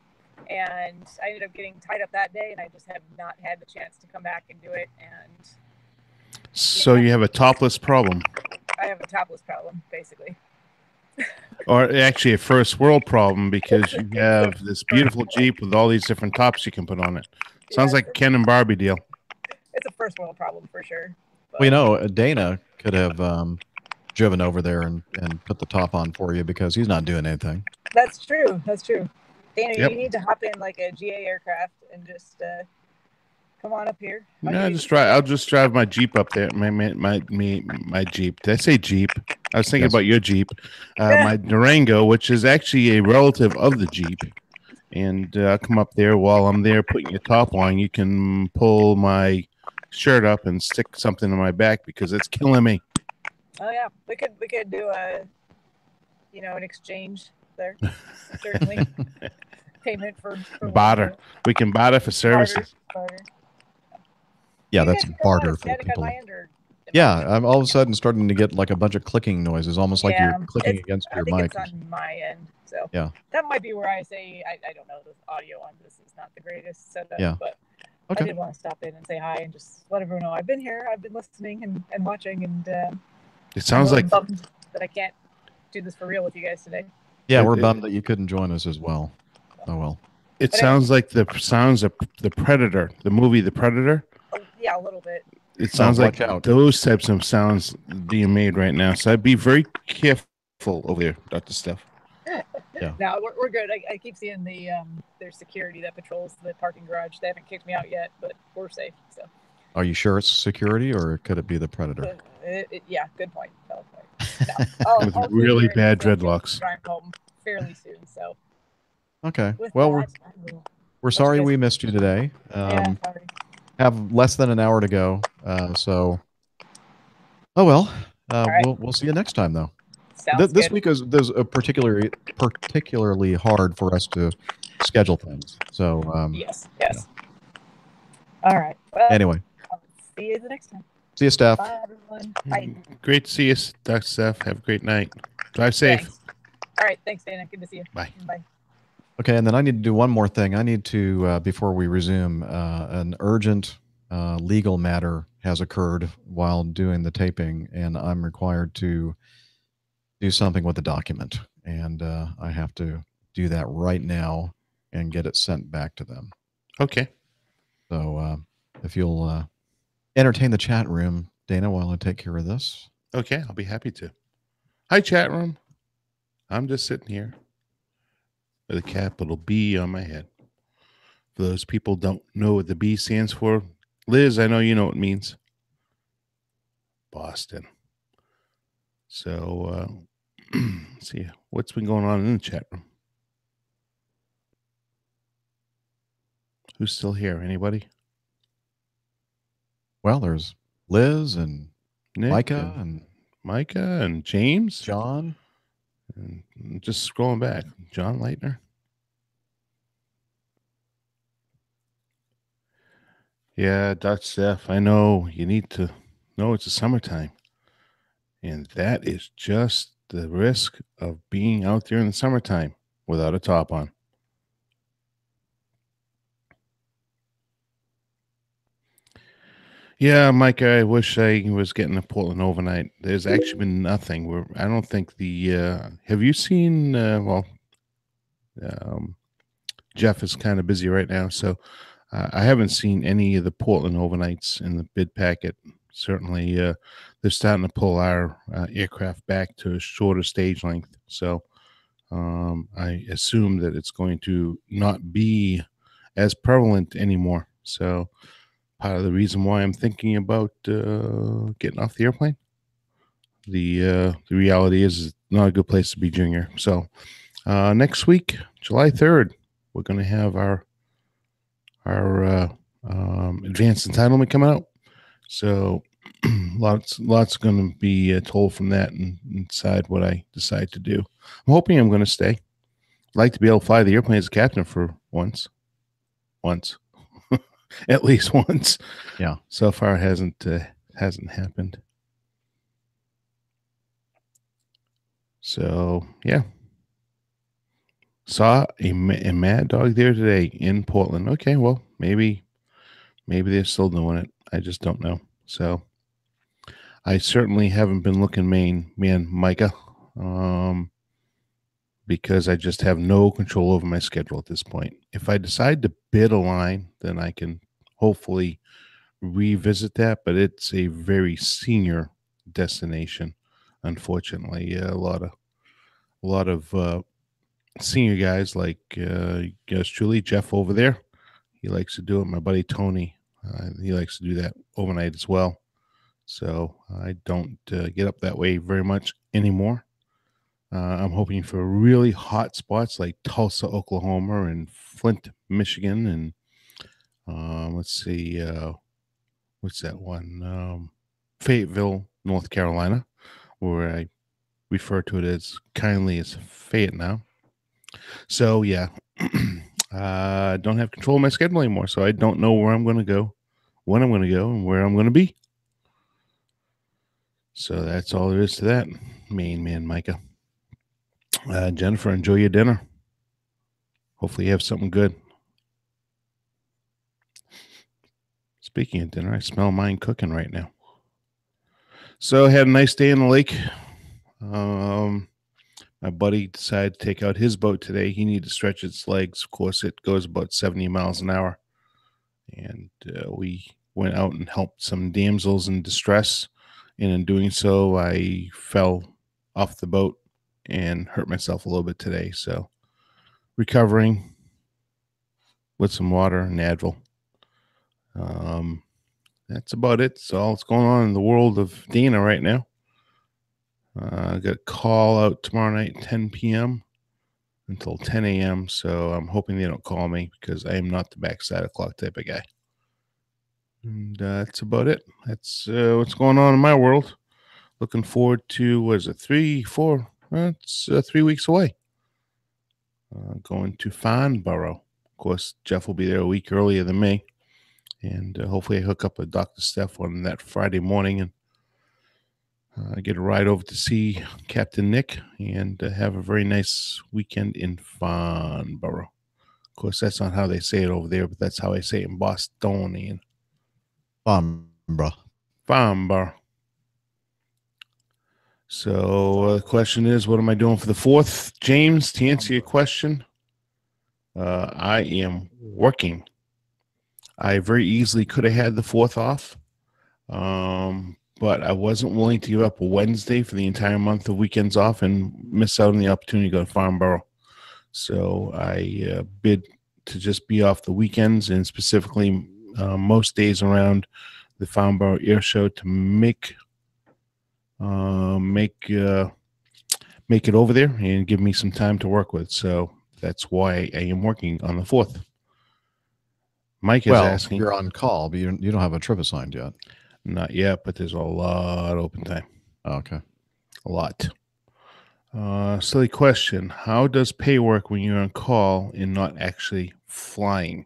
S13: and I ended up getting tied up that day, and I just have not had the chance to come back and do it. And
S2: So you have a topless problem,
S13: I have a topless problem, basically.
S2: or actually a first world problem, because you have this beautiful Jeep with all these different tops you can put on it. Sounds like a Ken and Barbie deal.
S13: It's a first world problem for sure.
S1: Well, you know, Dana could have driven over there and put the top on for you because he's not doing anything.
S13: That's true. That's true. Dana,
S2: Yep.
S13: you need to hop in like a GA aircraft and just come on up here.
S2: No, I'll just drive my Jeep up there. My Jeep. Did I say Jeep? I was thinking
S1: Yes.
S2: about your Jeep. My Durango, which is actually a relative of the Jeep. And I'll come up there while I'm there putting your top on. You can pull my shirt up and stick something in my back because it's killing me.
S13: Oh yeah, we could do an exchange there. Certainly. Payment for
S2: Barter. We can barter for services.
S13: Barter.
S1: Yeah,
S13: You
S1: that's
S13: guys got a lot
S1: barter
S13: of
S1: for
S13: static on
S1: people.
S13: my end, or
S1: Yeah, I'm all of a sudden starting to get like a bunch of clicking noises, almost like you're clicking against your
S13: I think
S1: mic.
S13: it's on my end. So
S1: Yeah.
S13: that might be where I say I don't know, the audio on this is not the greatest setup.
S1: Yeah.
S13: But
S1: Okay.
S13: I did want to stop in and say hi and just let everyone know I've been here, I've been listening and watching, and
S2: It sounds
S13: I'm
S2: like
S13: bummed that I can't do this for real with you guys today.
S1: Yeah, we're bummed that you couldn't join us as well. Oh well.
S2: it sounds like the sounds of the Predator, the movie The Predator.
S13: Yeah, a little bit.
S2: It sounds like
S1: watch out.
S2: those types of sounds being made right now. So I'd be very careful over there, Dr. Steph.
S1: Yeah.
S13: No, we're good. I keep seeing there's security that patrols the parking garage. They haven't kicked me out yet, but we're safe. So.
S1: Are you sure it's security or could it be the Predator?
S13: Yeah, good point. Valid point. No,
S2: With really bad dreadlocks.
S13: Drive home fairly soon. So.
S1: Okay.
S13: With
S1: Well,
S13: that,
S1: we're sorry we missed you today.
S13: Yeah, sorry.
S1: Have less than an hour to go. So, oh well.
S13: right.
S1: We'll see you next time though.
S13: Sounds
S1: This
S13: good.
S1: week is there's a particularly hard for us to schedule things. So
S13: Yes. All right. Well,
S1: anyway,
S13: I'll see you the next time.
S1: see you, Steph.
S13: Bye, everyone. Bye.
S2: Great to see you, Dr. Steph. Have a great night. Drive safe.
S13: Thanks. All right. Thanks, Dana. Good to see you.
S2: Bye.
S13: Bye.
S1: Okay, and then I need to do one more thing. I need to, before we resume, an urgent legal matter has occurred while doing the taping, and I'm required to do something with the document. And I have to do that right now and get it sent back to them.
S2: Okay.
S1: So if you'll entertain the chat room, Dana, while I take care of this.
S2: Okay, I'll be happy to. Hi, chat room. I'm just sitting here with a capital B on my head. For those people who don't know what the B stands for, Liz, I know you know what it means. Boston. So, let's see what's been going on in the chat room. Who's still here? Anybody?
S1: Well, there's Liz and
S2: Nick
S1: Micah and
S2: Micah and James,
S1: John.
S2: and just scrolling back, John Leitner. Yeah, Dr. Steph, I know you need to know it's the summertime. And that is just the risk of being out there in the summertime without a top on. Yeah, Mike, I wish I was getting a Portland overnight. There's actually been nothing. I don't think the have you seen Jeff is kind of busy right now, so I haven't seen any of the Portland overnights in the bid packet. Certainly, they're starting to pull our aircraft back to a shorter stage length. So I assume that it's going to not be as prevalent anymore. So part of the reason why I'm thinking about getting off the airplane, the reality is it's not a good place to be junior. So next week, July 3rd, we're going to have our advanced entitlement coming out. So lots going to be told from that and decide what I decide to do. I'm hoping I'm going to stay. I'd like to be able to fly the airplane as a captain for once, at least once.
S1: Yeah.
S2: So far, it hasn't happened. So yeah, saw a mad dog there today in Portland. Okay, well maybe they're still doing it. I just don't know. So I certainly haven't been looking man, Micah, because I just have no control over my schedule at this point. If I decide to bid a line, then I can hopefully revisit that, but it's a very senior destination. Unfortunately, a lot of senior guys like yours truly, Jeff over there. He likes to do it. My buddy Tony, he likes to do that overnight as well. So I don't get up that way very much anymore. I'm hoping for really hot spots like Tulsa, Oklahoma, and Flint, Michigan, and let's see, what's that one? Fayetteville, North Carolina, where I refer to it as kindly as Fayette now. So yeah, I don't have control of my schedule anymore, so I don't know where I'm going to go, when I'm going to go, and where I'm going to be. So that's all there is to that, main man Micah. Jennifer, enjoy your dinner. Hopefully you have something good. Speaking of dinner, I smell mine cooking right now. So I had a nice day in the lake. My buddy decided to take out his boat today. He needed to stretch its legs. Of course, it goes about 70 miles an hour. And we went out and helped some damsels in distress. And in doing so, I fell off the boat and hurt myself a little bit today. So recovering with some water and Advil. That's about it. That's all that's going on in the world of Dana right now. I got a call out tomorrow night, 10 p.m. until 10 a.m. So I'm hoping they don't call me because I am not the backside of clock type of guy. And that's about it. That's what's going on in my world. Looking forward to, what is it, 3 weeks away. Going to Farnborough. Of course, Jeff will be there a week earlier than me. And hopefully I hook up with Dr. Steph on that Friday morning and get a ride over to see Captain Nick and have a very nice weekend in Farnborough. Of course, that's not how they say it over there, but that's how I say it in Bostonian. Farnborough. So the question is, what am I doing for the 4th? James, to answer your question, I am working. I very easily could have had the 4th off, but I wasn't willing to give up a Wednesday for the entire month of weekends off and miss out on the opportunity to go to Farnborough. So I bid to just be off the weekends and specifically most days around the Farnborough Air Show to make it over there and give me some time to work with. So that's why I am working on the 4th. Mike is asking.
S1: You're on call, but you don't have a trip assigned yet.
S2: Not yet, but there's a lot of open time.
S1: Okay.
S2: A lot. Silly question. How does pay work when you're on call and not actually flying?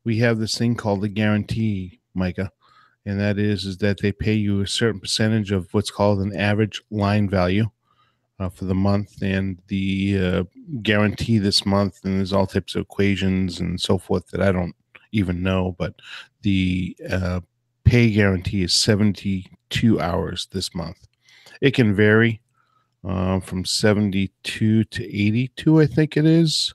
S2: We have this thing called a guarantee, Micah, and that is that they pay you a certain percentage of what's called an average line value for the month, and the guarantee this month, and there's all types of equations and so forth that I don't even know, but the pay guarantee is 72 hours this month. It can vary from 72 to 82, I think it is,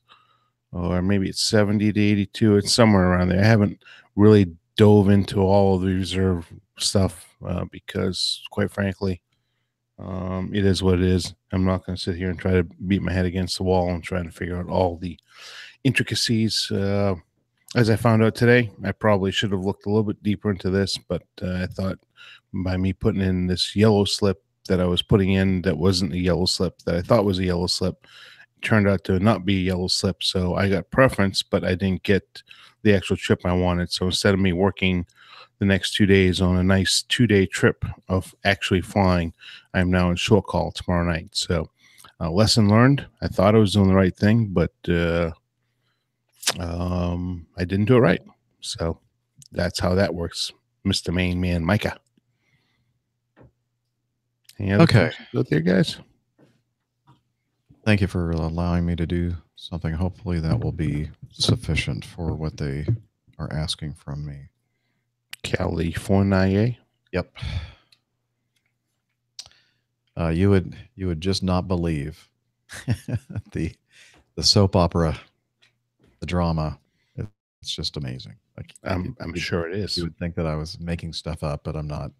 S2: or maybe it's 70 to 82. It's somewhere around there. I haven't really dove into all of the reserve stuff because, quite frankly, it is what it is. I'm not going to sit here and try to beat my head against the wall and trying to figure out all the intricacies. As I found out today, I probably should have looked a little bit deeper into this, but I thought by me putting in this yellow slip that I was putting in that wasn't a yellow slip that I thought was a yellow slip. Turned out to not be a yellow slip, so I got preference, but I didn't get the actual trip I wanted. So instead of me working the next 2 days on a nice 2-day trip of actually flying, I'm now in short call tomorrow night. So lesson learned. I thought I was doing the right thing, but I didn't do it right. So that's how that works, Mr. Main Man Micah. Any other
S1: Okay.
S2: questions out there, guys?
S1: Thank you for allowing me to do something. Hopefully that will be sufficient for what they are asking from me.
S2: California.
S1: Yep. You would just not believe the soap opera, the drama. It's just amazing. Like,
S2: I'm sure it is.
S1: You would think that I was making stuff up, but I'm not.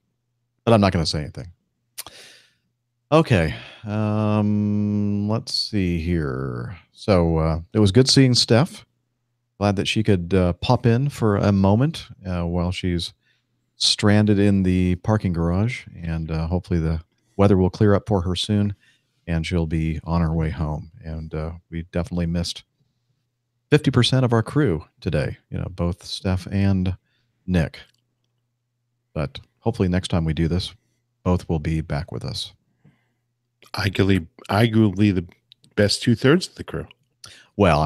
S1: But I'm not going to say anything. Okay. Let's see here. So it was good seeing Steph. Glad that she could pop in for a moment while she's stranded in the parking garage, and hopefully the weather will clear up for her soon, and she'll be on her way home. And we definitely missed 50% of our crew today. You know, both Steph and Nick. But hopefully next time we do this, both will be back with us.
S2: Arguably the best 2/3 of the crew.
S1: Well,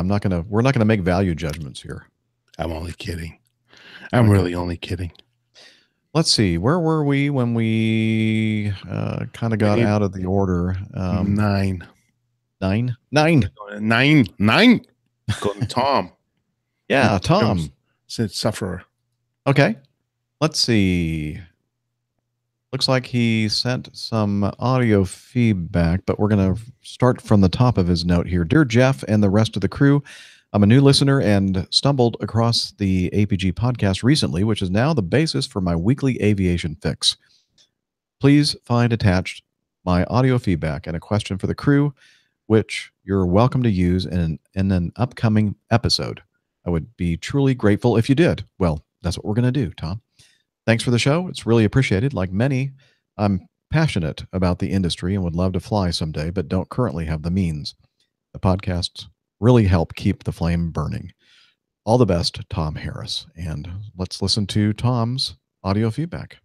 S1: we're not gonna make value judgments here.
S2: I'm only kidding. I'm really only kidding.
S1: Let's see. Where were we when we kind of got out of the order?
S2: 9. Going to Tom.
S1: Yeah, Tom.
S2: Said sufferer.
S1: Okay. Let's see. Looks like he sent some audio feedback, but we're going to start from the top of his note here. Dear Jeff and the rest of the crew, I'm a new listener and stumbled across the APG podcast recently, which is now the basis for my weekly aviation fix. Please find attached my audio feedback and a question for the crew, which you're welcome to use in an upcoming episode. I would be truly grateful if you did. Well, that's what we're going to do, Tom. Thanks for the show. It's really appreciated. Like many, I'm passionate about the industry and would love to fly someday, but don't currently have the means. The podcasts really help keep the flame burning. All the best, Tom Harris. And let's listen to Tom's audio feedback.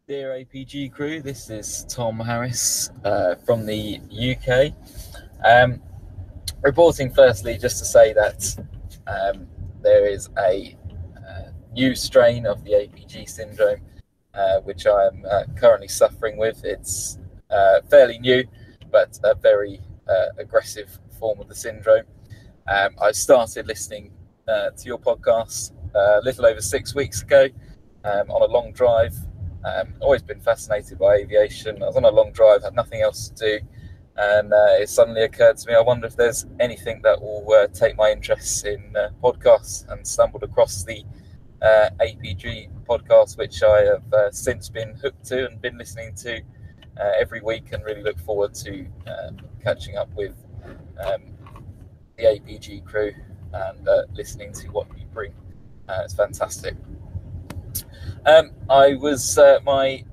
S14: Dear APG crew, this is Tom Harris from the UK. Reporting firstly just to say that there is a new strain of the APG syndrome, which I am currently suffering with. It's fairly new, but a very aggressive form of the syndrome. I started listening to your podcast a little over 6 weeks ago on a long drive. Always been fascinated by aviation. I was on a long drive, had nothing else to do, and it suddenly occurred to me, I wonder if there's anything that will take my interests in podcasts, and stumbled across the APG podcast, which I have since been hooked to and been listening to every week, and really look forward to catching up with the APG crew and listening to what you bring. It's fantastic. I was my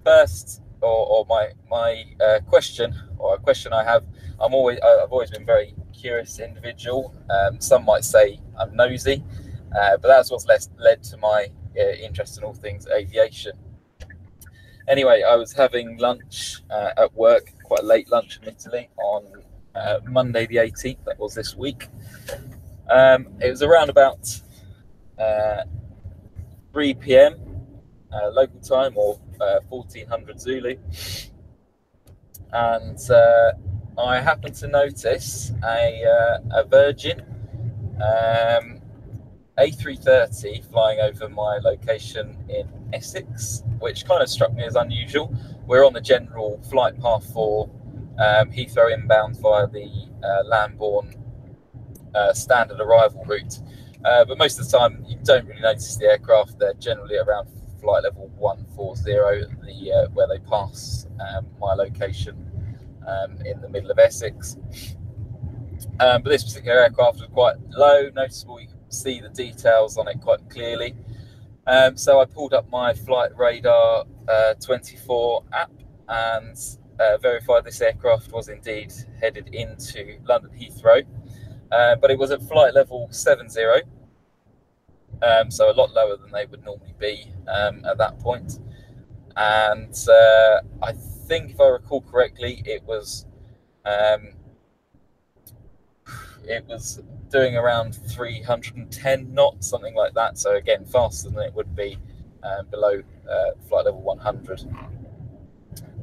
S14: first or my question, or a question I have. I've always been very curious individual. Some might say I'm nosy, but that's what's led to my interest in all things aviation. Anyway, I was having lunch at work, quite a late lunch admittedly, on Monday the 18th. That was this week. It was around about 3 p.m. Local time, or 1400 Zulu, and I happened to notice a Virgin A330 flying over my location in Essex, which kind of struck me as unusual. We're on the general flight path for Heathrow inbound via the Lambourne standard arrival route, but most of the time you don't really notice the aircraft. They're generally around flight level 140, where they pass my location in the middle of Essex. But this particular aircraft was quite low, noticeable. You can see the details on it quite clearly. So I pulled up my Flight Radar 24 app and verified this aircraft was indeed headed into London Heathrow, but it was at flight level 70, so a lot lower than they would normally be at that point. And I think, if I recall correctly, it was doing around 310 knots, something like that. So again, faster than it would be below flight level 100.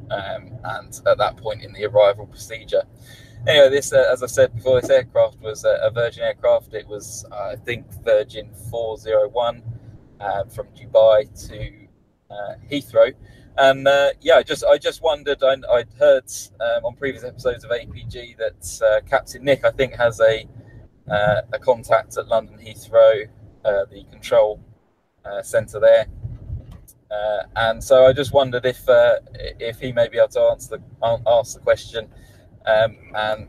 S14: And at that point in the arrival procedure. Anyway, this, as I said before, this aircraft was a Virgin aircraft. It was, I think, Virgin 401 from Dubai to Heathrow. And yeah, I just wondered. I'd heard on previous episodes of APG that Captain Nick, I think, has a contact at London Heathrow, the control centre there. And so I just wondered if he may be able to ask the question and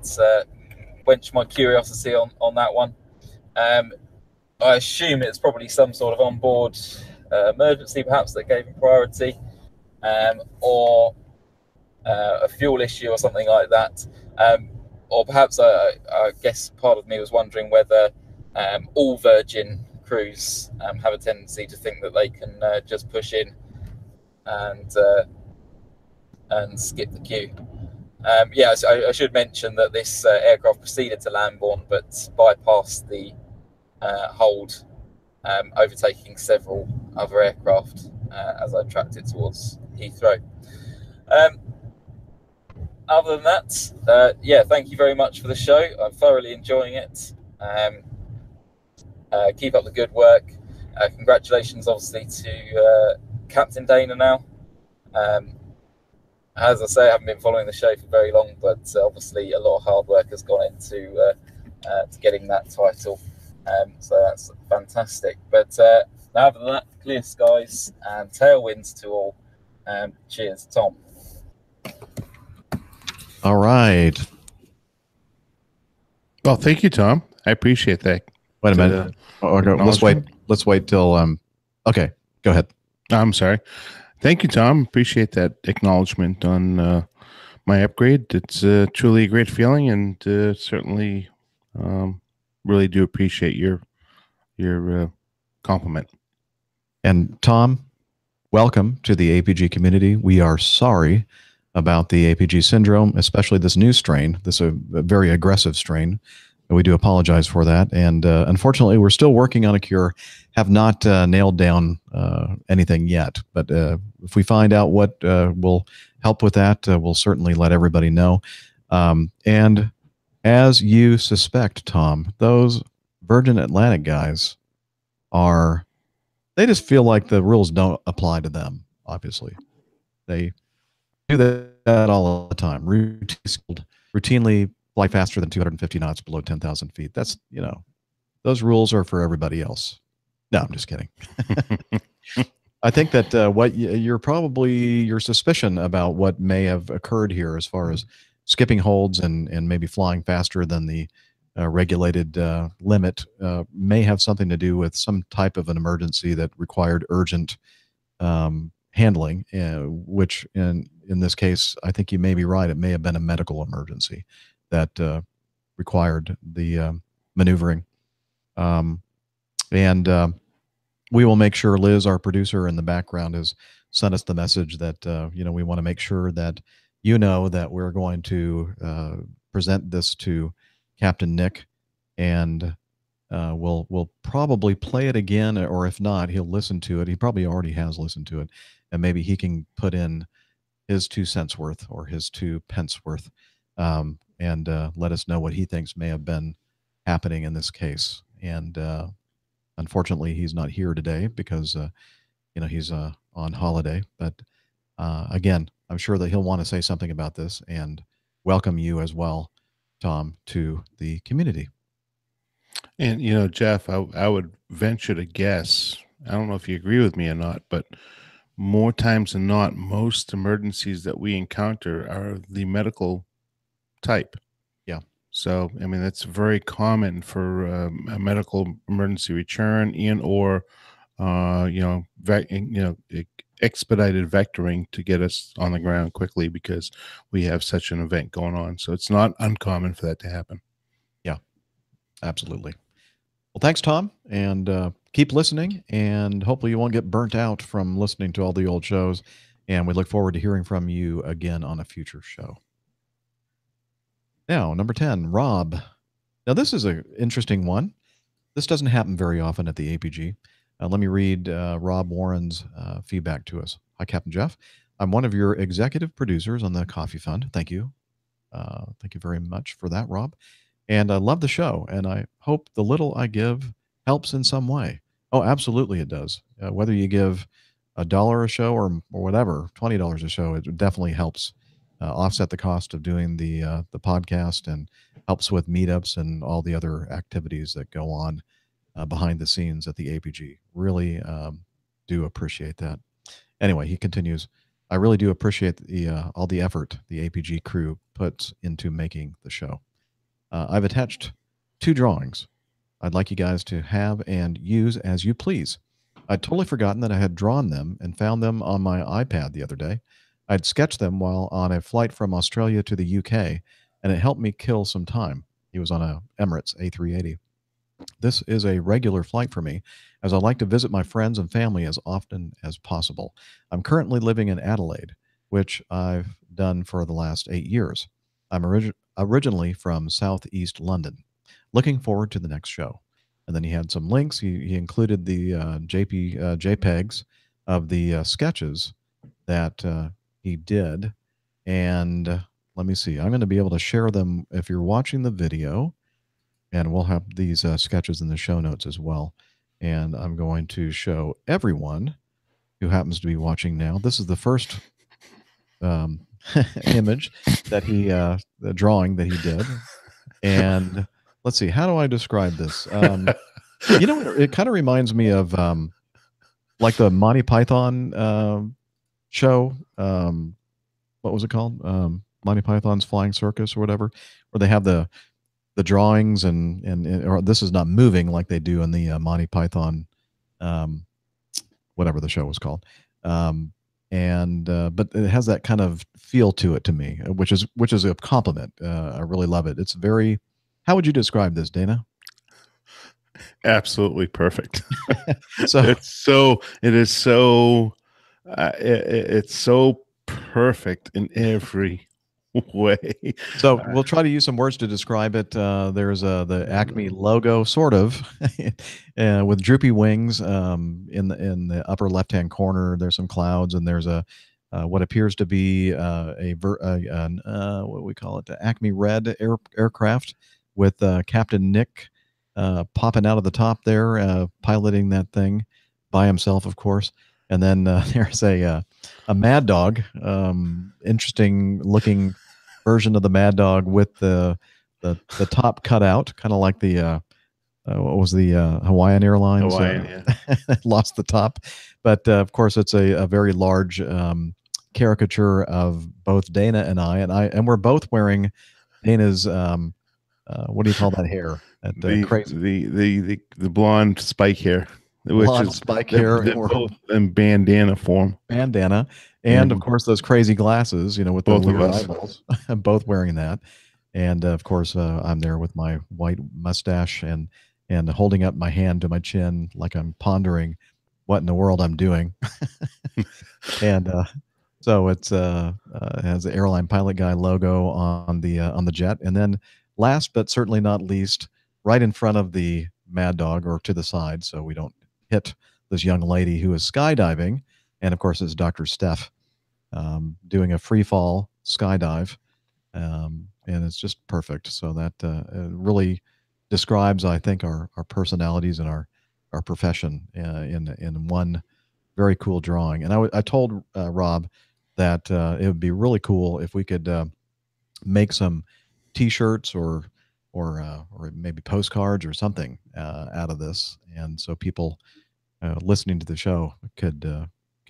S14: quench my curiosity on that one. I assume it's probably some sort of onboard emergency, perhaps, that gave him priority, or a fuel issue or something like that. Or perhaps I guess part of me was wondering whether all Virgin crews have a tendency to think that they can just push in and skip the queue. Yeah, so I should mention that this aircraft proceeded to Lambourne, but bypassed the hold, overtaking several other aircraft as I tracked it towards Heathrow. Other than that, yeah, thank you very much for the show. I'm thoroughly enjoying it. Keep up the good work. Congratulations, obviously, to Captain Dana now. As I say, I haven't been following the show for very long, but obviously a lot of hard work has gone into to getting that title. So that's fantastic. But other than that, clear skies and tailwinds to all. Cheers, Tom.
S1: All right.
S2: Well, thank you, Tom. I appreciate that.
S1: Wait a minute. Let's wait till. Okay, go ahead.
S2: I'm sorry. Thank you, Tom. Appreciate that acknowledgement on my upgrade. It's truly a great feeling, and certainly really do appreciate your compliment.
S1: And Tom, welcome to the APG community. We are sorry about the APG syndrome, especially this new strain, this a very aggressive strain. We do apologize for that. And unfortunately, we're still working on a cure, have not nailed down anything yet. But if we find out what will help with that, we'll certainly let everybody know. And as you suspect, Tom, those Virgin Atlantic guys they just feel like the rules don't apply to them, obviously. They do that all the time. Routinely fly faster than 250 knots below 10,000 feet. That's, those rules are for everybody else. No, I'm just kidding. I think that what your suspicion about what may have occurred here as far as skipping holds and maybe flying faster than the regulated limit may have something to do with some type of an emergency that required urgent handling, which in this case, I think you may be right. It may have been a medical emergency that required the maneuvering. And we will make sure Liz, our producer in the background, has sent us the message that, we want to make sure that that we're going to present this to Captain Nick, and we'll probably play it again, or if not, he'll listen to it. He probably already has listened to it, and maybe he can put in his 2 cents worth or his 2 pence worth, and let us know what he thinks may have been happening in this case. And unfortunately, he's not here today because he's on holiday. But again, I'm sure that he'll want to say something about this, and welcome you as well, Tom, to the community.
S2: And, Jeff, I would venture to guess, I don't know if you agree with me or not, but more times than not, most emergencies that we encounter are the medical type.
S1: Yeah.
S2: So, I mean, that's very common for a medical emergency return or expedited vectoring to get us on the ground quickly because we have such an event going on. So it's not uncommon for that to happen.
S1: Yeah, absolutely. Well, thanks, Tom, and keep listening. And hopefully, you won't get burnt out from listening to all the old shows. And we look forward to hearing from you again on a future show. Now, number 10, Rob. Now, this is an interesting one. This doesn't happen very often at the APG. Let me read Rob Warren's feedback to us. Hi, Captain Jeff. I'm one of your executive producers on the Coffee Fund. Thank you. Thank you very much for that, Rob. And I love the show, and I hope the little I give helps in some way. Oh, absolutely it does. Whether you give $1 a show or whatever, $20 a show, it definitely helps offset the cost of doing the podcast and helps with meetups and all the other activities that go on behind the scenes at the APG. Really do appreciate that. Anyway, he continues. I really do appreciate all the effort the APG crew puts into making the show. I've attached 2 drawings I'd like you guys to have and use as you please. I'd totally forgotten that I had drawn them and found them on my iPad the other day. I'd sketched them while on a flight from Australia to the UK, and it helped me kill some time. He was on a Emirates A380. This is a regular flight for me, as I like to visit my friends and family as often as possible. I'm currently living in Adelaide, which I've done for the last 8 years. I'm originally from southeast London. Looking forward to the next show. And then he had some links. He included the JPEGs of the sketches that he did. And let me see. I'm going to be able to share them if you're watching the video. And we'll have these sketches in the show notes as well. And I'm going to show everyone who happens to be watching now. This is the first image that the drawing that he did. And let's see, how do I describe this? It kind of reminds me of like the Monty Python show. What was it called? Monty Python's Flying Circus or whatever, where they have the drawings or this is not moving like they do in the Monty Python, whatever the show was called. But it has that kind of feel to it to me, which is a compliment. I really love it. It's very. How would you describe this, Dana?
S2: Absolutely perfect.
S1: So
S2: it's so perfect in every way.
S1: So we'll try to use some words to describe it. There's the Acme logo, sort of, with droopy wings in the upper left-hand corner. There's some clouds, and there's what appears to be what we call it, the Acme Red aircraft with Captain Nick popping out of the top there, piloting that thing by himself, of course. And then there's a Mad Dog, interesting looking version of the Mad Dog with the top cut out, kind of like the what was the Hawaiian Airlines?
S2: Yeah.
S1: Lost the top, but of course it's a very large caricature of both Dana and I, and we're both wearing Dana's what do you call that hair?
S2: The blonde spike hair.
S1: Blonde spike hair
S2: in bandana form.
S1: Bandana. And of course, those crazy glasses, with the weird eyeballs. I'm both wearing that. And of course, I'm there with my white mustache and holding up my hand to my chin like I'm pondering what in the world I'm doing. And so it has the Airline Pilot Guy logo on the jet. And then last but certainly not least, right in front of the Mad Dog, or to the side so we don't hit this young lady who is skydiving. And of course, it's Dr. Steph doing a free fall skydive. And it's just perfect. So that really describes, I think, our personalities and our profession in one very cool drawing. And I told Rob that it would be really cool if we could make some T-shirts or maybe postcards or something out of this, and so people listening to the show could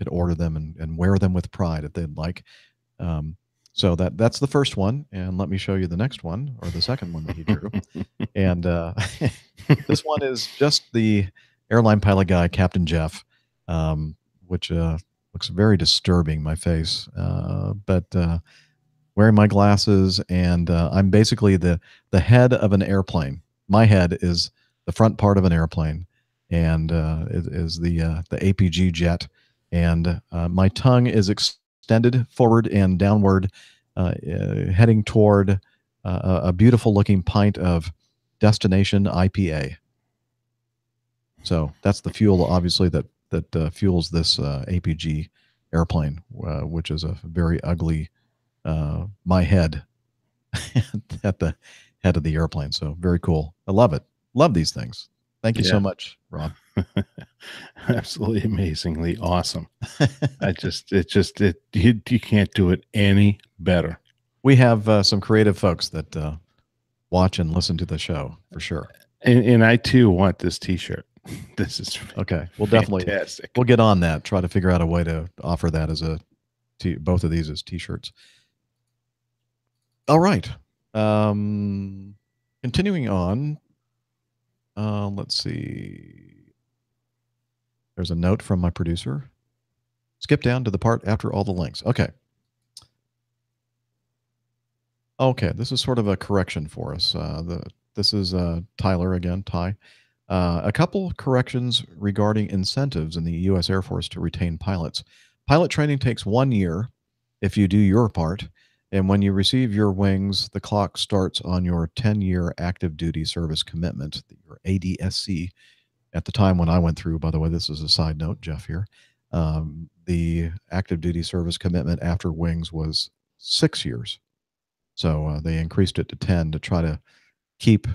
S1: order them and wear them with pride if they'd like. So that's the first one, and let me show you the next one, or the second one that he drew. And this one is just the airline pilot guy, Captain Jeff, which looks very disturbing, my face. But wearing my glasses, and I'm basically the head of an airplane. My head is the front part of an airplane, and it is the APG jet, and my tongue is extended forward and downward, heading toward a beautiful looking pint of Destination IPA. So that's the fuel, obviously, that fuels this APG airplane, which is a very ugly my head at the head of the airplane. So very cool. I love it. Love these things. Thank you so much, Rob.
S2: Absolutely amazingly awesome. You can't do it any better.
S1: We have some creative folks that watch and listen to the show for sure.
S2: And I too want this T-shirt. This is
S1: okay. We'll
S2: fantastic.
S1: Definitely we'll get on that. Try to figure out a way to offer that as both of these as T-shirts. All right. Continuing on. Let's see. There's a note from my producer. Skip down to the part after all the links. Okay. Okay, this is sort of a correction for us. This is Tyler again, Ty. A couple corrections regarding incentives in the U.S. Air Force to retain pilots. Pilot training takes 1 year if you do your part, and when you receive your wings, the clock starts on your 10-year active duty service commitment, your ADSC. At the time when I went through, by the way, this is a side note, Jeff here, the active duty service commitment after wings was 6 years. So they increased it to 10 to try to keep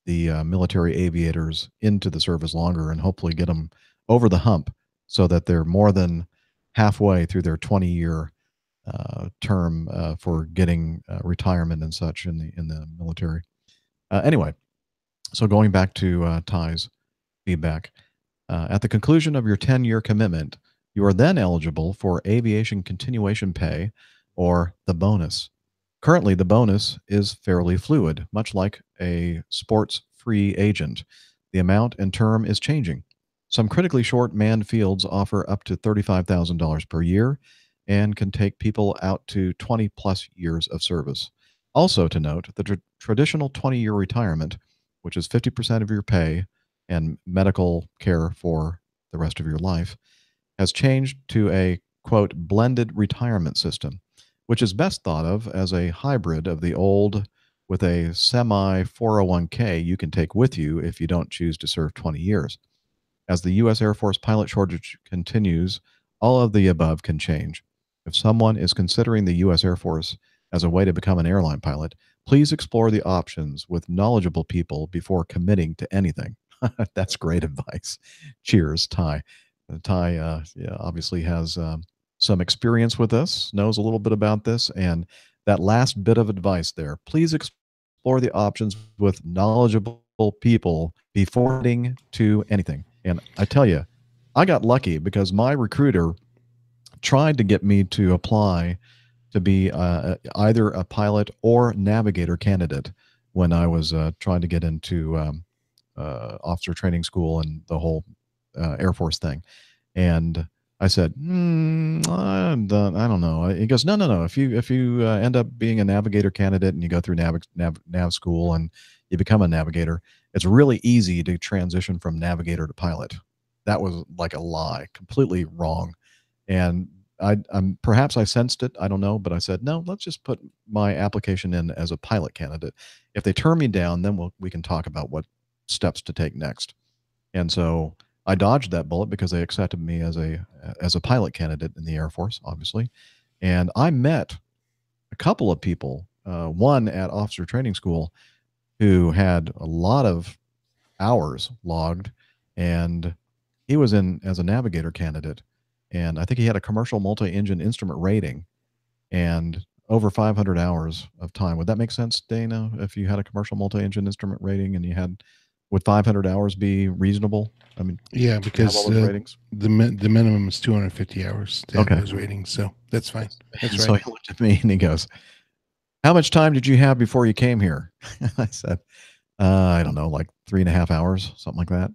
S1: the military aviators into the service longer and hopefully get them over the hump so that they're more than halfway through their 20-year term for getting retirement and such in the military. Anyway, so going back to Ty's feedback, at the conclusion of your 10-year commitment, you are then eligible for aviation continuation pay or the bonus. Currently, the bonus is fairly fluid, much like a sports free agent. The amount and term is changing. Some critically short manned fields offer up to $35,000 per year and can take people out to 20 plus years of service. Also to note, the traditional 20-year retirement, which is 50% of your pay and medical care for the rest of your life, has changed to a, quote, blended retirement system, which is best thought of as a hybrid of the old with a semi 401k you can take with you if you don't choose to serve 20 years. As the U.S. Air Force pilot shortage continues, all of the above can change. If someone is considering the U.S. Air Force as a way to become an airline pilot, please explore the options with knowledgeable people before committing to anything. That's great advice. Cheers, Ty. Ty obviously has some experience with this, knows a little bit about this, and that last bit of advice there, please explore the options with knowledgeable people before getting to anything. And I tell you, I got lucky because my recruiter tried to get me to apply to be either a pilot or navigator candidate when I was trying to get into officer training school and the whole Air Force thing. And I said, I don't know. He goes, no. If you end up being a navigator candidate and you go through nav school and you become a navigator, it's really easy to transition from navigator to pilot. That was like a lie, completely wrong. And perhaps I sensed it. I don't know, but I said, no, let's just put my application in as a pilot candidate. If they turn me down, then we can talk about what steps to take next. And so I dodged that bullet because they accepted me as a pilot candidate in the Air Force, obviously. And I met a couple of people, one at officer training school who had a lot of hours logged, and he was in as a navigator candidate. And I think he had a commercial multi-engine instrument rating and over 500 hours of time. Would that make sense, Dana, if you had a commercial multi-engine instrument rating and you had, would 500 hours be reasonable? I mean,
S2: yeah, because the minimum is 250 hours to have those ratings, so that's fine. That's right.
S1: So he looked at me and he goes, "How much time did you have before you came here?" I said, "I don't know, like 3.5 hours, something like that."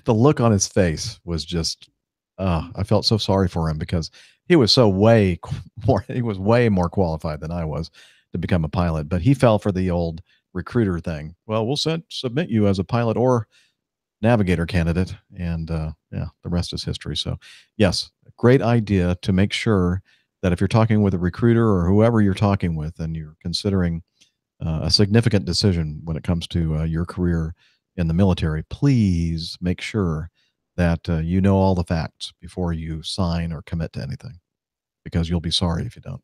S1: The look on his face was just, I felt so sorry for him because he was so way more, he was way more qualified than I was to become a pilot, but he fell for the old recruiter thing. Well, we'll submit you as a pilot or navigator candidate, and yeah, the rest is history. So, yes, great idea to make sure that if you're talking with a recruiter or whoever you're talking with, and you're considering a significant decision when it comes to your career in the military, please make sure that you know all the facts before you sign or commit to anything, because you'll be sorry if you don't.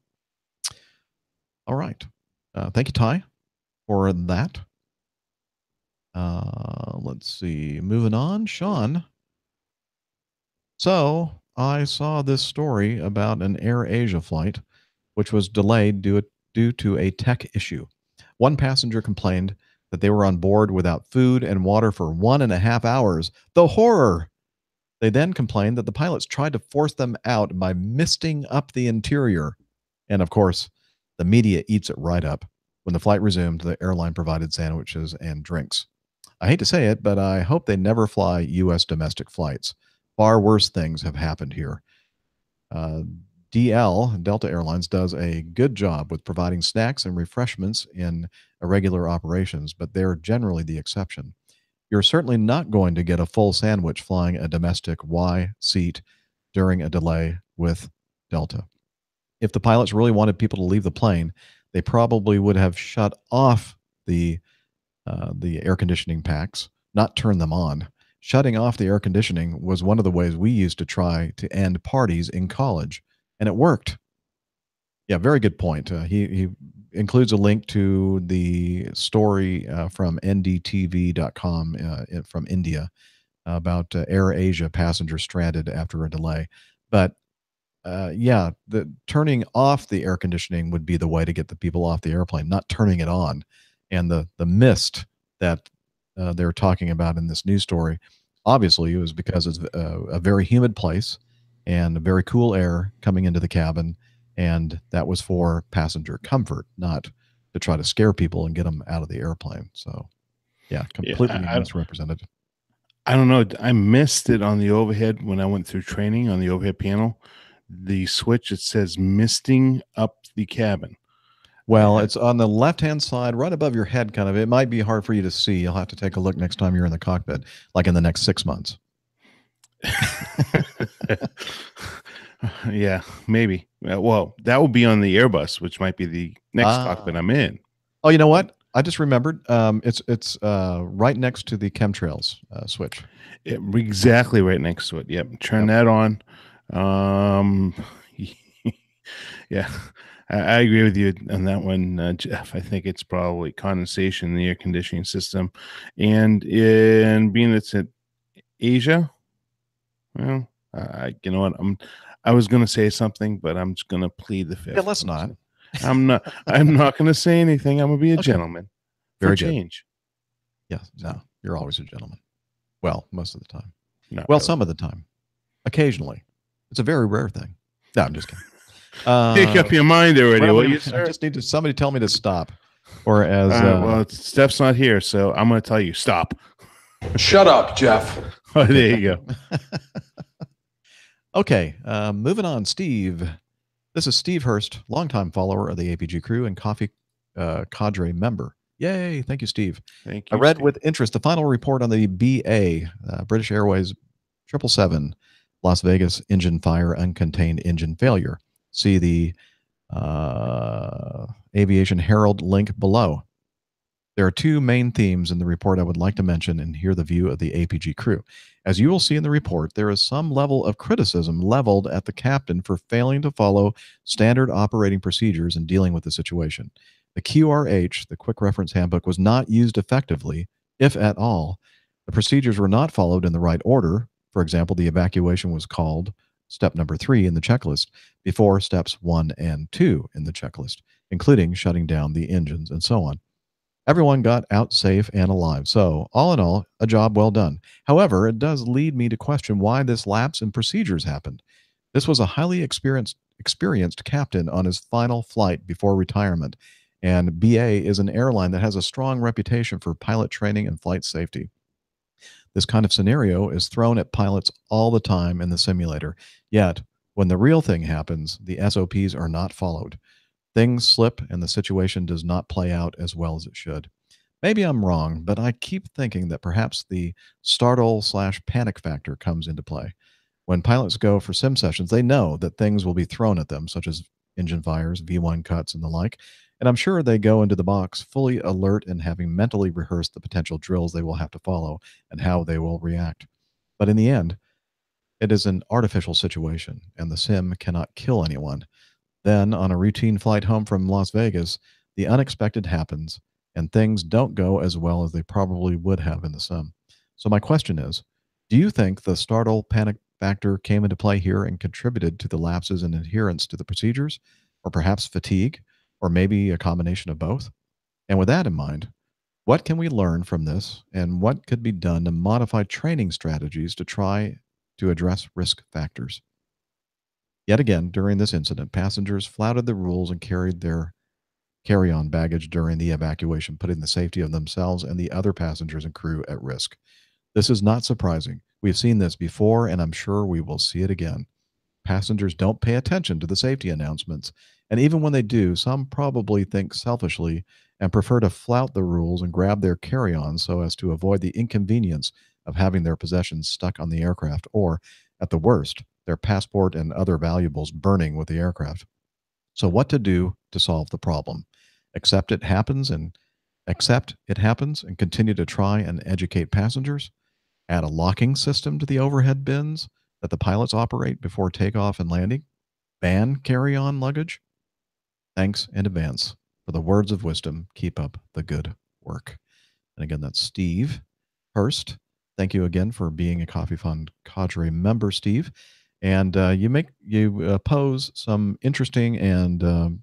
S1: All right. Thank you, Ty, for that. Let's see. Moving on, Sean. So I saw this story about an Air Asia flight which was delayed due to a tech issue. One passenger complained that they were on board without food and water for 1.5 hours. The horror! They then complained that the pilots tried to force them out by misting up the interior. And of course, the media eats it right up. When the flight resumed, the airline provided sandwiches and drinks. I hate to say it, but I hope they never fly U.S. domestic flights. Far worse things have happened here. Delta Airlines, does a good job with providing snacks and refreshments in irregular operations, but they're generally the exception. You're certainly not going to get a full sandwich flying a domestic Y seat during a delay with Delta. If the pilots really wanted people to leave the plane, they probably would have shut off the air conditioning packs, not turn them on. Shutting off the air conditioning was one of the ways we used to try to end parties in college, and it worked. Yeah, very good point. He includes a link to the story from ndtv.com from India about Air Asia passenger stranded after a delay. But yeah, the turning off the air conditioning would be the way to get the people off the airplane, not turning it on. And the mist that they're talking about in this news story, obviously, it was because it's a very humid place and very cool air coming into the cabin, and that was for passenger comfort, not to try to scare people and get them out of the airplane. So, yeah, completely misrepresented.
S2: I don't know. I missed it on the overhead when I went through training on the overhead panel. The switch, it says misting up the cabin.
S1: Well, it's on the left-hand side, right above your head, kind of. It might be hard for you to see. You'll have to take a look next time you're in the cockpit, like in the next 6 months.
S2: Yeah, maybe. Well, that will be on the Airbus, which might be the next cockpit I'm in.
S1: Oh, you know what? I just remembered. It's right next to the chemtrails switch.
S2: Exactly right next to it. Yep. Turn that on. Yeah, I agree with you on that one, Jeff. I think it's probably condensation in the air conditioning system, and in being it's in Asia. Well, you know what? I was going to say something, but I'm just going to plead the fifth.
S1: Yeah, let's not.
S2: I'm not going to say anything. I'm going to be a gentleman.
S1: Very
S2: for
S1: good.
S2: change.
S1: Yes. No, you're always a gentleman. Well, most of the time.
S2: Not
S1: well,
S2: really.
S1: some of the time. Occasionally. It's a very rare thing. No, I'm just kidding.
S2: Make up your mind already, will you, sir?
S1: I just need somebody tell me to stop. Or as
S2: well, Steph's not here, so I'm going to tell you stop.
S15: Shut up, Jeff.
S2: Oh, there you go.
S1: Okay, moving on. Steve. This is Steve Hurst, longtime follower of the APG crew and Coffee Cadre member. Yay! Thank you, Steve.
S2: Thank you.
S1: I read
S2: Steve.
S1: with interest the final report on the BA, British Airways 777 Las Vegas engine fire, uncontained engine failure. See the Aviation Herald link below. There are two main themes in the report I would like to mention and hear the view of the APG crew. As you will see in the report, there is some level of criticism leveled at the captain for failing to follow standard operating procedures in dealing with the situation. The QRH, the Quick Reference Handbook, was not used effectively, if at all. The procedures were not followed in the right order. For example, the evacuation was called step number 3 in the checklist before steps 1 and 2 in the checklist, including shutting down the engines and so on. Everyone got out safe and alive. So, all in all, a job well done. However, it does lead me to question why this lapse in procedures happened. This was a highly experienced captain on his final flight before retirement, and BA is an airline that has a strong reputation for pilot training and flight safety. This kind of scenario is thrown at pilots all the time in the simulator. Yet, when the real thing happens, the SOPs are not followed. Things slip and the situation does not play out as well as it should. Maybe I'm wrong, but I keep thinking that perhaps the startle/panic factor comes into play. When pilots go for sim sessions, they know that things will be thrown at them, such as engine fires, V1 cuts, and the like. And I'm sure they go into the box fully alert and having mentally rehearsed the potential drills they will have to follow and how they will react. But in the end, it is an artificial situation, and the sim cannot kill anyone. Then, on a routine flight home from Las Vegas, the unexpected happens, and things don't go as well as they probably would have in the sim. So, my question is, do you think the startle panic factor came into play here and contributed to the lapses in adherence to the procedures, or perhaps fatigue, or maybe a combination of both? And with that in mind, what can we learn from this, and what could be done to modify training strategies to try to address risk factors? Yet again, during this incident, passengers flouted the rules and carried their carry on baggage during the evacuation, putting the safety of themselves and the other passengers and crew at risk. This is not surprising. We've seen this before, and I'm sure we will see it again. Passengers don't pay attention to the safety announcements, and even when they do, some probably think selfishly and prefer to flout the rules and grab their carry on so as to avoid the inconvenience of having their possessions stuck on the aircraft or, at the worst, their passport and other valuables burning with the aircraft. So, what to do to solve the problem? Accept it happens and continue to try and educate passengers. Add a locking system to the overhead bins that the pilots operate before takeoff and landing. Ban carry on luggage. Thanks in advance for the words of wisdom. Keep up the good work. And again, that's Steve Hurst. Thank you again for being a Coffee Fund Cadre member, Steve. And you pose some interesting and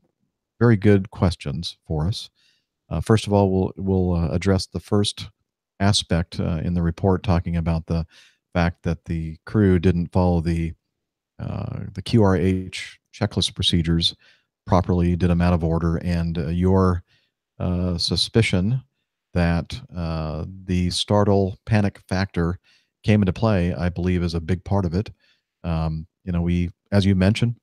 S1: very good questions for us. First of all, we'll address the first aspect in the report, talking about the fact that the crew didn't follow the QRH checklist procedures properly, did them out of order, and your suspicion that the startle panic factor came into play, I believe, is a big part of it. We, as you mentioned,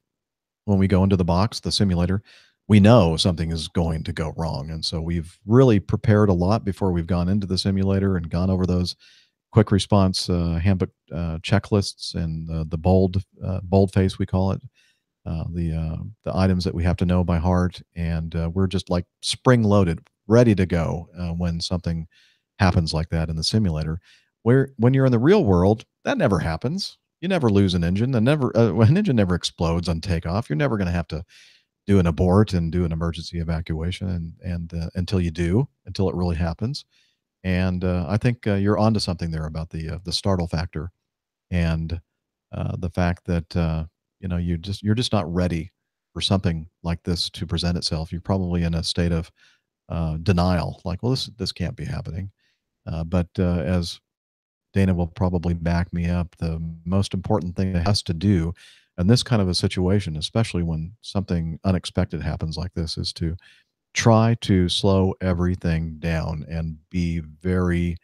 S1: when we go into the box, the simulator, we know something is going to go wrong. And so we've really prepared a lot before we've gone into the simulator and gone over those quick response handbook checklists and the bold face, we call it, the items that we have to know by heart. And we're just like spring loaded, ready to go when something happens like that in the simulator. When you're in the real world, that never happens. You never lose an engine. An engine never explodes on takeoff. You're never going to have to do an abort and do an emergency evacuation, and until it really happens. And I think you're onto something there about the startle factor, and the fact that you're just not ready for something like this to present itself. You're probably in a state of denial, like, well, this can't be happening. But as Dana will probably back me up, the most important thing it has to do in this kind of a situation, especially when something unexpected happens like this, is to try to slow everything down and be very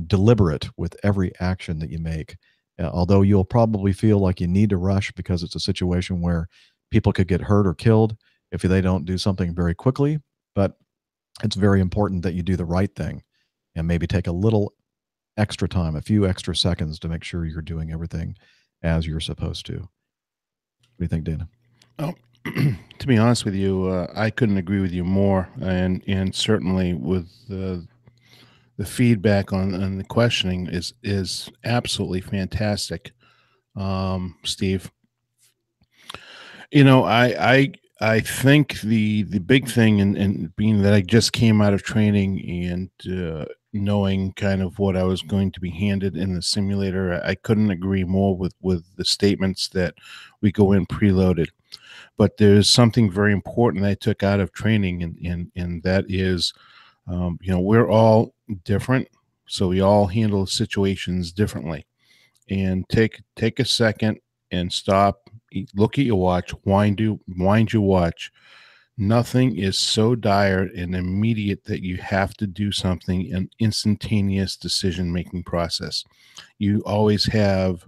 S1: deliberate with every action that you make. Although you'll probably feel like you need to rush because it's a situation where people could get hurt or killed if they don't do something very quickly, but it's very important that you do the right thing and maybe take a little extra time, a few extra seconds, to make sure you're doing everything as you're supposed to. What do you think, Dana?
S2: Oh, to be honest with you, I couldn't agree with you more, and certainly with the feedback on the questioning is absolutely fantastic, Steve. I think the big thing, and being that I just came out of training and knowing kind of what I was going to be handed in the simulator, I couldn't agree more with the statements that we go in preloaded. But there's something very important I took out of training, and that is, we're all different, so we all handle situations differently. And take a second and stop, look at your watch, wind your watch, Nothing is so dire and immediate that you have to do something, an instantaneous decision making process. You always have,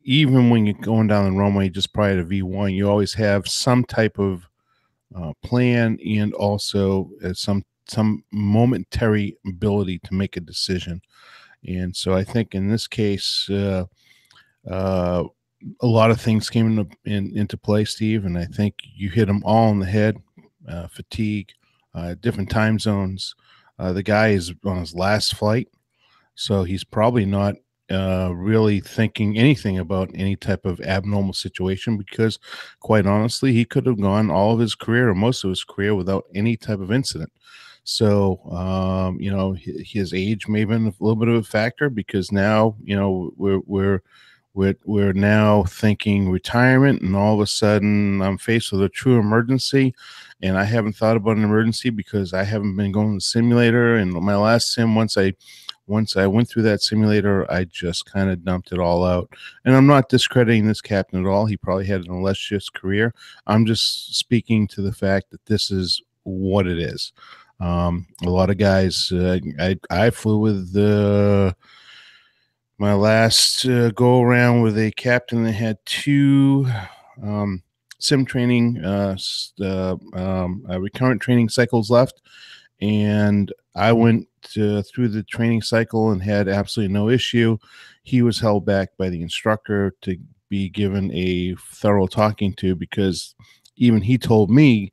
S2: even when you're going down the runway just prior to V1, you always have some type of plan, and also some momentary ability to make a decision. And so I think in this case, uh, a lot of things came into play, Steve, and I think you hit them all on the head. Fatigue, different time zones. The guy is on his last flight, so he's probably not really thinking anything about any type of abnormal situation, because quite honestly, he could have gone all of his career or most of his career without any type of incident. So, his age may have been a little bit of a factor, because now, we're now thinking retirement, and all of a sudden I'm faced with a true emergency, and I haven't thought about an emergency because I haven't been going to the simulator. And my last sim, once I went through that simulator, I just kind of dumped it all out. And I'm not discrediting this captain at all. He probably had an illustrious career. I'm just speaking to the fact that this is what it is. A lot of guys, I flew with my last go around with a captain that had two sim training, recurrent training cycles left. And I went through the training cycle and had absolutely no issue. He was held back by the instructor to be given a thorough talking to, because even he told me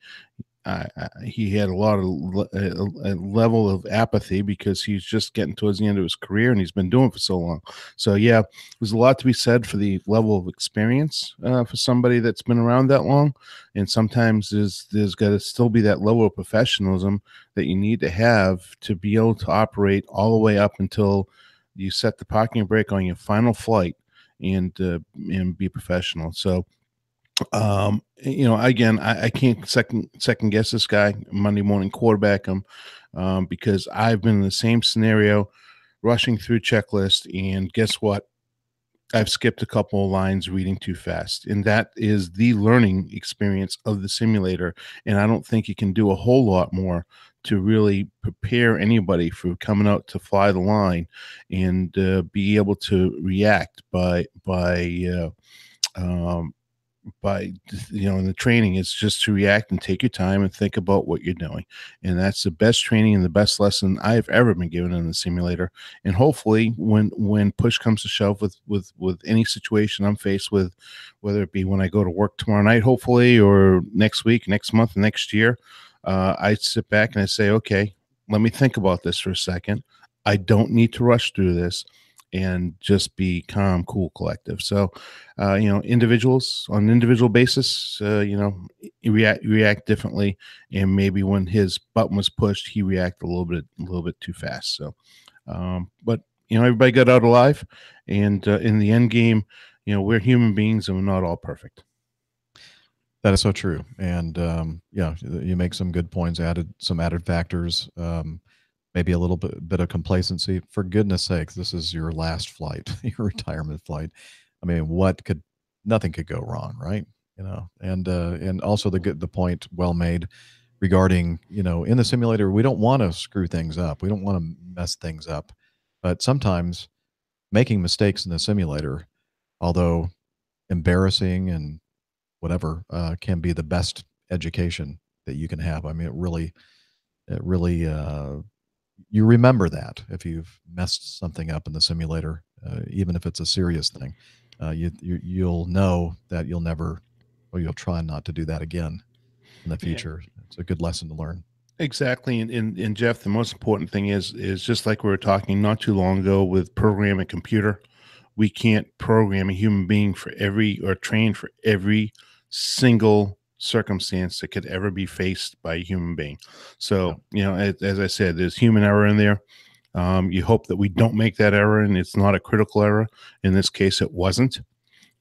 S2: he had a lot of a level of apathy, because he's just getting towards the end of his career and he's been doing it for so long. So yeah, there's a lot to be said for the level of experience for somebody that's been around that long. And sometimes there's got to still be that level of professionalism that you need to have to be able to operate all the way up until you set the parking brake on your final flight, and be professional. So again, I can't second guess this guy, Monday morning quarterback him, because I've been in the same scenario, rushing through checklist, and guess what? I've skipped a couple of lines reading too fast, and that is the learning experience of the simulator. And I don't think you can do a whole lot more to really prepare anybody for coming out to fly the line and be able to react in the training. Is just to react and take your time and think about what you're doing. And that's the best training and the best lesson I've ever been given in the simulator. And hopefully when push comes to shove with any situation I'm faced with, whether it be when I go to work tomorrow night, hopefully, or next week, next month, next year, I sit back and I say, okay, let me think about this for a second. I don't need to rush through this, and just be calm, cool, collective. So, individuals on an individual basis, react differently, and maybe when his button was pushed, he reacted a little bit too fast. So, but everybody got out alive, and in the end game, we're human beings and we're not all perfect.
S1: That is so true. And you make some good points. Added some added factors. Maybe a little bit of complacency. For goodness sakes, this is your last flight, your retirement flight. I mean, nothing could go wrong, right? And also the point well made regarding, in the simulator, we don't want to screw things up. We don't want to mess things up. But sometimes making mistakes in the simulator, although embarrassing and whatever, can be the best education that you can have. I mean, it really, you remember that if you've messed something up in the simulator, even if it's a serious thing, you'll know that you'll try not to do that again in the future. Yeah. It's a good lesson to learn.
S2: Exactly. And Jeff, the most important thing is just like we were talking not too long ago with programming a computer. We can't program a human being or train for every single circumstance that could ever be faced by a human being. So, as I said, there's human error in there. You hope that we don't make that error, and it's not a critical error. In this case, it wasn't.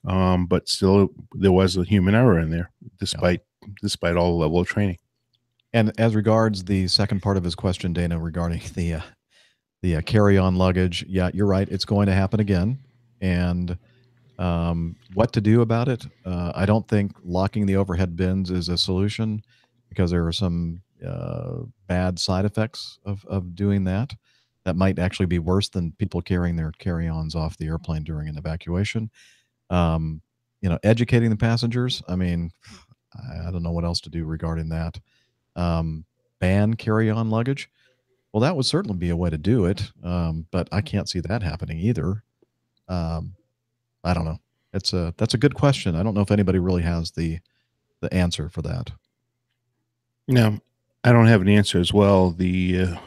S2: But still, there was a human error in there, despite all the level of training.
S1: And as regards the second part of his question, Dana, regarding the carry-on luggage, yeah, you're right. It's going to happen again. And what to do about it? I don't think locking the overhead bins is a solution. because there are some bad side effects of doing that. That might actually be worse than people carrying their carry-ons off the airplane during an evacuation. Um, educating the passengers. I mean, I don't know what else to do regarding that. Um, ban carry-on luggage. Well, that would certainly be a way to do it, but I can't see that happening either. Um, I don't know. That's a good question. I don't know if anybody really has the answer for that.
S2: No, I don't have an answer as well. The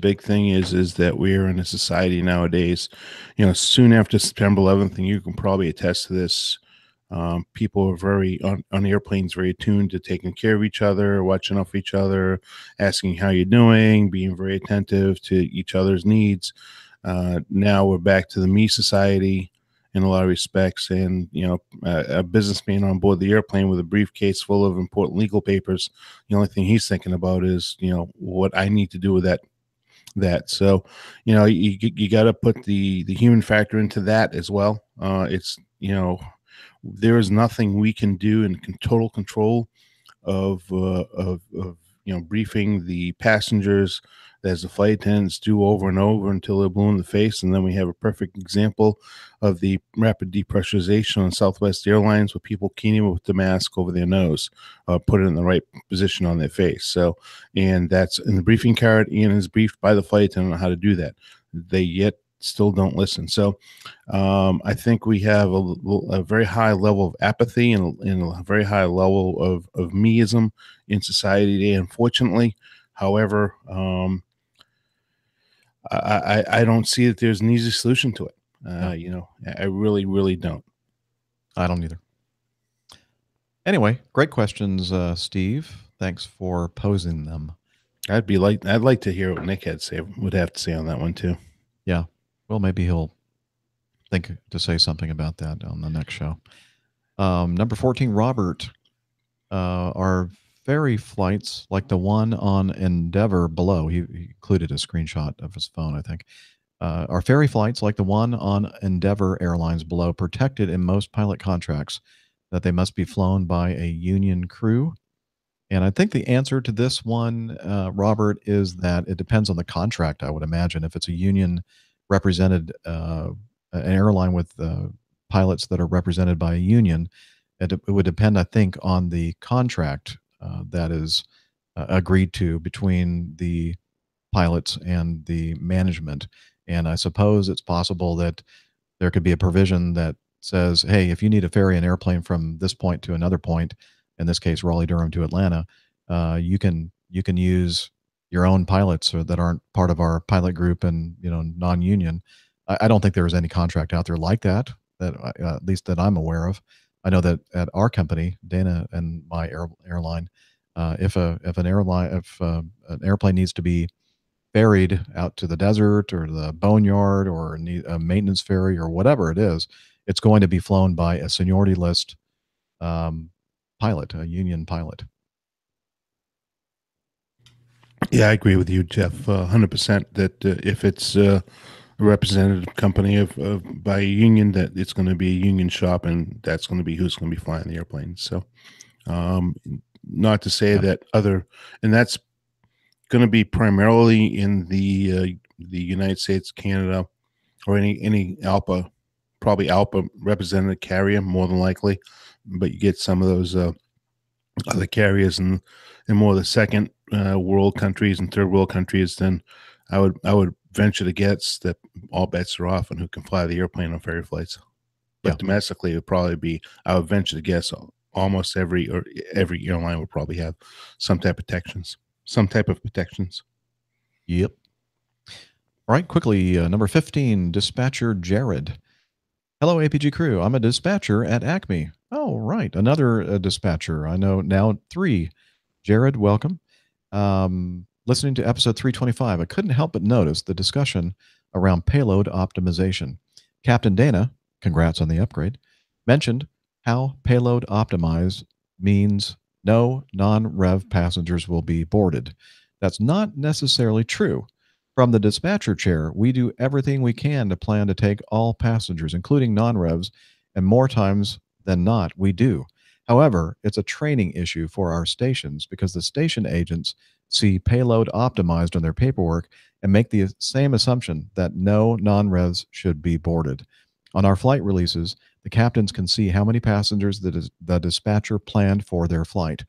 S2: big thing is that we're in a society nowadays, soon after September 11th, and you can probably attest to this. People are very on airplanes, very attuned to taking care of each other, watching off each other, asking how you're doing, being very attentive to each other's needs. Now we're back to the me society in a lot of respects, and a businessman on board the airplane with a briefcase full of important legal papers. The only thing he's thinking about is what I need to do with that. So you got to put the human factor into that as well. It's there is nothing we can do in total control of briefing the passengers as the flight attendants do over and over until they're blue in the face. And then we have a perfect example of the rapid depressurization on Southwest Airlines with people keying with the mask over their nose, put it in the right position on their face. So, and that's in the briefing card and is briefed by the flight attendant on how to do that. They yet still don't listen. So I think we have a very high level of apathy and a very high level of meism in society today, unfortunately. However, I don't see that there's an easy solution to it. I really, really don't.
S1: I don't either. Anyway, great questions, Steve. Thanks for posing them.
S2: I'd like to hear what Nick would have to say on that one too.
S1: Yeah. Well, maybe he'll think to say something about that on the next show. Number 14, Robert. Are ferry flights like the one on Endeavor below? He included a screenshot of his phone, I think. Are ferry flights like the one on Endeavor Airlines below protected in most pilot contracts that they must be flown by a union crew? And I think the answer to this one, Robert, is that it depends on the contract, I would imagine. If it's a union represented, an airline with pilots that are represented by a union, it would depend, I think, on the contract that is agreed to between the pilots and the management. And I suppose it's possible that there could be a provision that says, hey, if you need to ferry an airplane from this point to another point, in this case, Raleigh, Durham to Atlanta, you can use your own pilots that aren't part of our pilot group and non-union. I don't think there is any contract out there like that at least that I'm aware of. I know that at our company, Dana and my airline, if an airplane needs to be ferried out to the desert or the boneyard or need a maintenance ferry or whatever it is, it's going to be flown by a seniority list pilot, a union pilot.
S2: Yeah, I agree with you, Jeff, 100%. That if it's a representative company by a union, that it's going to be a union shop, and that's going to be who's going to be flying the airplane. So, not to say that and that's going to be primarily in the United States, Canada, or any ALPA, probably ALPA represented carrier more than likely, but you get some of those other carriers and more of the second world countries and third world countries. Then I would venture to guess that all bets are off on who can fly the airplane on ferry flights. But domestically, it would probably be, I would venture to guess, almost every airline would probably have some type of protections.
S1: Yep. All right, quickly, number 15, dispatcher Jared. Hello, APG crew. I'm a dispatcher at Acme. Oh, right. Another dispatcher. I know now 3. Jared, welcome. Listening to episode 325, I couldn't help but notice the discussion around payload optimization. Captain Dana, congrats on the upgrade, mentioned how payload optimize means no non-rev passengers will be boarded. That's not necessarily true. From the dispatcher chair, we do everything we can to plan to take all passengers, including non-revs, and more times than not, we do. However, it's a training issue for our stations because the station agents see payload optimized on their paperwork and make the same assumption that no non-revs should be boarded. On our flight releases, the captains can see how many passengers the dispatcher planned for their flight.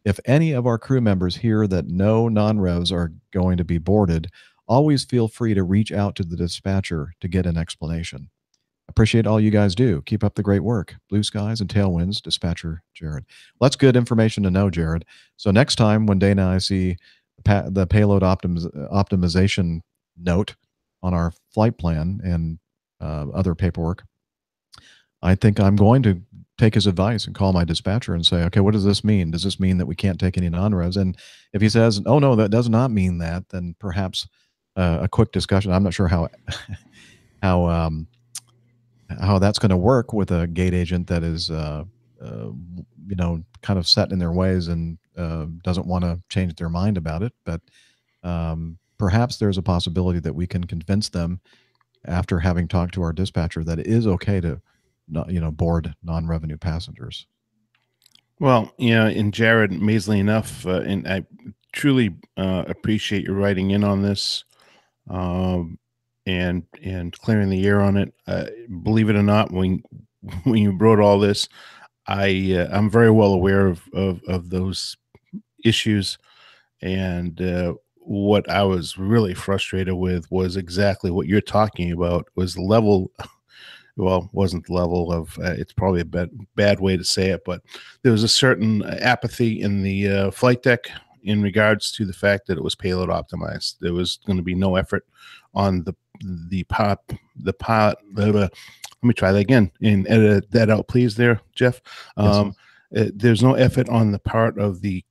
S1: If any of our crew members hear that no non-revs are going to be boarded, always feel free to reach out to the dispatcher to get an explanation. Appreciate all you guys do. Keep up the great work. Blue skies and tailwinds, dispatcher Jared. Well, that's good information to know, Jared. So next time when Dana and I see the payload optimization note on our flight plan and other paperwork, I think I'm going to take his advice and call my dispatcher and say, okay, what does this mean? Does this mean that we can't take any non-revs? And if he says, oh, no, that does not mean that, then perhaps a quick discussion. I'm not sure how how that's going to work with a gate agent that is, kind of set in their ways and doesn't want to change their mind about it. But perhaps there's a possibility that we can convince them after having talked to our dispatcher that it is okay to board non-revenue passengers.
S2: Well, and Jared, amazingly enough, and I truly appreciate your writing in on this. And clearing the air on it. Believe it or not, when you wrote all this, I'm very well aware of those issues, and what I was really frustrated with was exactly what you're talking about. Was the level. Well, wasn't the level of. It's probably a bad way to say it, but there was a certain apathy in the flight deck in regards to the fact that it was payload optimized. There was going to be no effort on the part. Let me try that again and edit that out, please, there, Jeff. There's no effort on the part of the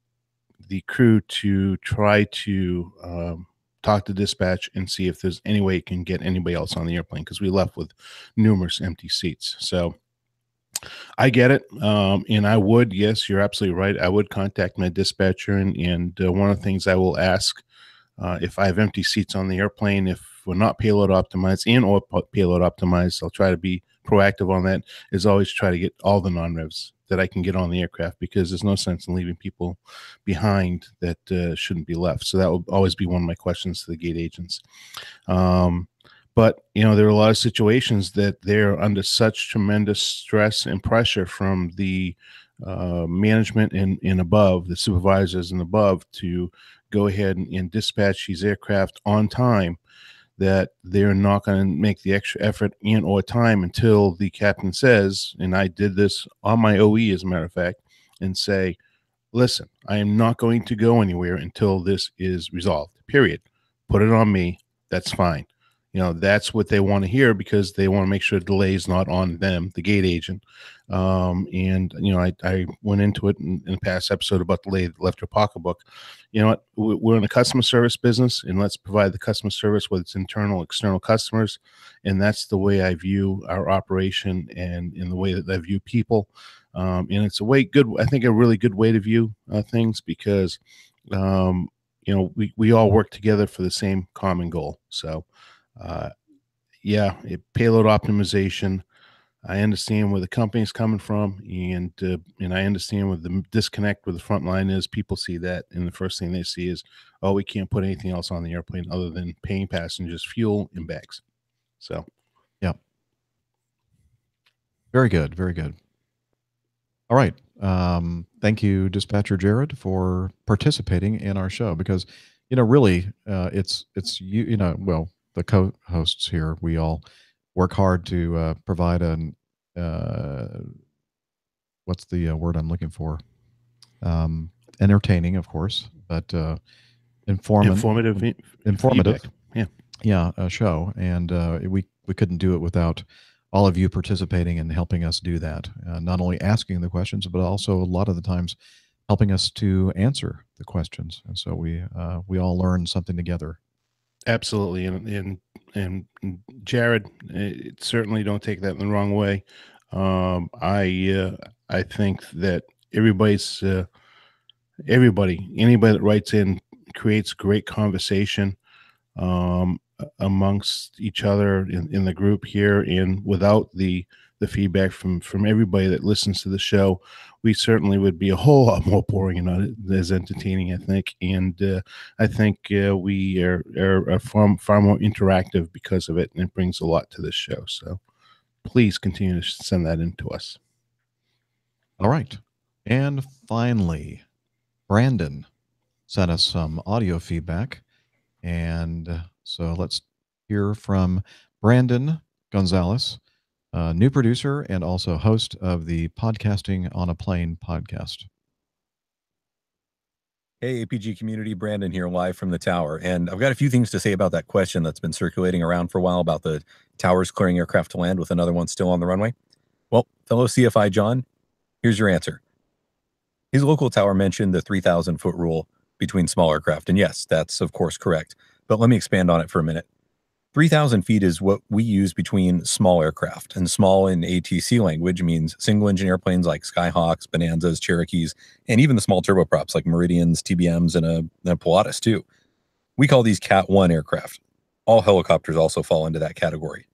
S2: crew to try to talk to dispatch and see if there's any way it can get anybody else on the airplane, because we left with numerous empty seats. So I get it. And I would, yes, you're absolutely right. I would contact my dispatcher, and one of the things I will ask, if I have empty seats on the airplane, if we're not payload optimized or payload optimized, I'll try to be proactive on that, is always try to get all the non-revs that I can get on the aircraft, because there's no sense in leaving people behind that shouldn't be left. So that will always be one of my questions to the gate agents. But, there are a lot of situations that they're under such tremendous stress and pressure from the management and above, the supervisors and above, to go ahead and dispatch these aircraft on time, that they're not going to make the extra effort or time until the captain says, and I did this on my OE, as a matter of fact, and say, listen, I am not going to go anywhere until this is resolved, period. Put it on me. That's fine. That's what they want to hear, because they want to make sure delay is not on them, the gate agent. I went into it in a past episode about delay that left your pocketbook. You know what? We're in a customer service business, and let's provide the customer service, whether it's internal, external customers. And that's the way I view our operation, and in the way that I view people. And it's I think a really good way to view things, because, we all work together for the same common goal. So, payload optimization. I understand where the company's coming from, and I understand what the disconnect with the front line is. People see that, and the first thing they see is, oh, we can't put anything else on the airplane other than paying passengers fuel and bags. So,
S1: yeah, very good, very good. All right, thank you, Dispatcher Jared, for participating in our show, because really, it's you. Well, the co-hosts here, we all work hard to provide an what's the word I'm looking for? Entertaining, of course, but informative
S2: feedback.
S1: Show, and we couldn't do it without all of you participating and helping us do that. Not only asking the questions, but also a lot of the times helping us to answer the questions, and so we all learn something together.
S2: Absolutely, and Jared, certainly don't take that in the wrong way. I think that anybody that writes in creates great conversation. amongst each other in the group here, and without the feedback from everybody that listens to the show, we certainly would be a whole lot more boring and not as entertaining, I think. And I think we are far more interactive because of it, and it brings a lot to this show. So please continue to send that in to us.
S1: All right. And finally, Brandon sent us some audio feedback. And so let's hear from Brandon Gonzalez, new producer and also host of the Podcasting on a Plane podcast.
S16: Hey, APG community, Brandon here live from the tower. And I've got a few things to say about that question that's been circulating around for a while about the towers clearing aircraft to land with another one still on the runway. Well, fellow CFI John, here's your answer. His local tower mentioned the 3,000 foot rule between small aircraft. And yes, that's of course correct. But let me expand on it for a minute. 3,000 feet is what we use between small aircraft, and small in ATC language means single engine airplanes like Skyhawks, Bonanzas, Cherokees, and even the small turboprops like Meridians, TBMs, and a Pilatus too. We call these Cat 1 aircraft. All helicopters also fall into that category.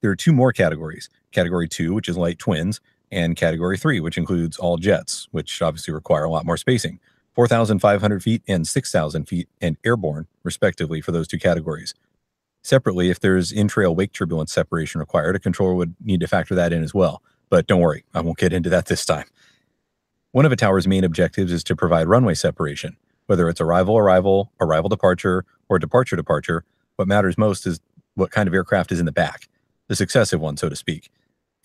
S16: There are two more categories, Category 2, which is light twins, and Category 3, which includes all jets, which obviously require a lot more spacing, 4,500 feet and 6,000 feet, and airborne, respectively, for those two categories. Separately, if there's in-trail wake turbulence separation required, a controller would need to factor that in as well. But don't worry, I won't get into that this time. One of a tower's main objectives is to provide runway separation. Whether it's arrival, departure, or departure, what matters most is what kind of aircraft is in the back, the successive one, so to speak.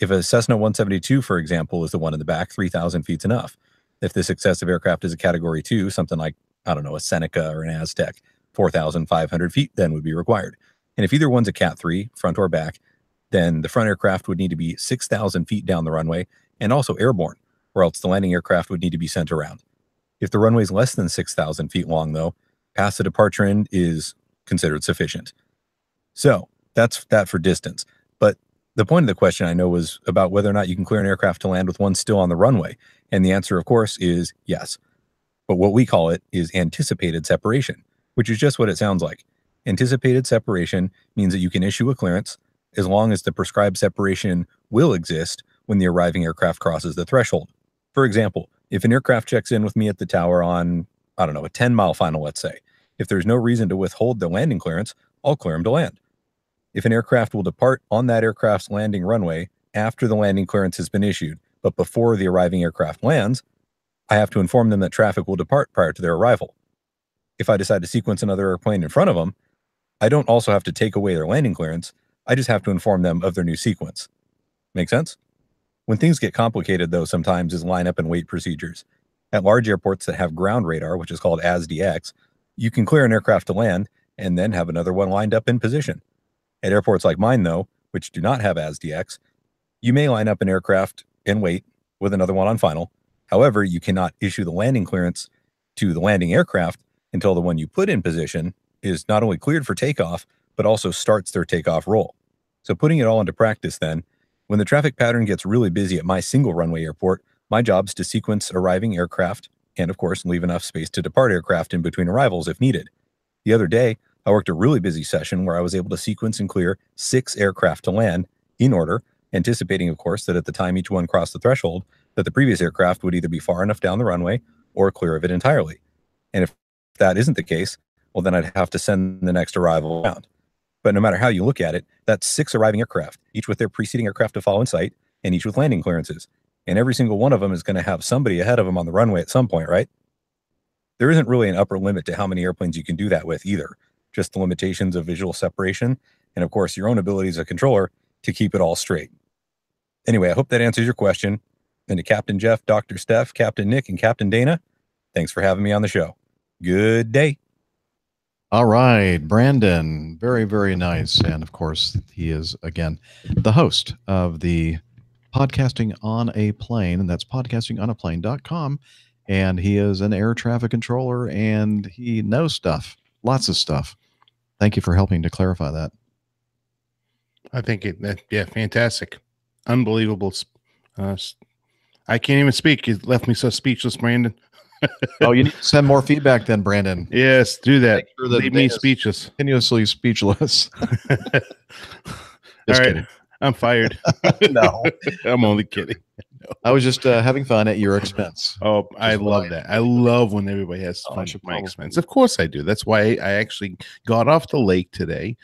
S16: If a Cessna 172, for example, is the one in the back, 3,000 feet's enough. If the successive aircraft is a Category 2, something like, I don't know, a Seneca or an Aztec, 4,500 feet then would be required. And if either one's a Cat 3, front or back, then the front aircraft would need to be 6,000 feet down the runway and also airborne, or else the landing aircraft would need to be sent around. If the runway is less than 6,000 feet long, though, past the departure end is considered sufficient. So that's that for distance. But the point of the question I know was about whether or not you can clear an aircraft to land with one still on the runway. And the answer, of course, is yes. But what we call it is anticipated separation, which is just what it sounds like. Anticipated separation means that you can issue a clearance as long as the prescribed separation will exist when the arriving aircraft crosses the threshold. For example, if an aircraft checks in with me at the tower on, I don't know, a 10-mile final, let's say, if there's no reason to withhold the landing clearance, I'll clear them to land. If an aircraft will depart on that aircraft's landing runway after the landing clearance has been issued, but before the arriving aircraft lands, I have to inform them that traffic will depart prior to their arrival. If I decide to sequence another airplane in front of them, I don't also have to take away their landing clearance. I just have to inform them of their new sequence. Make sense? When things get complicated, though, sometimes is lineup and wait procedures. At large airports that have ground radar, which is called ASDX, you can clear an aircraft to land and then have another one lined up in position. At airports like mine, though, which do not have ASDX, you may line up an aircraft and wait with another one on final. However, you cannot issue the landing clearance to the landing aircraft until the one you put in position is not only cleared for takeoff, but also starts their takeoff roll. So putting it all into practice then, when the traffic pattern gets really busy at my single runway airport, my job is to sequence arriving aircraft and, of course, leave enough space to depart aircraft in between arrivals if needed. The other day, I worked a really busy session where I was able to sequence and clear 6 aircraft to land in order, anticipating, of course, that at the time each one crossed the threshold, that the previous aircraft would either be far enough down the runway or clear of it entirely. And if that isn't the case, well, then I'd have to send the next arrival around. But no matter how you look at it, that's 6 arriving aircraft, each with their preceding aircraft to follow in sight, and each with landing clearances. And every single one of them is going to have somebody ahead of them on the runway at some point, right? There isn't really an upper limit to how many airplanes you can do that with either, just the limitations of visual separation, and of course, your own ability as a controller to keep it all straight. Anyway, I hope that answers your question. And to Captain Jeff, Dr. Steph, Captain Nick, and Captain Dana, thanks for having me on the show. Good day.
S1: All right, Brandon, very, very nice. And of course, he is, again, the host of the Podcasting on a Plane, and that's podcastingonaplane.com. And he is an air traffic controller, and he knows stuff, lots of stuff. Thank you for helping to clarify that.
S2: I think fantastic. Unbelievable. I can't even speak. You left me so speechless, Brandon.
S1: Oh, you need to send more feedback then, Brandon.
S2: Yes, do that.
S1: Make sure that
S2: Leave me
S1: Dana's
S2: speechless.
S1: Continuously speechless.
S2: All right.
S1: kidding.
S2: I'm fired.
S1: No.
S2: I'm only kidding.
S1: I was just having fun at your expense.
S2: Oh, I love that. I love when everybody has fun at my expense. Of course I do. That's why I actually got off the lake today,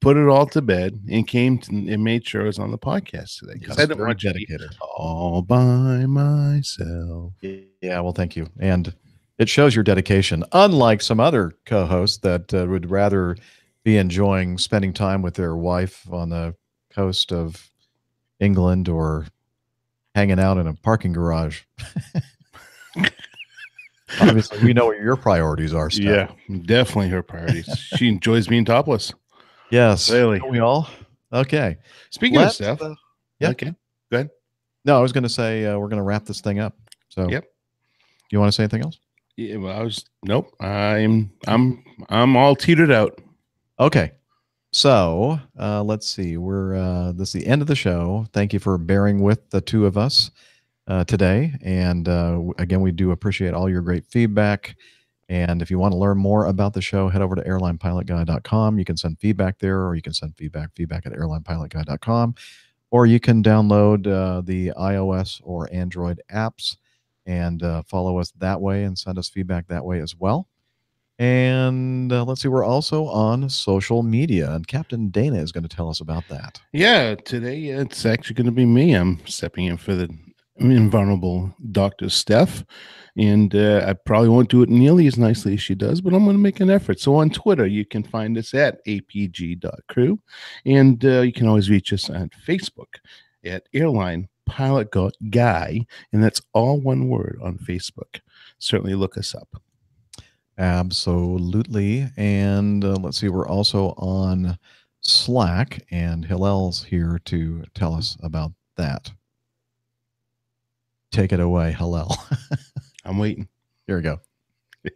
S2: put it all to bed, and came and made sure I was on the podcast today because I didn't
S1: very
S2: want you to be
S1: dedicated.
S2: all by myself.
S1: Yeah, well, thank you. And it shows your dedication, unlike some other co-hosts that would rather be enjoying spending time with their wife on the coast of England or hanging out in a parking garage. Obviously, we know what your priorities are, Steph.
S2: Yeah, definitely her priorities. She enjoys being topless.
S1: Yes.
S2: Really.
S1: Don't we all? Okay.
S2: Speaking of Steph.
S1: Yeah.
S2: Okay. Go ahead.
S1: No, I was going to say we're going to wrap this thing up. So,
S2: Yep.
S1: You want to say anything else?
S2: Yeah, well, nope. I'm all teetered out.
S1: Okay. So let's see. This is the end of the show. Thank you for bearing with the two of us today. And again, we do appreciate all your great feedback. And if you want to learn more about the show, head over to airlinepilotguy.com. You can send feedback there, or you can send feedback at airlinepilotguy.com, or you can download the iOS or Android apps and follow us that way and send us feedback that way as well. And let's see, we're also on social media, and Captain Dana is going to tell us about that.
S2: Yeah, today it's actually going to be me. I'm stepping in for the invulnerable Dr. Steph, and I probably won't do it nearly as nicely as she does, but I'm going to make an effort. So on Twitter, you can find us at apg.crew, and you can always reach us on Facebook at Airline Pilot Guy, and that's all one word on Facebook. Certainly look us up.
S1: Absolutely. And let's see, we're also on Slack, and Hillel's here to tell us about that. Take it away, Hillel.
S2: I'm waiting.
S1: Here we go.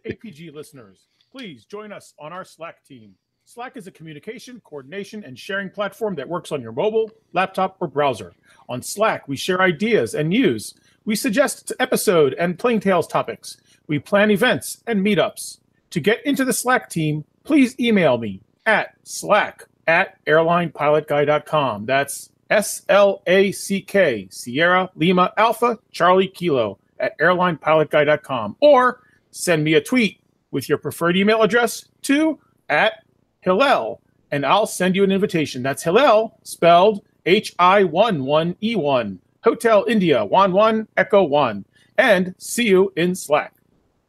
S17: APG listeners, please join us on our Slack team. Slack is a communication, coordination, and sharing platform that works on your mobile, laptop, or browser. On Slack, we share ideas and news. We suggest episode and Plain Tales topics. We plan events and meetups. To get into the Slack team, please email me at slack@airlinepilotguy.com. That's SLACK, Sierra Lima Alpha Charlie Kilo at airlinepilotguy.com. Or send me a tweet with your preferred email address to @Hillel, and I'll send you an invitation. That's Hillel, spelled HI11E1, Hotel India 11 Echo 1. And see you in Slack.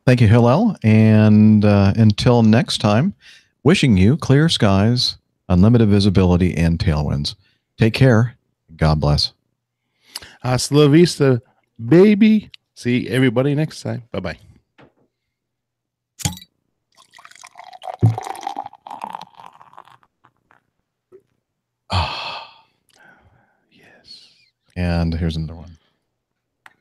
S1: Thank you, Hillel. And until next time, wishing you clear skies, unlimited visibility, and tailwinds. Take care. God bless.
S2: Hasta la vista, baby. See everybody next time. Bye-bye.
S1: And here's another one.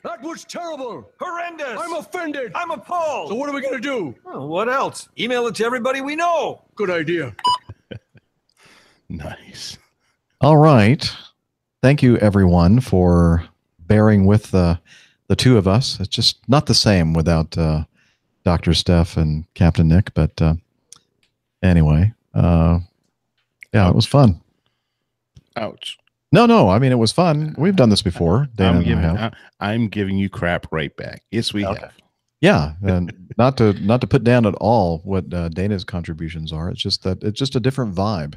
S18: That was terrible. Horrendous. I'm offended. I'm appalled. So what are we going to do? Well, what else? Email it to everybody we know. Good idea.
S2: Nice.
S1: All right. Thank you, everyone, for bearing with the two of us. It's just not the same without Dr. Steph and Captain Nick. But anyway, yeah, it was fun.
S2: Ouch.
S1: No. I mean, it was fun. We've done this before. Dana and I have.
S2: I'm giving you crap right back. Yes, we have.
S1: Yeah, and not to put down at all what Dana's contributions are. It's just that it's just a different vibe.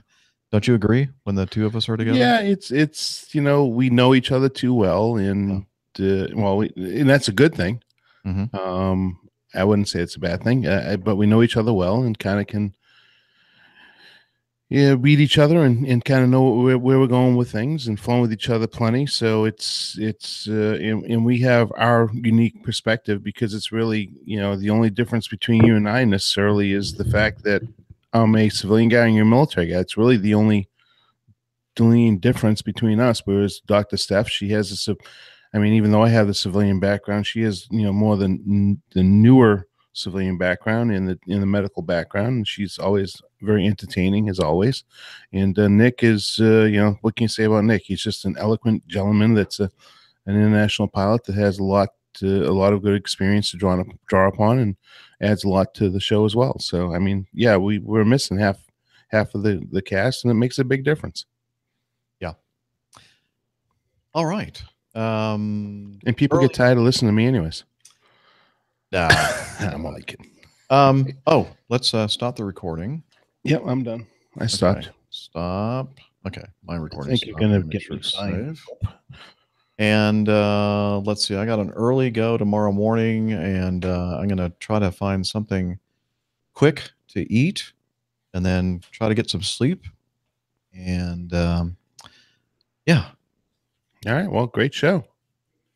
S1: Don't you agree when the two of us are together?
S2: Yeah, it's we know each other too well, and and that's a good thing.
S1: Mm-hmm.
S2: I wouldn't say it's a bad thing, but we know each other well and kind of can read each other and kind of know where we're going with things and flow with each other plenty. So and we have our unique perspective, because it's really, the only difference between you and I necessarily is the fact that I'm a civilian guy and you're a military guy. It's really the only difference between us. Whereas Dr. Steph, she has even though I have the civilian background, she has, more than the newer civilian background in the medical background, and she's always very entertaining as always. And Nick is what can you say about Nick? He's just an eloquent gentleman that's an international pilot that has a lot a lot of good experience to draw upon, and adds a lot to the show as well. So I mean, yeah, we're missing half of the cast, and it makes a big difference.
S1: Yeah. All right.
S2: And people get tired of listening to me anyways.
S1: Nah,
S2: I'm only kidding.
S1: Oh, let's stop the recording.
S2: Yep, I'm done. I stopped.
S1: Okay, stop. Okay, my recording.
S2: I think you're gonna get me fined.
S1: And let's see. I got an early go tomorrow morning, and I'm gonna try to find something quick to eat, and then try to get some sleep. And yeah.
S2: All right. Well, great show.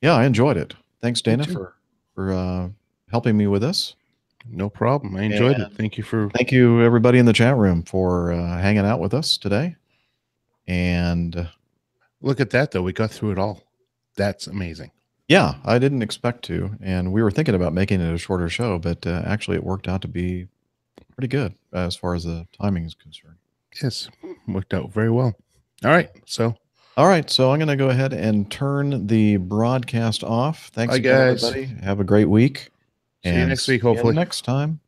S1: Yeah, I enjoyed it. Thanks, Dana,
S2: too.
S1: for helping me with this.
S2: No problem. I enjoyed it.
S1: Thank you, everybody in the chat room, for hanging out with us today. And
S2: look at that, though. We got through it all. That's amazing.
S1: Yeah, I didn't expect to. And we were thinking about making it a shorter show, but actually it worked out to be pretty good as far as the timing is concerned.
S2: Yes, worked out very well. All right. So
S1: I'm going to go ahead and turn the broadcast off. Thanks
S2: Bye,
S1: again,
S2: guys.
S1: everybody. Have a great week.
S2: See you next week, hopefully.
S1: Next time.